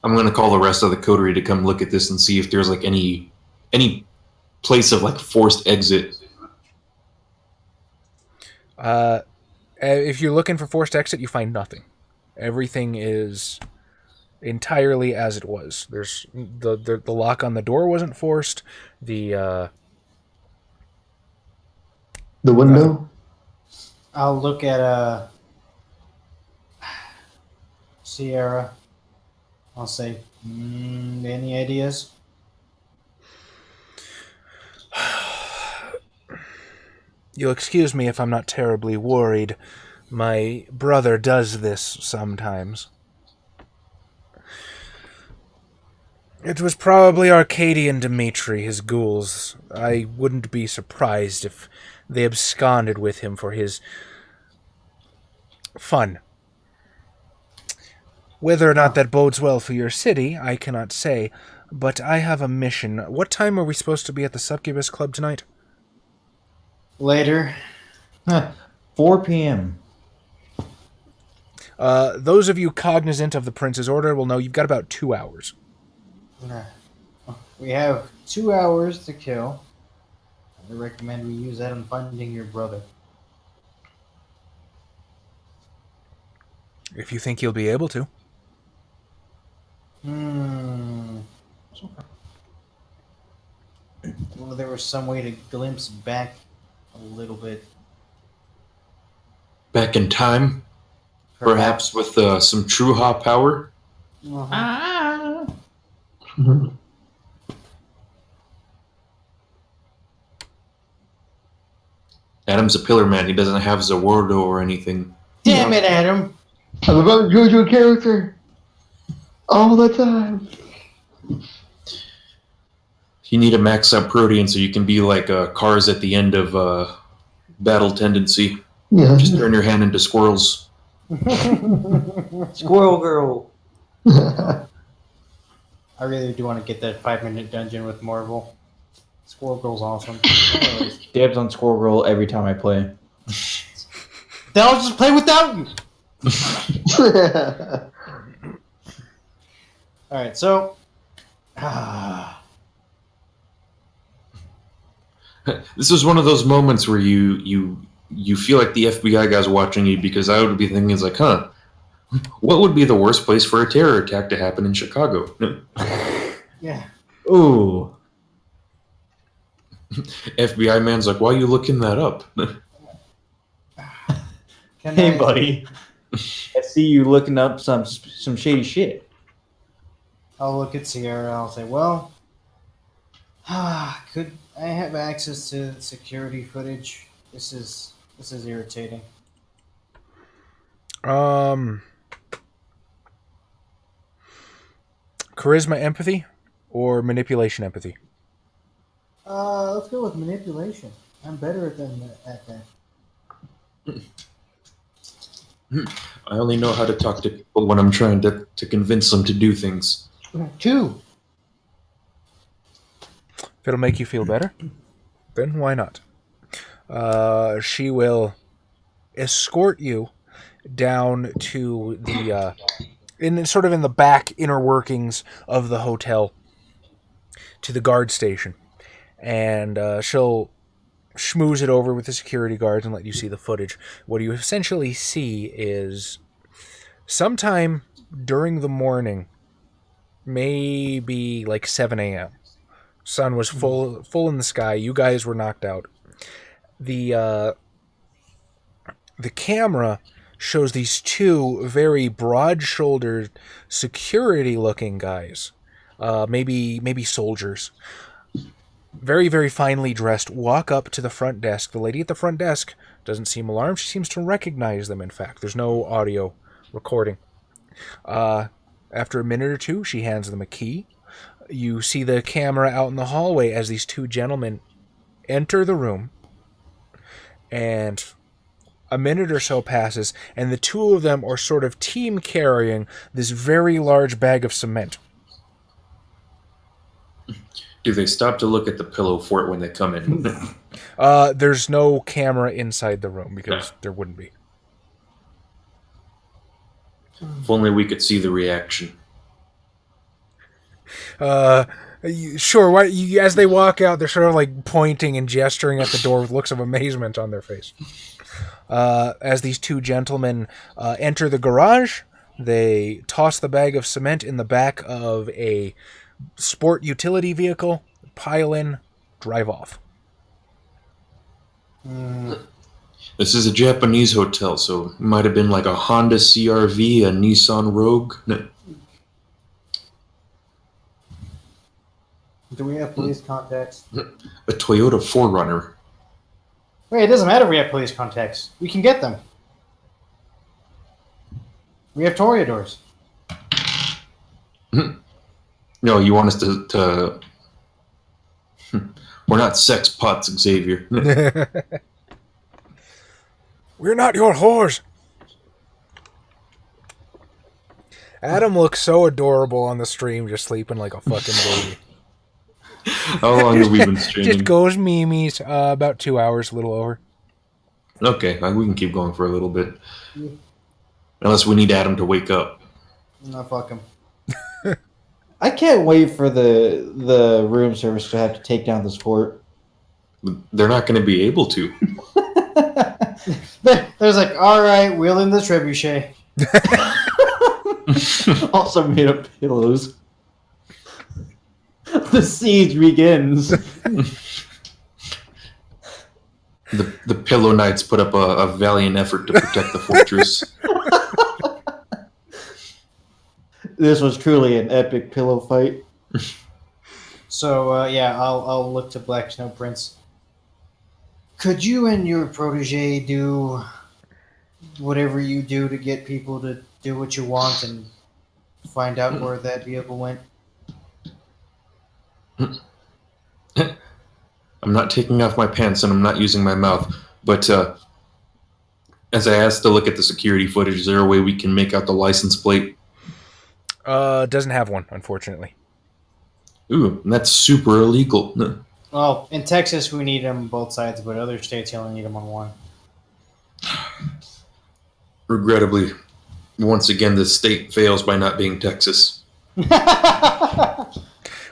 I'm going to call the rest of the coterie to come look at this and see if there's like any place of like forced exit. If you're looking for forced exit, you find nothing. Everything is entirely as it was. There's the lock on the door wasn't forced. The window. I'll look at Sierra. I'll say, any ideas? You'll excuse me if I'm not terribly worried. My brother does this sometimes. It was probably Arcadian Dimitri, his ghouls. I wouldn't be surprised if they absconded with him for his fun. Whether or not that bodes well for your city, I cannot say, but I have a mission. What time are we supposed to be at the Succubus Club tonight? Later. 4 p.m. Those of you cognizant of the Prince's order will know you've got about 2 hours. We have 2 hours to kill. I recommend we use that on finding your brother. If you think you'll be able to. Well, there was some way to glimpse back a little bit. Back in time? Perhaps with some true hot power? Adam's a pillar man. He doesn't have Zawardo or anything. Damn it, Adam! I'm about JoJo character all the time. You need a max out protein so you can be like cars at the end of battle tendency. Yeah. Just turn your hand into squirrels. Squirrel Girl. I really do want to get that 5-minute dungeon with Marvel. Squirrel Girl's awesome. Dibs on Squirrel Girl every time I play. Then I'll just play without you! Alright, so... This is one of those moments where you feel like the FBI guy's watching you, because I would be thinking, it's like, what would be the worst place for a terror attack to happen in Chicago? Yeah. Ooh. FBI man's like, why are you looking that up? Hey, buddy. I see you looking up some shady shit. I'll look at Sierra. I'll say, well, could I have access to security footage? This is irritating. Charisma empathy or manipulation empathy? Let's go with manipulation. I'm better at that. I only know how to talk to people when I'm trying to convince them to do things. 2. If it'll make you feel better, then why not? She will escort you down to the in sort of in the back inner workings of the hotel to the guard station, and she'll schmooze it over with the security guards and let you see the footage. What you essentially see is sometime during the morning, maybe like 7 a.m. Sun was full in the sky. You guys were knocked out. The camera shows these two very broad-shouldered, security-looking guys, maybe soldiers, very, very finely dressed, walk up to the front desk. The lady at the front desk doesn't seem alarmed. She seems to recognize them, in fact. There's no audio recording. After a minute or two, she hands them a key. You see the camera out in the hallway as these two gentlemen enter the room, and a minute or so passes, and the two of them are sort of team carrying this very large bag of cement. Do they stop to look at the pillow fort when they come in? There's no camera inside the room because there wouldn't be. If only we could see the reaction. Sure. As they walk out, they're sort of like pointing and gesturing at the door with looks of amazement on their face. As these two gentlemen enter the garage, they toss the bag of cement in the back of a sport utility vehicle, pile in, drive off. This is a Japanese hotel, so it might have been like a Honda CR-V, a Nissan Rogue. No. Do we have police contacts? A Toyota 4Runner. Wait, it doesn't matter if we have police contacts. We can get them. We have Toreadors. No, you want us to We're not sex pots, Xavier. We're not your whores. Adam looks so adorable on the stream, just sleeping like a fucking baby. How long have we been streaming? Just goes memes. About 2 hours, a little over. Okay, we can keep going for a little bit. Unless we need Adam to wake up. No, fuck him. I can't wait for the room service to have to take down this fort. They're not going to be able to. There's like, all right, wheel in the trebuchet. Also made of pillows. The siege begins. The Pillow Knights put up a valiant effort to protect the fortress. This was truly an epic pillow fight. So yeah, I'll look to Black Snow Prince. Could you and your protege do whatever you do to get people to do what you want and find out where that vehicle went? I'm not taking off my pants and I'm not using my mouth, but as I asked to look at the security footage, is there a way we can make out the license plate? Doesn't have one, unfortunately. Ooh, that's super illegal. Well, in Texas we need them on both sides, but other states you only need them on one. Regrettably, once again, the state fails by not being Texas.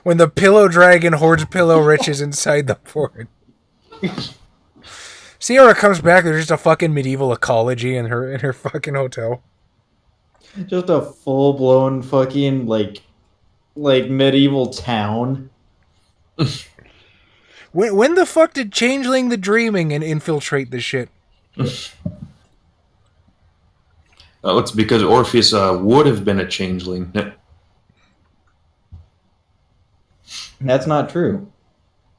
When the pillow dragon hoards pillow riches inside the fort. Sierra comes back, there's just a fucking medieval ecology in her fucking hotel. Just a full-blown fucking, like medieval town. When the fuck did Changeling the Dreaming and infiltrate this shit? It's because Orpheus would have been a changeling. That's not true.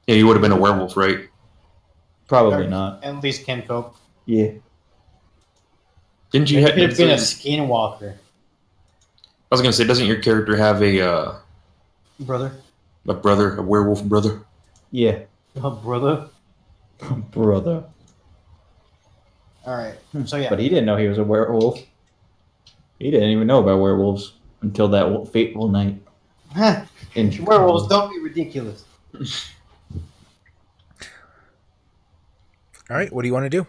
Yeah, he would have been a werewolf, right? Probably not. At least Ken Cope. Yeah. Didn't you He have could have been a skinwalker. I was going to say, doesn't your character have a Brother? a werewolf brother? Yeah. Brother? Brother. Alright, so yeah. But he didn't know he was a werewolf. He didn't even know about werewolves until that fateful night. In Werewolves, don't be ridiculous. Alright, what do you want to do?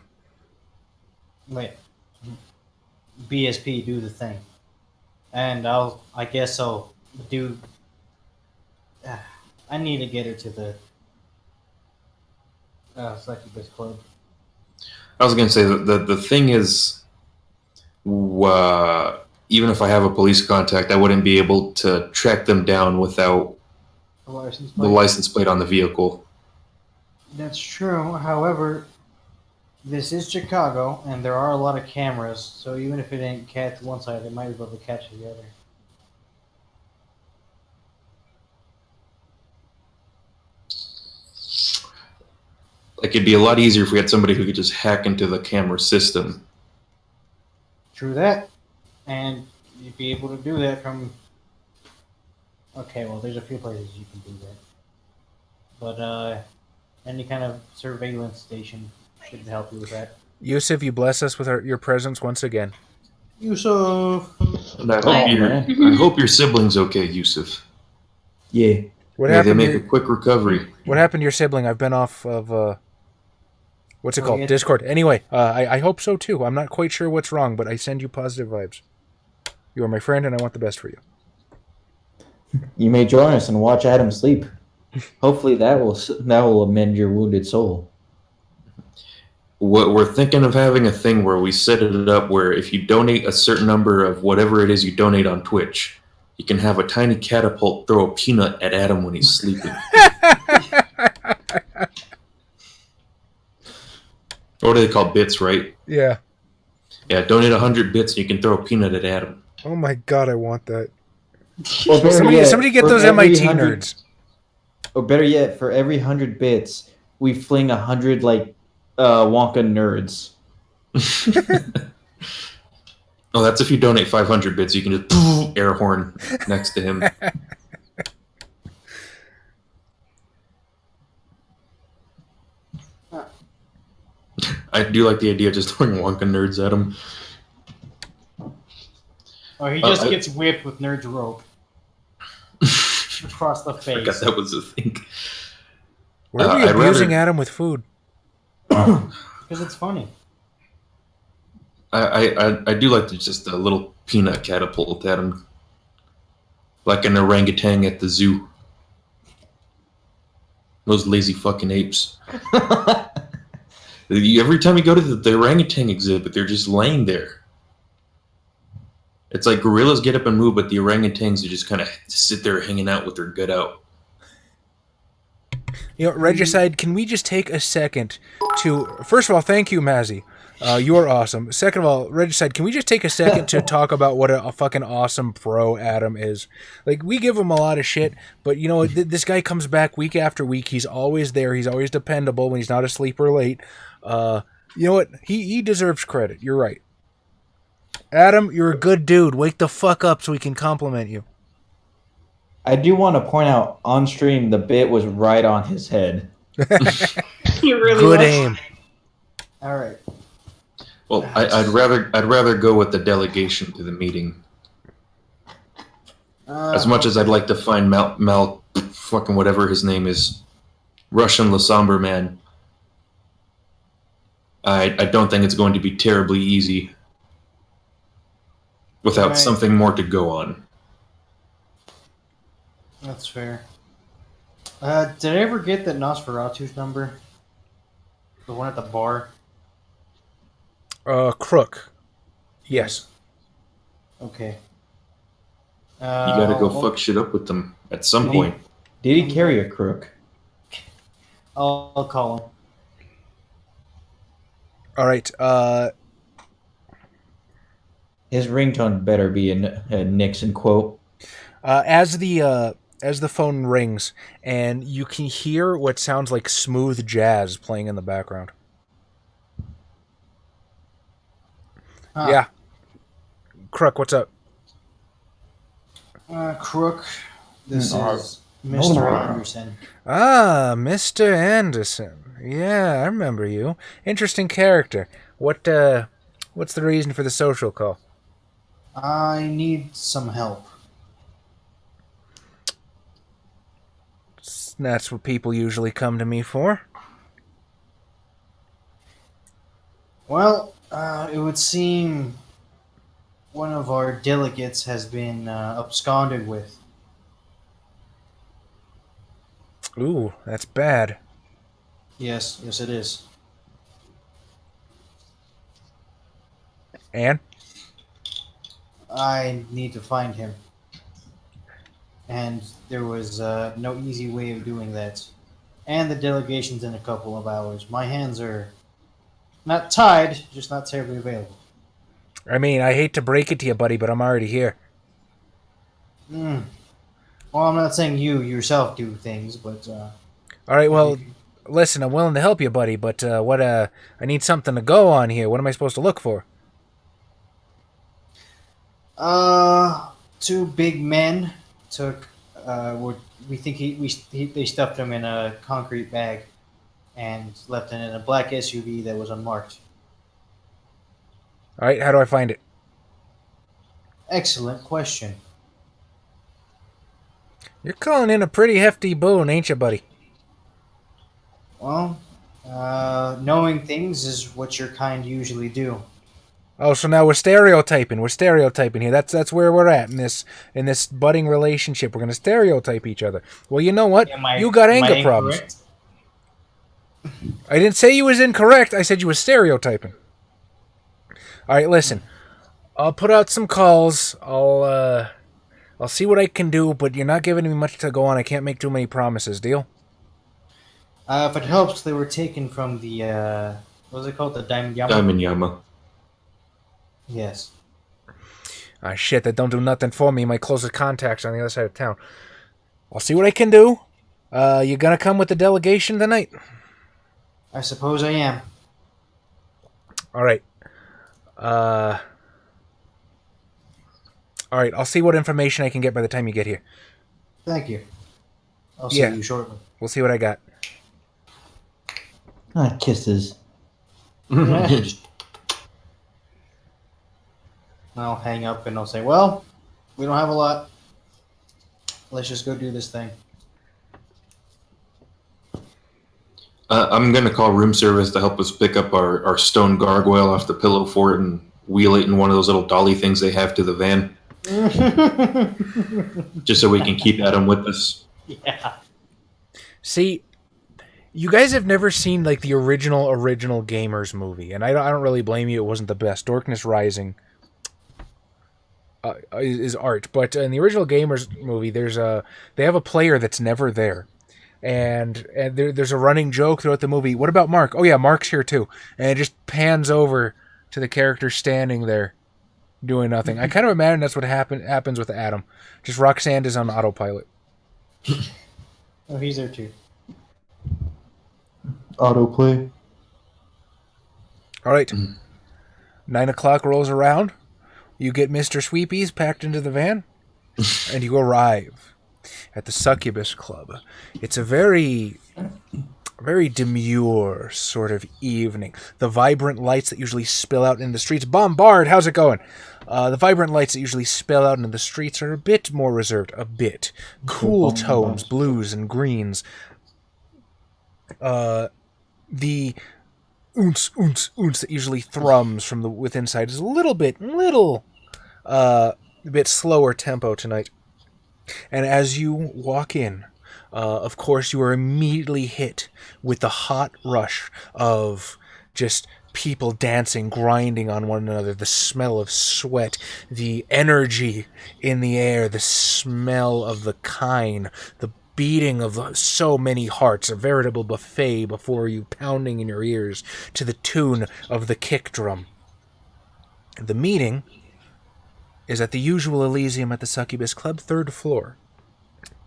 Wait. BSP do the thing, and I guess I'll do. I need to get her to the Succubus Club. I was going to say that the thing is, even if I have a police contact, I wouldn't be able to track them down without the license plate on the vehicle. That's true. However, this is Chicago, and there are a lot of cameras, so even if it ain't catch one side, it might be able to catch the other. Like, it'd be a lot easier if we had somebody who could just hack into the camera system. True that. And you'd be able to do that from... Okay, well, there's a few places you can do that. But, any kind of surveillance station should help you with that. Yusuf, you bless us with your presence once again. Yusuf! And I hope your sibling's okay, Yusuf. Yeah. What May happened? they make a quick recovery. What happened to your sibling? I've been off of what's it called? yeah. Discord. Anyway, I hope so too. I'm not quite sure what's wrong, but I send you positive vibes. You are my friend, and I want the best for you. You may join us and watch Adam sleep. Hopefully that will amend your wounded soul. We're thinking of having a thing where we set it up where if you donate a certain number of whatever it is you donate on Twitch, you can have a tiny catapult throw a peanut at Adam when he's sleeping. What are they called? Bits, right? Yeah. Yeah, donate 100 bits and you can throw a peanut at Adam. Oh my god, I want that. Or better yet, Somebody get for those every MIT 100 nerds. Or better yet, for every 100 bits, we fling 100 Wonka nerds. Oh, that's if you donate 500 bits, you can just air horn next to him. I do like the idea of just throwing Wonka nerds at him. Oh, he just gets whipped with Nerd's rope. Across the I forgot face. that was a thing. Where are we abusing Adam with food? Because it's funny. I do like to just a little peanut catapult at him. Like an orangutan at the zoo. Those lazy fucking apes. Every time you go to the orangutan exhibit, they're just laying there. It's like gorillas get up and move, but the orangutans are just kind of sit there hanging out with their gut out. You know, Regicide, can we just take a second to... First of all, thank you, Mazzy. You're awesome. Second of all, Regicide, can we just take a second to talk about what a fucking awesome pro Adam is? Like, we give him a lot of shit, but, you know, this guy comes back week after week. He's always there. He's always dependable when he's not asleep or late. You know what? He deserves credit. You're right. Adam, you're a good dude. Wake the fuck up so we can compliment you. I do want to point out, on stream, the bit was right on his head. You really Good was. aim. All right. Well, I'd rather go with the delegation to the meeting. As much as I'd like to find Mal fucking whatever his name is, Russian Lasomber man, I don't think it's going to be terribly easy without something more to go on. That's fair. Did I ever get that Nosferatu's number? The one at the bar? Crook. Yes. Okay. You gotta go fuck shit up with them at some point. Did he carry a crook? I'll call him. All right. His ringtone better be a Nixon quote. As the phone rings, and you can hear what sounds like smooth jazz playing in the background. Huh. Yeah. Crook, what's up? Crook, this is Mr. Anderson. Ah, Mr. Anderson. Yeah, I remember you. Interesting character. What's the reason for the social call? I need some help. That's what people usually come to me for. Well, it would seem one of our delegates has been absconded with. Ooh, that's bad. Yes, it is. And? I need to find him. And there was no easy way of doing that. And the delegation's in a couple of hours. My hands are not tied, just not terribly available. I mean, I hate to break it to you, buddy, but I'm already here. Well, I'm not saying you yourself do things, but... All right, well, listen, I'm willing to help you, buddy, but I need something to go on here. What am I supposed to look for? Two big men took... we think they stuffed him in a concrete bag and left it in a black SUV that was unmarked. All right, how do I find it? Excellent question. You're calling in a pretty hefty boon, ain't you, buddy? Well, knowing things is what your kind usually do. Oh, so now we're stereotyping. We're stereotyping here. That's where we're at in this budding relationship. We're gonna stereotype each other. Well, you know what? You got anger problems. I didn't say you was incorrect. I said you was stereotyping. All right, listen. I'll put out some calls. I'll see what I can do, but you're not giving me much to go on. I can't make too many promises. Deal? If it helps, they were taken from the what was it called? The Diamond Yama. Diamond Yama. Yes. Ah, shit, that don't do nothing for me. My closest contacts on the other side of town. I'll see what I can do. You gonna come with the delegation tonight? I suppose I am. All right. All right, I'll see what information I can get by the time you get here. Thank you. I'll see you shortly. We'll see what I got. Kisses. I'll hang up and I'll say, well, we don't have a lot. Let's just go do this thing. I'm going to call room service to help us pick up our stone gargoyle off the pillow fort and wheel it in one of those little dolly things they have to the van. Just so we can keep Adam with us. Yeah. See, you guys have never seen like the original Gamers movie, and I don't really blame you. It wasn't the best. Darkness Rising is art, but in the original Gamers movie, they have a player that's never there, and there's a running joke throughout the movie. What about Mark? Oh yeah, Mark's here too, and it just pans over to the character standing there, doing nothing. I kind of imagine that's what happens with Adam. Just Roxanne is on autopilot. Oh, he's there too. Autoplay. All right. 9 o'clock rolls around. You get Mr. Sweepies packed into the van, and you arrive at the Succubus Club. It's a very demure sort of evening. The vibrant lights that usually spill out into the streets. Bombard, how's it going? The vibrant lights that usually spill out into the streets are a bit more reserved. A bit. Cool tones, blues and greens. The oonce, oonce, oonce that usually thrums from the within side is a bit slower tempo tonight. And as you walk in, of course, you are immediately hit with the hot rush of just people dancing, grinding on one another, the smell of sweat, the energy in the air, the smell of the kine, the beating of so many hearts, a veritable buffet before you, pounding in your ears to the tune of the kick drum. The meeting is at the usual Elysium at the Succubus Club, 3rd floor.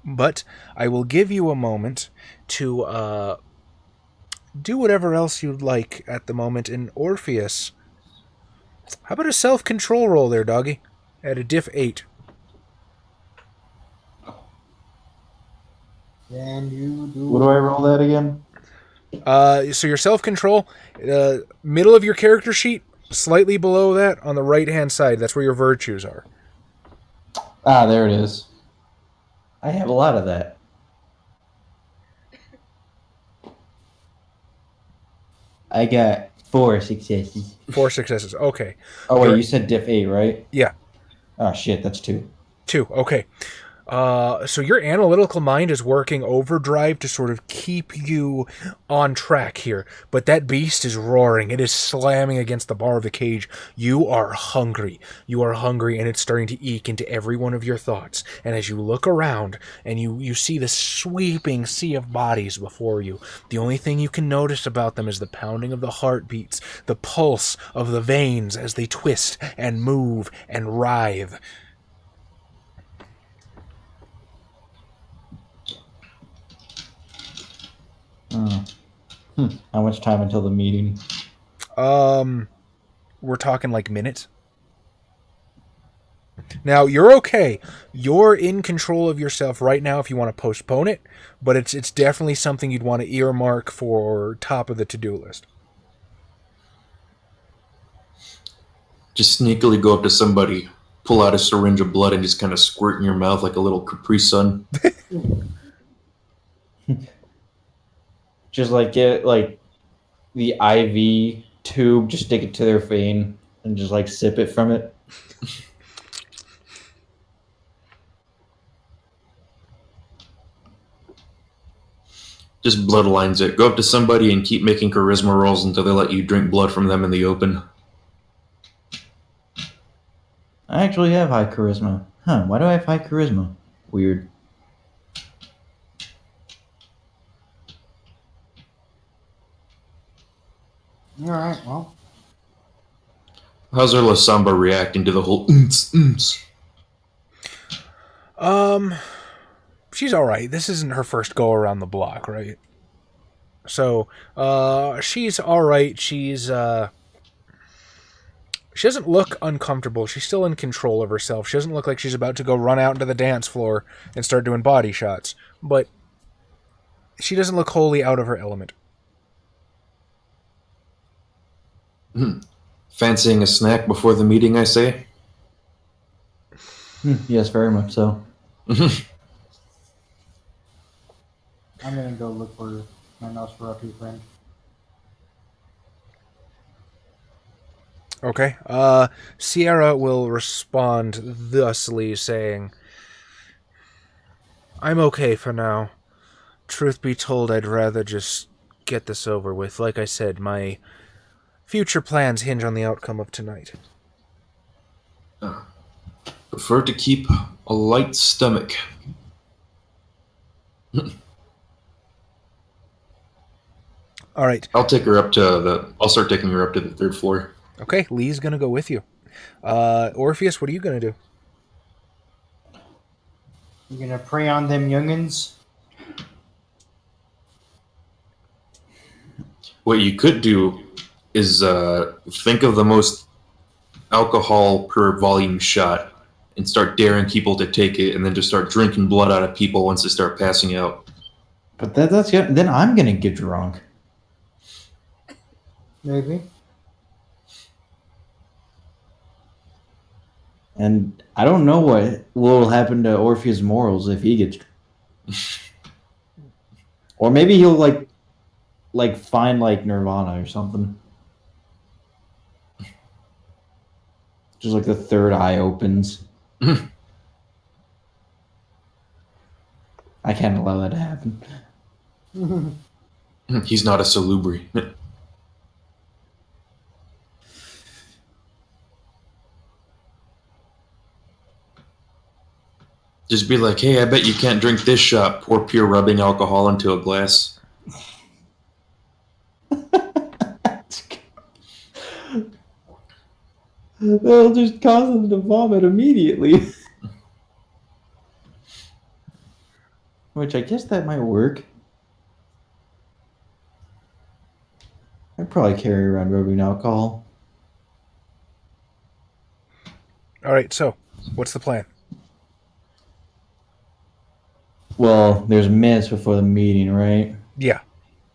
But I will give you a moment to do whatever else you'd like at the moment. In Orpheus, how about a self-control roll there, doggy? At a diff 8. Can you do? What do I roll that again? So your self-control, middle of your character sheet, slightly below that, on the right-hand side. That's where your virtues are. Ah, there it is. I have a lot of that. I got 4 successes. 4 successes. Okay. Oh, wait, you said diff 8, right? Yeah. Oh shit, that's 2. 2. Okay. So your analytical mind is working overdrive to sort of keep you on track here. But that beast is roaring. It is slamming against the bar of the cage. You are hungry. You are hungry, and it's starting to eke into every one of your thoughts. And as you look around and you see this sweeping sea of bodies before you, the only thing you can notice about them is the pounding of the heartbeats, the pulse of the veins as they twist and move and writhe. How much time until the meeting? We're talking like minutes. Now, you're okay. You're in control of yourself right now if you want to postpone it, but it's definitely something you'd want to earmark for top of the to-do list. Just sneakily go up to somebody, pull out a syringe of blood, and just kind of squirt in your mouth like a little Capri Sun. Just like get like the IV tube, just stick it to their vein and just like sip it from it. Just bloodlines it. Go up to somebody and keep making charisma rolls until they let you drink blood from them in the open. I actually have high charisma. Huh, why do I have high charisma? Weird. Alright, well. How's our La Samba reacting to the whole oomps? She's all right. This isn't her first go around the block, right? So, she's all right. She doesn't look uncomfortable. She's still in control of herself. She doesn't look like she's about to go run out into the dance floor and start doing body shots. But she doesn't look wholly out of her element. Fancying a snack before the meeting, I say? Yes, very much so. I'm gonna go look for my Nosferatu friend. Okay. Sierra will respond thusly, saying, I'm okay for now. Truth be told, I'd rather just get this over with. Like I said, my future plans hinge on the outcome of tonight. Prefer to keep a light stomach. All right. I'll start taking her up to the 3rd floor. Okay, Lee's gonna go with you. Orpheus, what are you gonna do? You gonna prey on them youngins? What you could do is think of the most alcohol per volume shot and start daring people to take it, and then just start drinking blood out of people once they start passing out. But that's good. Then I'm gonna get drunk. Maybe. And I don't know what will happen to Orpheus' morals if he gets. Or maybe he'll like find like Nirvana or something. Just like the third eye opens. I can't allow that to happen. He's not a salubri. Just be like, hey, I bet you can't drink this shot. Pour pure rubbing alcohol into a glass. They'll just cause them to vomit immediately. Which I guess that might work. I'd probably carry around rubbing alcohol. All right, so what's the plan? Well, there's minutes before the meeting, right? Yeah,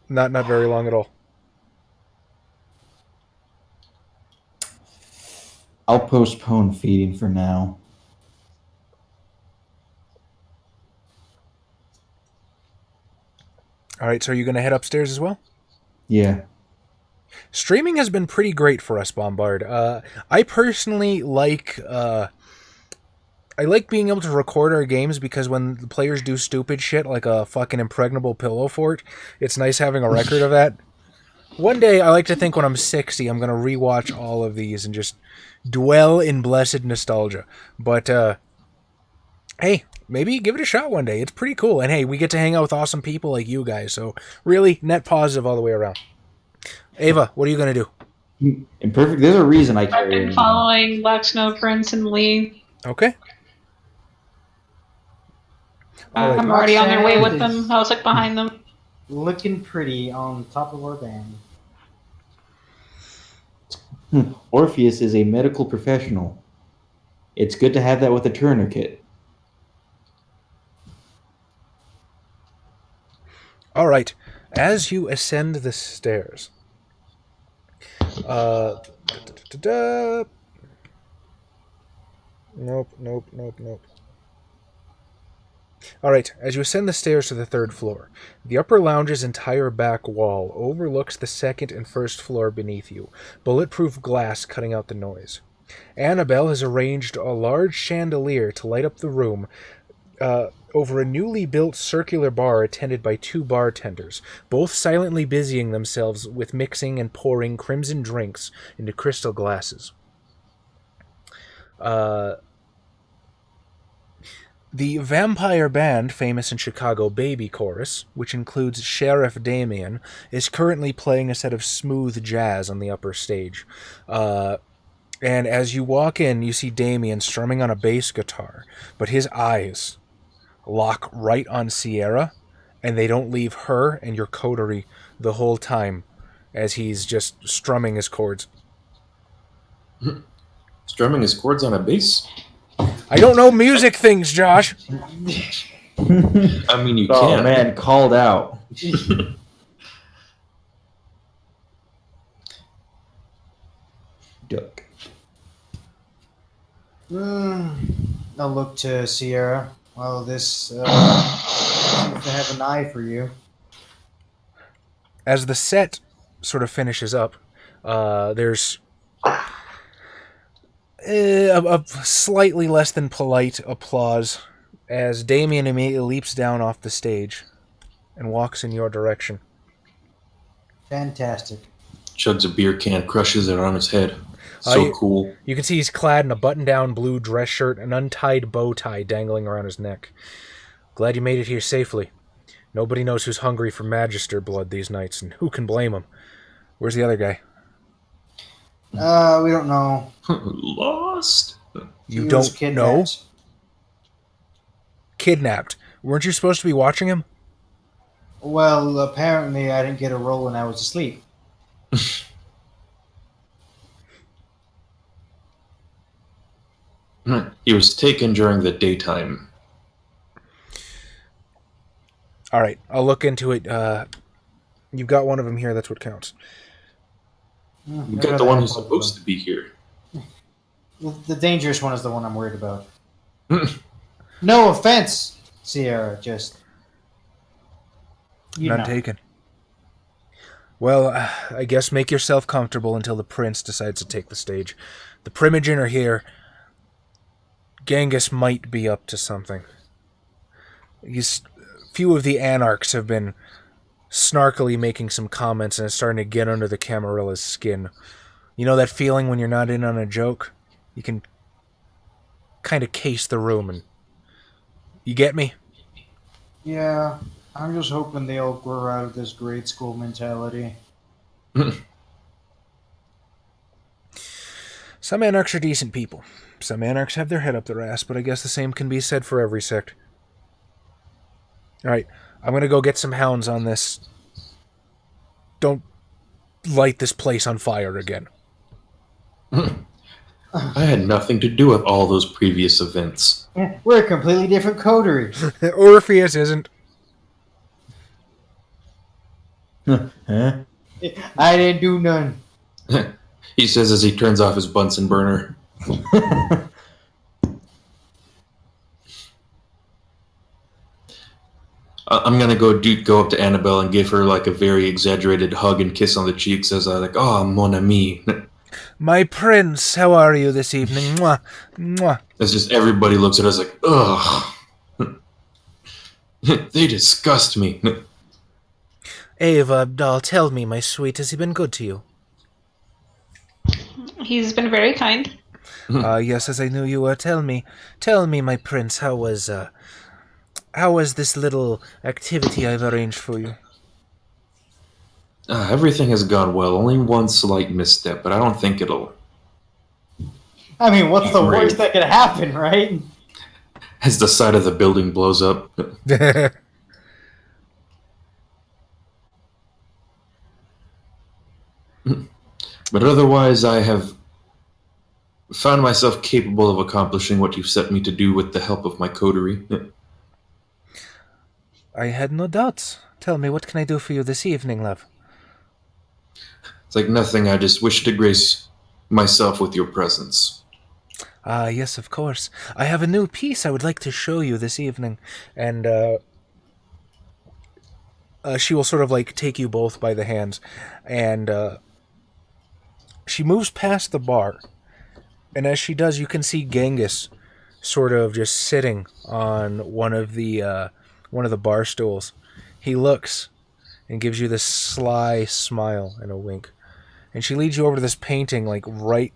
not very long at all. I'll postpone feeding for now. All right, so are you going to head upstairs as well? Yeah. Streaming has been pretty great for us, Bombard. I personally like I like being able to record our games because when the players do stupid shit like a fucking impregnable pillow fort, it's nice having a record of that. One day, I like to think when I'm 60, I'm going to rewatch all of these and just dwell in blessed nostalgia. But, hey, maybe give it a shot one day. It's pretty cool. And hey, we get to hang out with awesome people like you guys. So really, net positive all the way around. Ava, what are you going to do? Imperfect. There's a reason I I've carry been it. following Black Snow Prince and Lee. Okay. All right. I'm already on their way with Roxanne them. I was like behind them. Looking pretty on top of our band. Orpheus is a medical professional. It's good to have that with a tourniquet. All right. As you ascend the stairs, Nope. All right, as you ascend the stairs to the third floor, the upper lounge's entire back wall overlooks the second and first floor beneath you, bulletproof glass cutting out the noise. Annabelle has arranged a large chandelier to light up the room over a newly built circular bar attended by 2 bartenders, both silently busying themselves with mixing and pouring crimson drinks into crystal glasses. The vampire band, famous in Chicago, Baby Chorus, which includes Sheriff Damien, is currently playing a set of smooth jazz on the upper stage. And as you walk in, you see Damien strumming on a bass guitar, but his eyes lock right on Sierra, and they don't leave her and your coterie the whole time as he's just strumming his chords. Strumming his chords on a bass? I don't know music things, Josh. I mean, you Oh can. man, called out. Duck. I'll look to Sierra. Well, this seems to have an eye for you. As the set sort of finishes up, there's a slightly less than polite applause as Damien immediately leaps down off the stage and walks in your direction. Fantastic. Chugs a beer can, crushes it on his head. So cool. You can see he's clad in a button-down blue dress shirt, an untied bow tie dangling around his neck. Glad you made it here safely. Nobody knows who's hungry for Magister blood these nights, and who can blame him? Where's the other guy? We don't know. Lost? You He was don't kidnapped. know? Kidnapped. Weren't you supposed to be watching him? Well, apparently I didn't get a roll when I was asleep. He was taken during the daytime. All right, I'll look into it. You've got one of them here. That's what counts. You got the one who's supposed to be here. The dangerous one is the one I'm worried about. No offense, Sierra. Just you None know. taken. Well, I guess make yourself comfortable until the prince decides to take the stage. The Primogen are here. Genghis might be up to something. Few of the anarchs have been snarkily making some comments, and it's starting to get under the Camarilla's skin. You know that feeling when you're not in on a joke? You can kind of case the room, and you get me? Yeah, I'm just hoping they all grow out of this grade school mentality. Some anarchs are decent people. Some anarchs have their head up their ass, but I guess the same can be said for every sect. Alright, I'm gonna go get some hounds on this. Don't light this place on fire again. I had nothing to do with all those previous events. We're a completely different coterie. Orpheus isn't. Huh? I didn't do none. He says as he turns off his Bunsen burner. I'm gonna go up to Annabelle and give her like a very exaggerated hug and kiss on the cheeks as I oh mon ami. My prince, how are you this evening? Mwah, mwah. It's just everybody looks at us like, ugh. They disgust me. Ava, doll, tell me, my sweet, has he been good to you? He's been very kind. Yes, as I knew you were. Tell me, my prince, how was this little activity I've arranged for you? Everything has gone well. Only one slight misstep, but I don't think it'll... I mean, what's the Great. worst that could happen, right? As the side of the building blows up. But otherwise, I have found myself capable of accomplishing what you've set me to do with the help of my coterie. I had no doubts. Tell me, what can I do for you this evening, love? It's like nothing, I just wish to grace myself with your presence. Yes, of course. I have a new piece I would like to show you this evening. And, she will sort of, like, take you both by the hands. And, she moves past the bar. And as she does, you can see Genghis sort of just sitting on one of the bar stools. He looks and gives you this sly smile and a wink. And she leads you over to this painting, like, right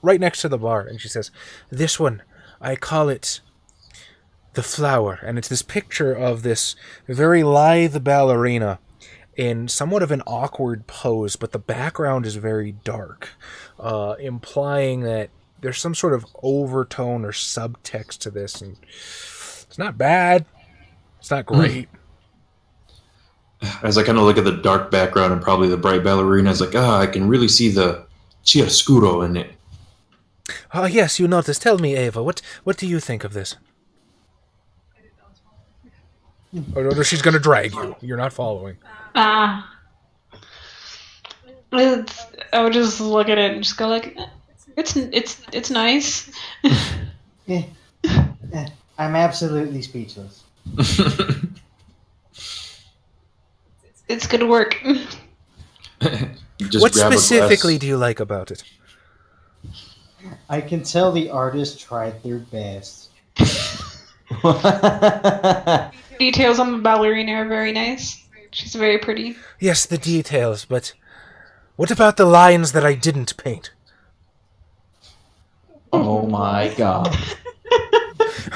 next to the bar. And she says, "This one, I call it The Flower." And it's this picture of this very lithe ballerina in somewhat of an awkward pose, but the background is very dark, implying that there's some sort of overtone or subtext to this. And it's not bad. It's not great. As I kind of look at the dark background and probably the bright ballerina, it's like, I can really see the chiaroscuro in it. Yes, you noticed. Tell me, Ava, what do you think of this? Oh, no, she's going to drag you. You're not following. I would just look at it and just go like, it's nice. Yeah. I'm absolutely speechless. It's good work. Just What grab a glass. specifically do you like about it? I can tell the artist tried their best. Details on the ballerina are very nice. She's very pretty. Yes, the details, but what about the lines that I didn't paint? Oh my god.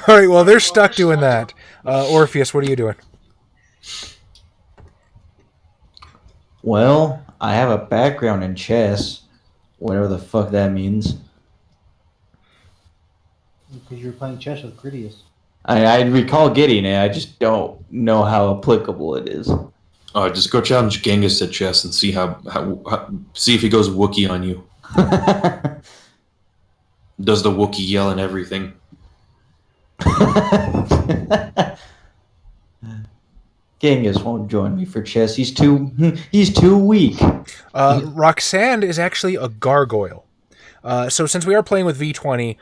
All right, well, they're stuck doing that. Orpheus, what are you doing? Well, I have a background in chess, whatever the fuck that means. Because you were playing chess with Critias. I recall getting it, I just don't know how applicable it is. Just go challenge Genghis at chess and see see if he goes Wookiee on you. Does the Wookiee yell and everything? Genghis won't join me for chess. He's too weak. Roxanne is actually a gargoyle. So since we are playing with V20,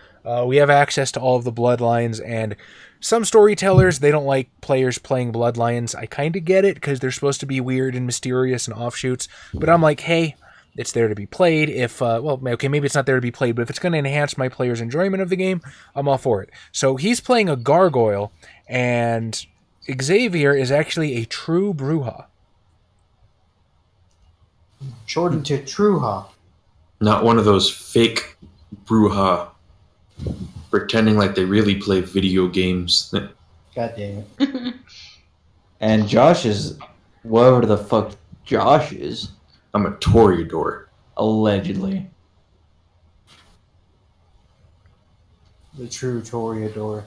we have access to all of the bloodlines, and some storytellers, they don't like players playing bloodlines. I kind of get it, because they're supposed to be weird and mysterious and offshoots, but I'm like, hey, it's there to be played. If, okay, maybe it's not there to be played, but if it's going to enhance my player's enjoyment of the game, I'm all for it. So he's playing a gargoyle, and Xavier is actually a true Bruja. Jordan to Truha. Not one of those fake Bruja pretending like they really play video games. God damn it. And Josh is whatever the fuck Josh is. I'm a Toreador. Allegedly. The true Toreador.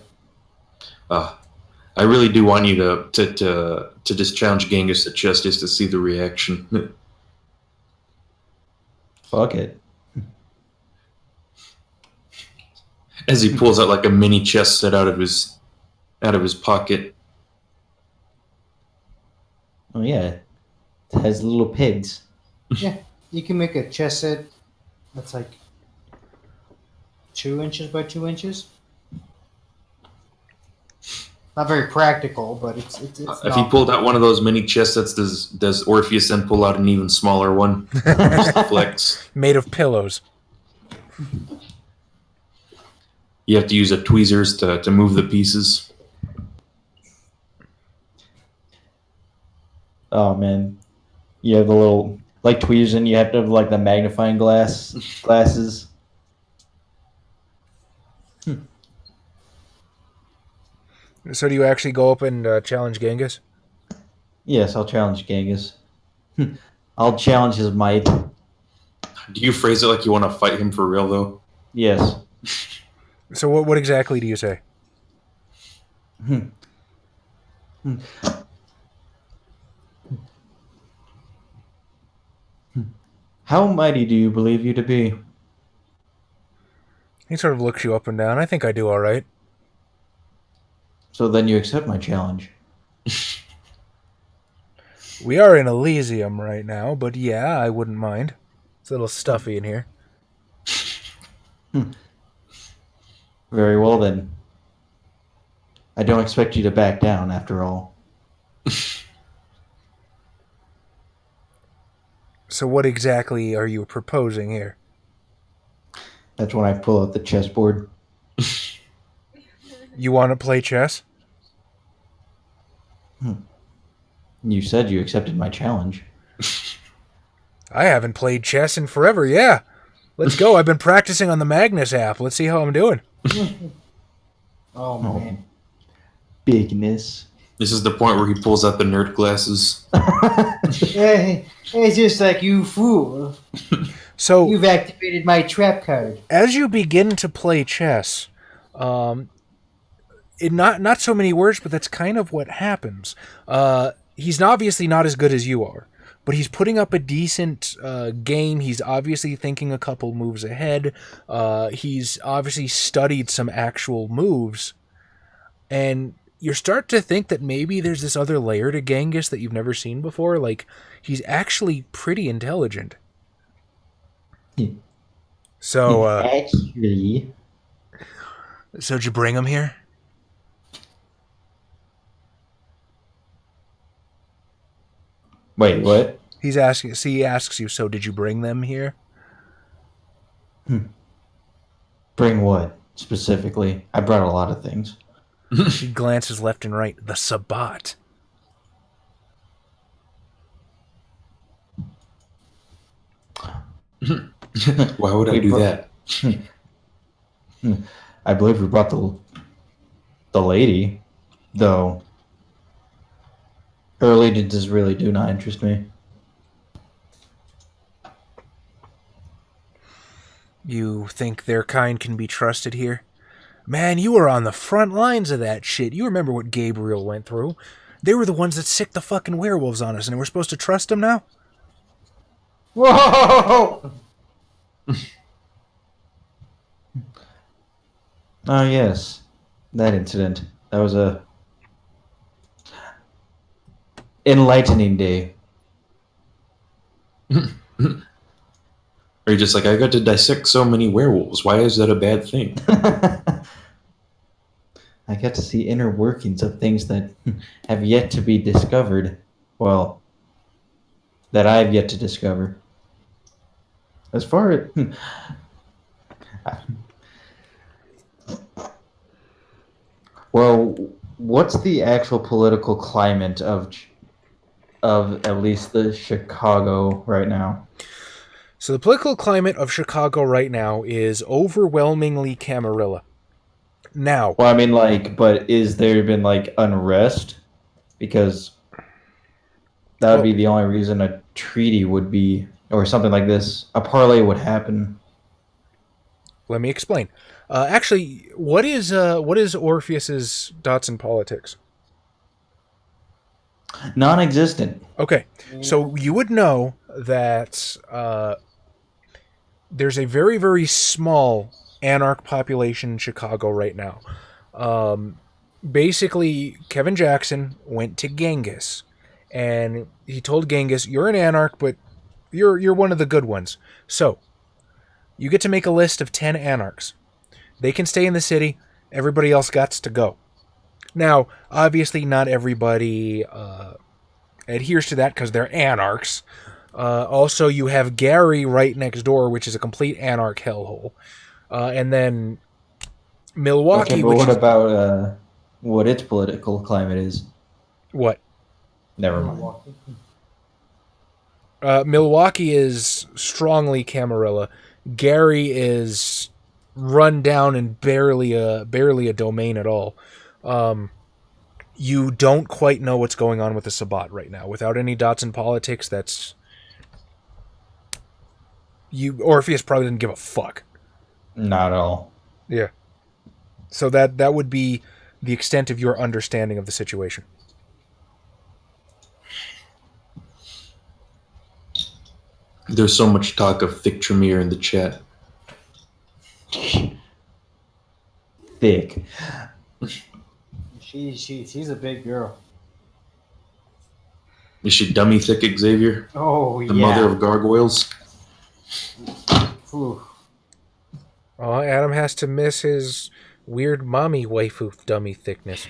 I really do want you to just challenge Genghis at chess just to see the reaction. Fuck it. As he pulls out like a mini chess set out of his pocket. Oh yeah. It has little pigs. Yeah, you can make a chess set that's like 2 inches by 2 inches. Not very practical, but it's If he pulled out one of those mini chess sets, does Orpheus then pull out an even smaller one? Just to flex. Made of pillows. You have to use a tweezers to move the pieces. Oh man, you have the little like tweezers, and you have to have like the magnifying glasses. So do you actually go up and challenge Genghis? Yes, I'll challenge Genghis. I'll challenge his might. Do you phrase it like you want to fight him for real, though? Yes. So what exactly do you say? How mighty do you believe you to be? He sort of looks you up and down. I think I do all right. So then you accept my challenge. We are in Elysium right now, but yeah, I wouldn't mind. It's a little stuffy in here. Very well then. I don't expect you to back down after all. So what exactly are you proposing here? That's when I pull out the chessboard. You want to play chess? You said you accepted my challenge. I haven't played chess in forever, yeah. Let's go. I've been practicing on the Magnus app. Let's see how I'm doing. Oh man. Bigness. This is the point where he pulls out the nerd glasses. Hey, it's just like you fool. So You've activated my trap card. as you begin to play chess, in not so many words, but that's kind of what happens. He's obviously not as good as you are, but he's putting up a decent game. He's obviously thinking a couple moves ahead. He's obviously studied some actual moves, and you start to think that maybe there's this other layer to Genghis that you've never seen before. Like, he's actually pretty intelligent. So, Actually. so did you bring him here? Wait, what? He asks you, so did you bring them here? Bring what, specifically? I brought a lot of things. He glances left and right. The Sabbat. Why would I do that? I believe we brought the lady, though. Her allegiances really do not interest me. You think their kind can be trusted here? Man, you were on the front lines of that shit. You remember what Gabriel went through. They were the ones that sicked the fucking werewolves on us, and we're supposed to trust them now? Whoa! Oh, yes. That incident. That was a enlightening day. Or you're just like, I got to dissect so many werewolves. Why is that a bad thing? I got to see inner workings of things that have yet to be discovered. Well, that I have yet to discover. As far as... Well, what's the actual political climate of at least the Chicago right now? So the political climate of Chicago right now is overwhelmingly Camarilla. Now, Well, I mean, like, but is there been, like, unrest? Because that would be the only reason a treaty would be, or something like this, a parlay would happen. let me explain. Actually, what is Orpheus's dots in politics? Non-existent. Okay, so you would know that there's a very, very small anarch population in Chicago right now. Basically, Kevin Jackson went to Genghis, and he told Genghis, "You're an anarch, but you're one of the good ones. So you get to make a list of 10 anarchs. They can stay in the city. Everybody else gots to go." Now, obviously, not everybody adheres to that because they're anarchs. Also, you have Gary right next door, which is a complete anarch hellhole. And then Milwaukee, Okay, but which what is about what its political climate is? what? Never mind. Milwaukee. Milwaukee is strongly Camarilla. Gary is run down and barely a domain at all. You don't quite know what's going on with the Sabbat right now. Without any dots in politics, that's you. Orpheus probably didn't give a fuck. Not at all. Yeah. So that would be the extent of your understanding of the situation. There's so much talk of thick Tremere in the chat. Thick. She's a big girl. Is she dummy thick, Xavier? Oh The yeah. mother of gargoyles? Ooh. Oh, Adam has to miss his weird mommy waifu dummy thickness.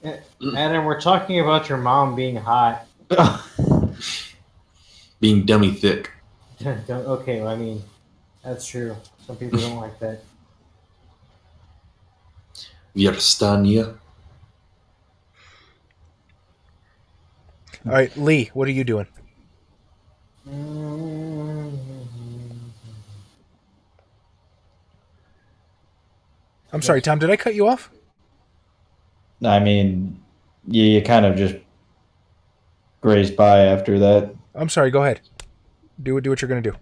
Adam, we're talking about your mom being hot. Being dummy thick. Okay, well, I mean, that's true. Some people don't like that. Vierstania. All right, Lee, what are you doing? I'm sorry, Tom, did I cut you off? I mean, you kind of just grazed by after that. I'm sorry, go ahead. Do what you're going to do.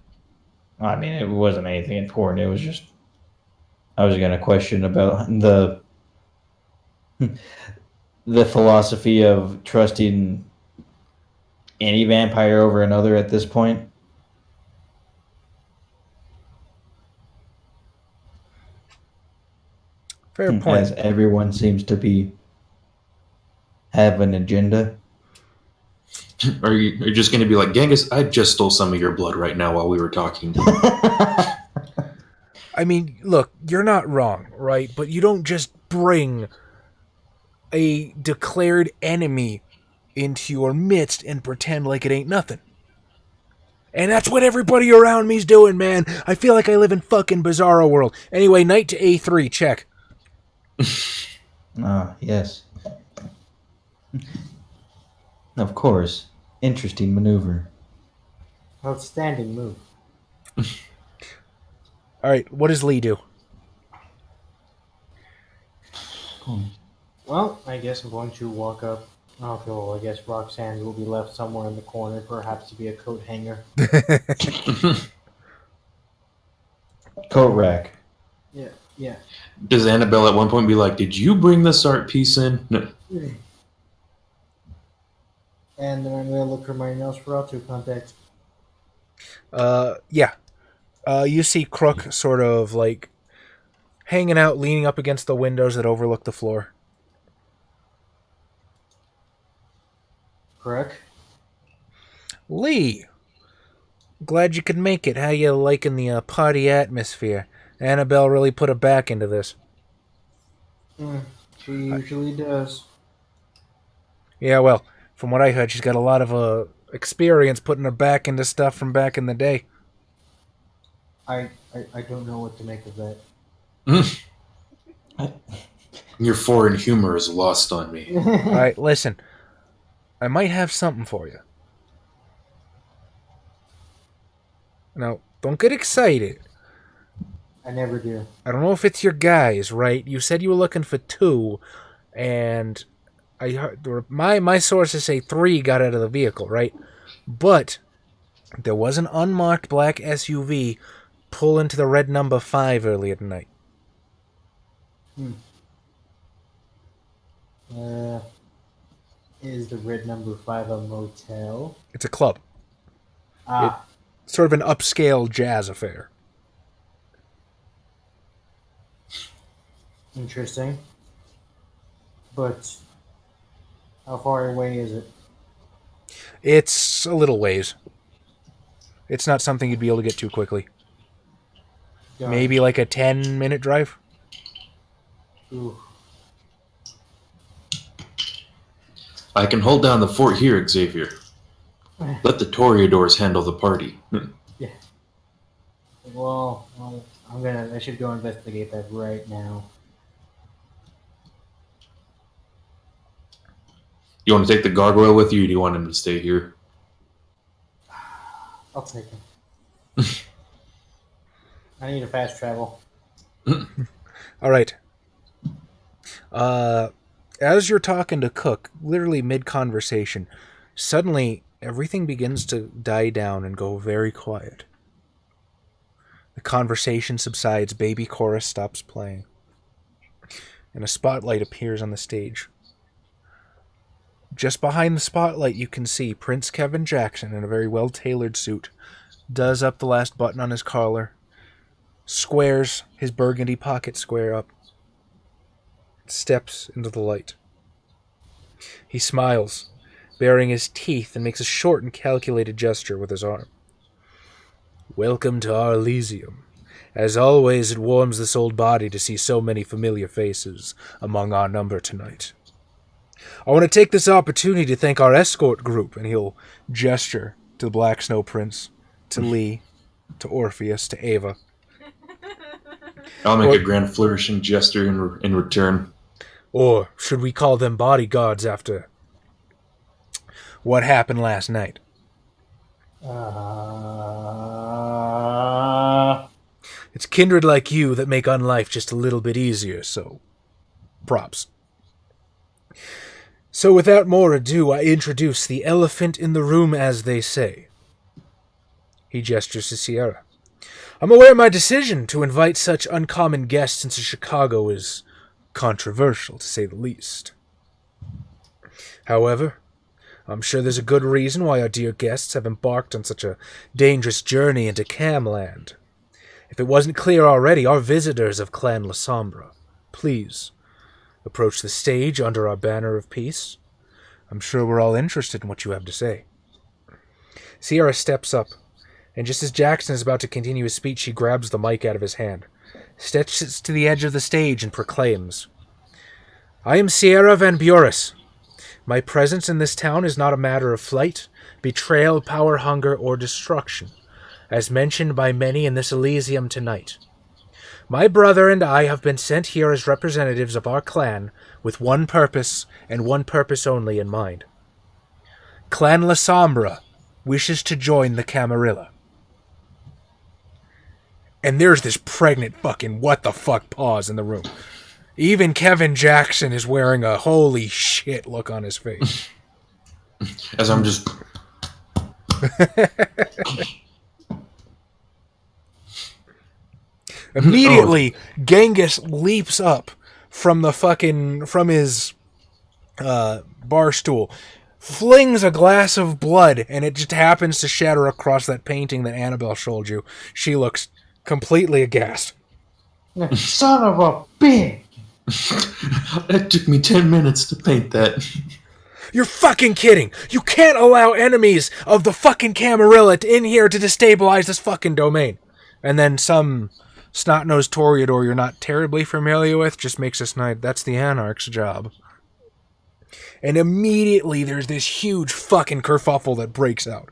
I mean, it wasn't anything important. It was just I was going to question about the philosophy of trusting any vampire over another at this point. point. Fair point. As everyone seems to have an agenda. Are you just going to be like, Genghis, I just stole some of your blood right now while we were talking. I mean, look, you're not wrong, right? But you don't just bring a declared enemy into your midst and pretend like it ain't nothing. And that's what everybody around me's doing, man. I feel like I live in fucking Bizarro World. Anyway, knight to A3, check. Ah, yes. Of course. Interesting maneuver. Outstanding move. All right, what does Lee do? Well, I guess I'm going to walk up. Okay, well, I guess Roxanne will be left somewhere in the corner, perhaps to be a coat hanger. Coat rack. Yeah. Does Annabelle at one point be like, did you bring this art piece in? No. And then I'm going to look for my Nosferatu contact. Yeah. You see Crook sort of like hanging out, leaning up against the windows that overlook the floor. Correct? Lee, glad you could make it. How you liking the party atmosphere? Annabelle really put her back into this. She usually does. Yeah, well, from what I heard, she's got a lot of experience putting her back into stuff from back in the day. I don't know what to make of that. Your foreign humor is lost on me. All right, listen. I might have something for you. Now, don't get excited. I never do. I don't know if it's your guys, right? You said you were looking for 2, and I heard my sources say 3 got out of the vehicle, right? But there was an unmarked black SUV pull into the red number 5 earlier tonight. Is the red number 5 a motel? It's a club. Sort of an upscale jazz affair. Interesting. But how far away is it? It's a little ways. It's not something you'd be able to get to quickly. Maybe like a 10-minute drive. Ooh. I can hold down the fort here, Xavier. Let the Toreadors handle the party. Yeah. Well, I should go investigate that right now. You want to take the gargoyle with you, or do you want him to stay here? I'll take him. I need a fast travel. All right. As you're talking to Cook, literally mid-conversation, suddenly everything begins to die down and go very quiet. The conversation subsides, baby chorus stops playing, and a spotlight appears on the stage. Just behind the spotlight, you can see Prince Kevin Jackson in a very well-tailored suit, does up the last button on his collar, squares his burgundy pocket square up, steps into the light. He smiles, baring his teeth, and makes a short and calculated gesture with his arm. Welcome to our Elysium. As always, it warms this old body to see so many familiar faces among our number tonight. I want to take this opportunity to thank our escort group, and he'll gesture to the Black Snow Prince, to Lee, to Orpheus, to Ava. I'll make a grand flourishing gesture in return. Or should we call them bodyguards after what happened last night? It's kindred like you that make unlife just a little bit easier, so props. So without more ado, I introduce the elephant in the room, as they say. He gestures to Sierra. I'm aware my decision to invite such uncommon guests into Chicago is controversial, to say the least. However, I'm sure there's a good reason why our dear guests have embarked on such a dangerous journey into Camland. If it wasn't clear already, our visitors of Clan La Sombra, please approach the stage under our banner of peace. I'm sure we're all interested in what you have to say. Sierra steps up, and just as Jackson is about to continue his speech, she grabs the mic out of his hand, steps to the edge of the stage, and proclaims, I am Sierra Van Buris. My presence in this town is not a matter of flight, betrayal, power hunger, or destruction, as mentioned by many in this Elysium tonight. My brother and I have been sent here as representatives of our clan with one purpose, and one purpose only in mind. Clan La Sombra wishes to join the Camarilla. And there's this pregnant fucking what the fuck pause in the room. Even Kevin Jackson is wearing a holy shit look on his face. As I'm just... Immediately, Genghis leaps up from his bar stool, flings a glass of blood, and it just happens to shatter across that painting that Annabelle showed you. She looks completely aghast. Son of a bitch! It took me 10 minutes to paint that. You're fucking kidding! You can't allow enemies of the fucking Camarilla in here to destabilize this fucking domain. And then some snot-nosed Toreador you're not terribly familiar with just makes us know that's the Anarch's job. And immediately there's this huge fucking kerfuffle that breaks out.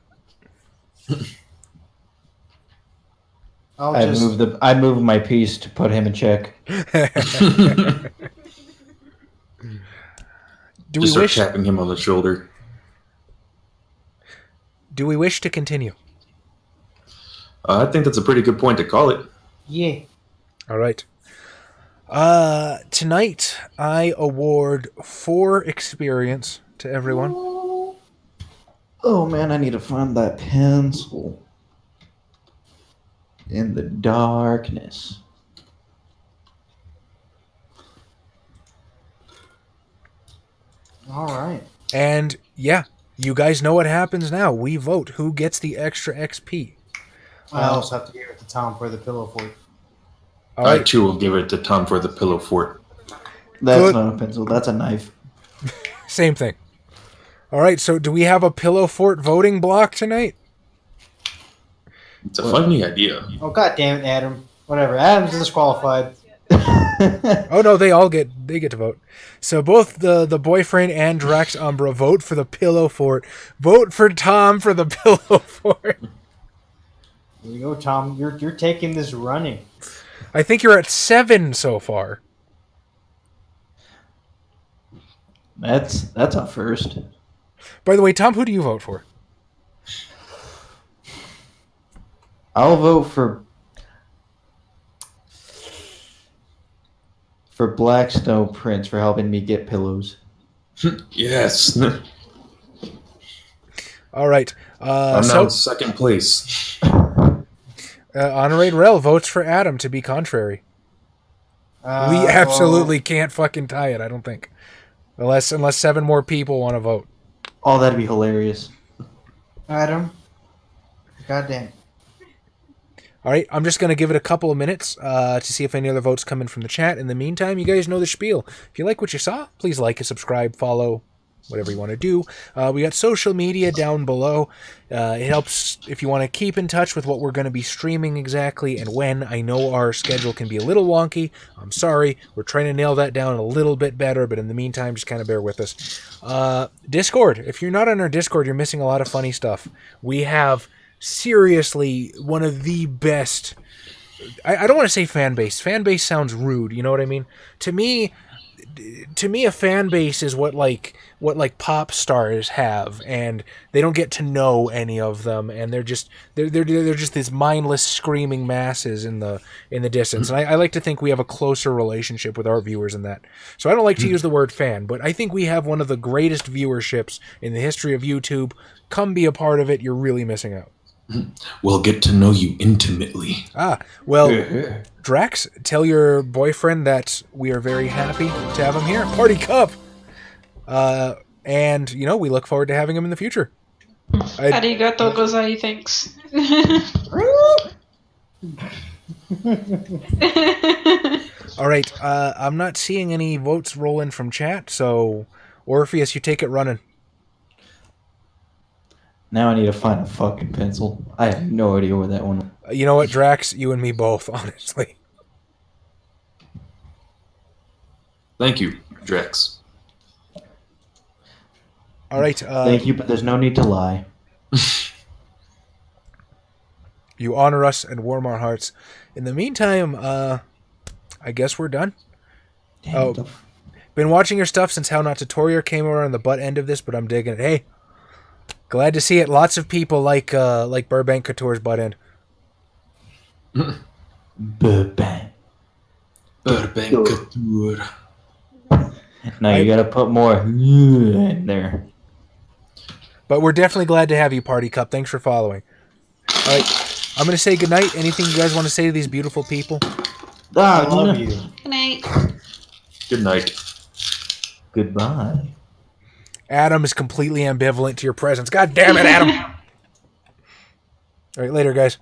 I move my piece to put him in check. Just start tapping him on the shoulder. Do we wish to continue? I think that's a pretty good point to call it. Yeah. All right. Tonight, I award 4 experience to everyone. Oh man, I need to find that pencil. In the darkness. All right. And yeah, you guys know what happens now. We vote who gets the extra XP. I also have to give it to Tom for the pillow fort. All right. I too will give it to Tom for the pillow fort. That's Good. not a pencil, that's a knife. Same thing. All right, so do we have a pillow fort voting block tonight? It's a funny idea. Oh, god damn it, Adam. Whatever. Adam's disqualified. Oh no, they get to vote. So both the boyfriend and Drax Umbra vote for the pillow fort. Vote for Tom for the pillow fort. There you go, Tom. You're taking this running. I think you're at 7 so far. That's a first. By the way, Tom, who do you vote for? I'll vote for Black Snow Prince for helping me get pillows. Yes. All right. I'm now in second place. Honorade Rel votes for Adam to be contrary. We absolutely can't fucking tie it, I don't think. Unless 7 more people want to vote. Oh, that'd be hilarious. Adam. Goddamn. All right, I'm just going to give it a couple of minutes to see if any other votes come in from the chat. In the meantime, you guys know the spiel. If you like what you saw, please like and subscribe, follow, whatever you want to do. We got social media down below. It helps if you want to keep in touch with what we're going to be streaming exactly and when. I know our schedule can be a little wonky. I'm sorry. We're trying to nail that down a little bit better, but in the meantime, just kind of bear with us. Discord. If you're not on our Discord, you're missing a lot of funny stuff. We have seriously one of the best... I don't want to say fan base. Fan base sounds rude, you know what I mean? To me, a fan base is what pop stars have, and they don't get to know any of them, and they're just these mindless screaming masses in the distance. And I like to think we have a closer relationship with our viewers in that. So I don't like to use the word fan, but I think we have one of the greatest viewerships in the history of YouTube. Come be a part of it. You're really missing out. We'll get to know you intimately. Well, Drax, tell your boyfriend that we are very happy to have him here. Party Cup! And, we look forward to having him in the future. Arigato gozai, thanks. All right, I'm not seeing any votes roll in from chat, so Orpheus, you take it running. Now I need to find a fucking pencil. I have no idea where that one. You know what, Drax? You and me both, honestly. Thank you, Drex. All right. Thank you, but there's no need to lie. You honor us and warm our hearts. In the meantime, I guess we're done. Been watching your stuff since How Not to Torier came around on the butt end of this, but I'm digging it. Hey, glad to see it. Lots of people like Burbank Couture's butt end. Burbank Couture. Now you gotta put more in there. But we're definitely glad to have you, Party Cup. Thanks for following. All right, I'm going to say goodnight. Anything you guys want to say to these beautiful people? I love you. Good night. Good night. Goodbye. Adam is completely ambivalent to your presence. God damn it, Adam! All right, later, guys.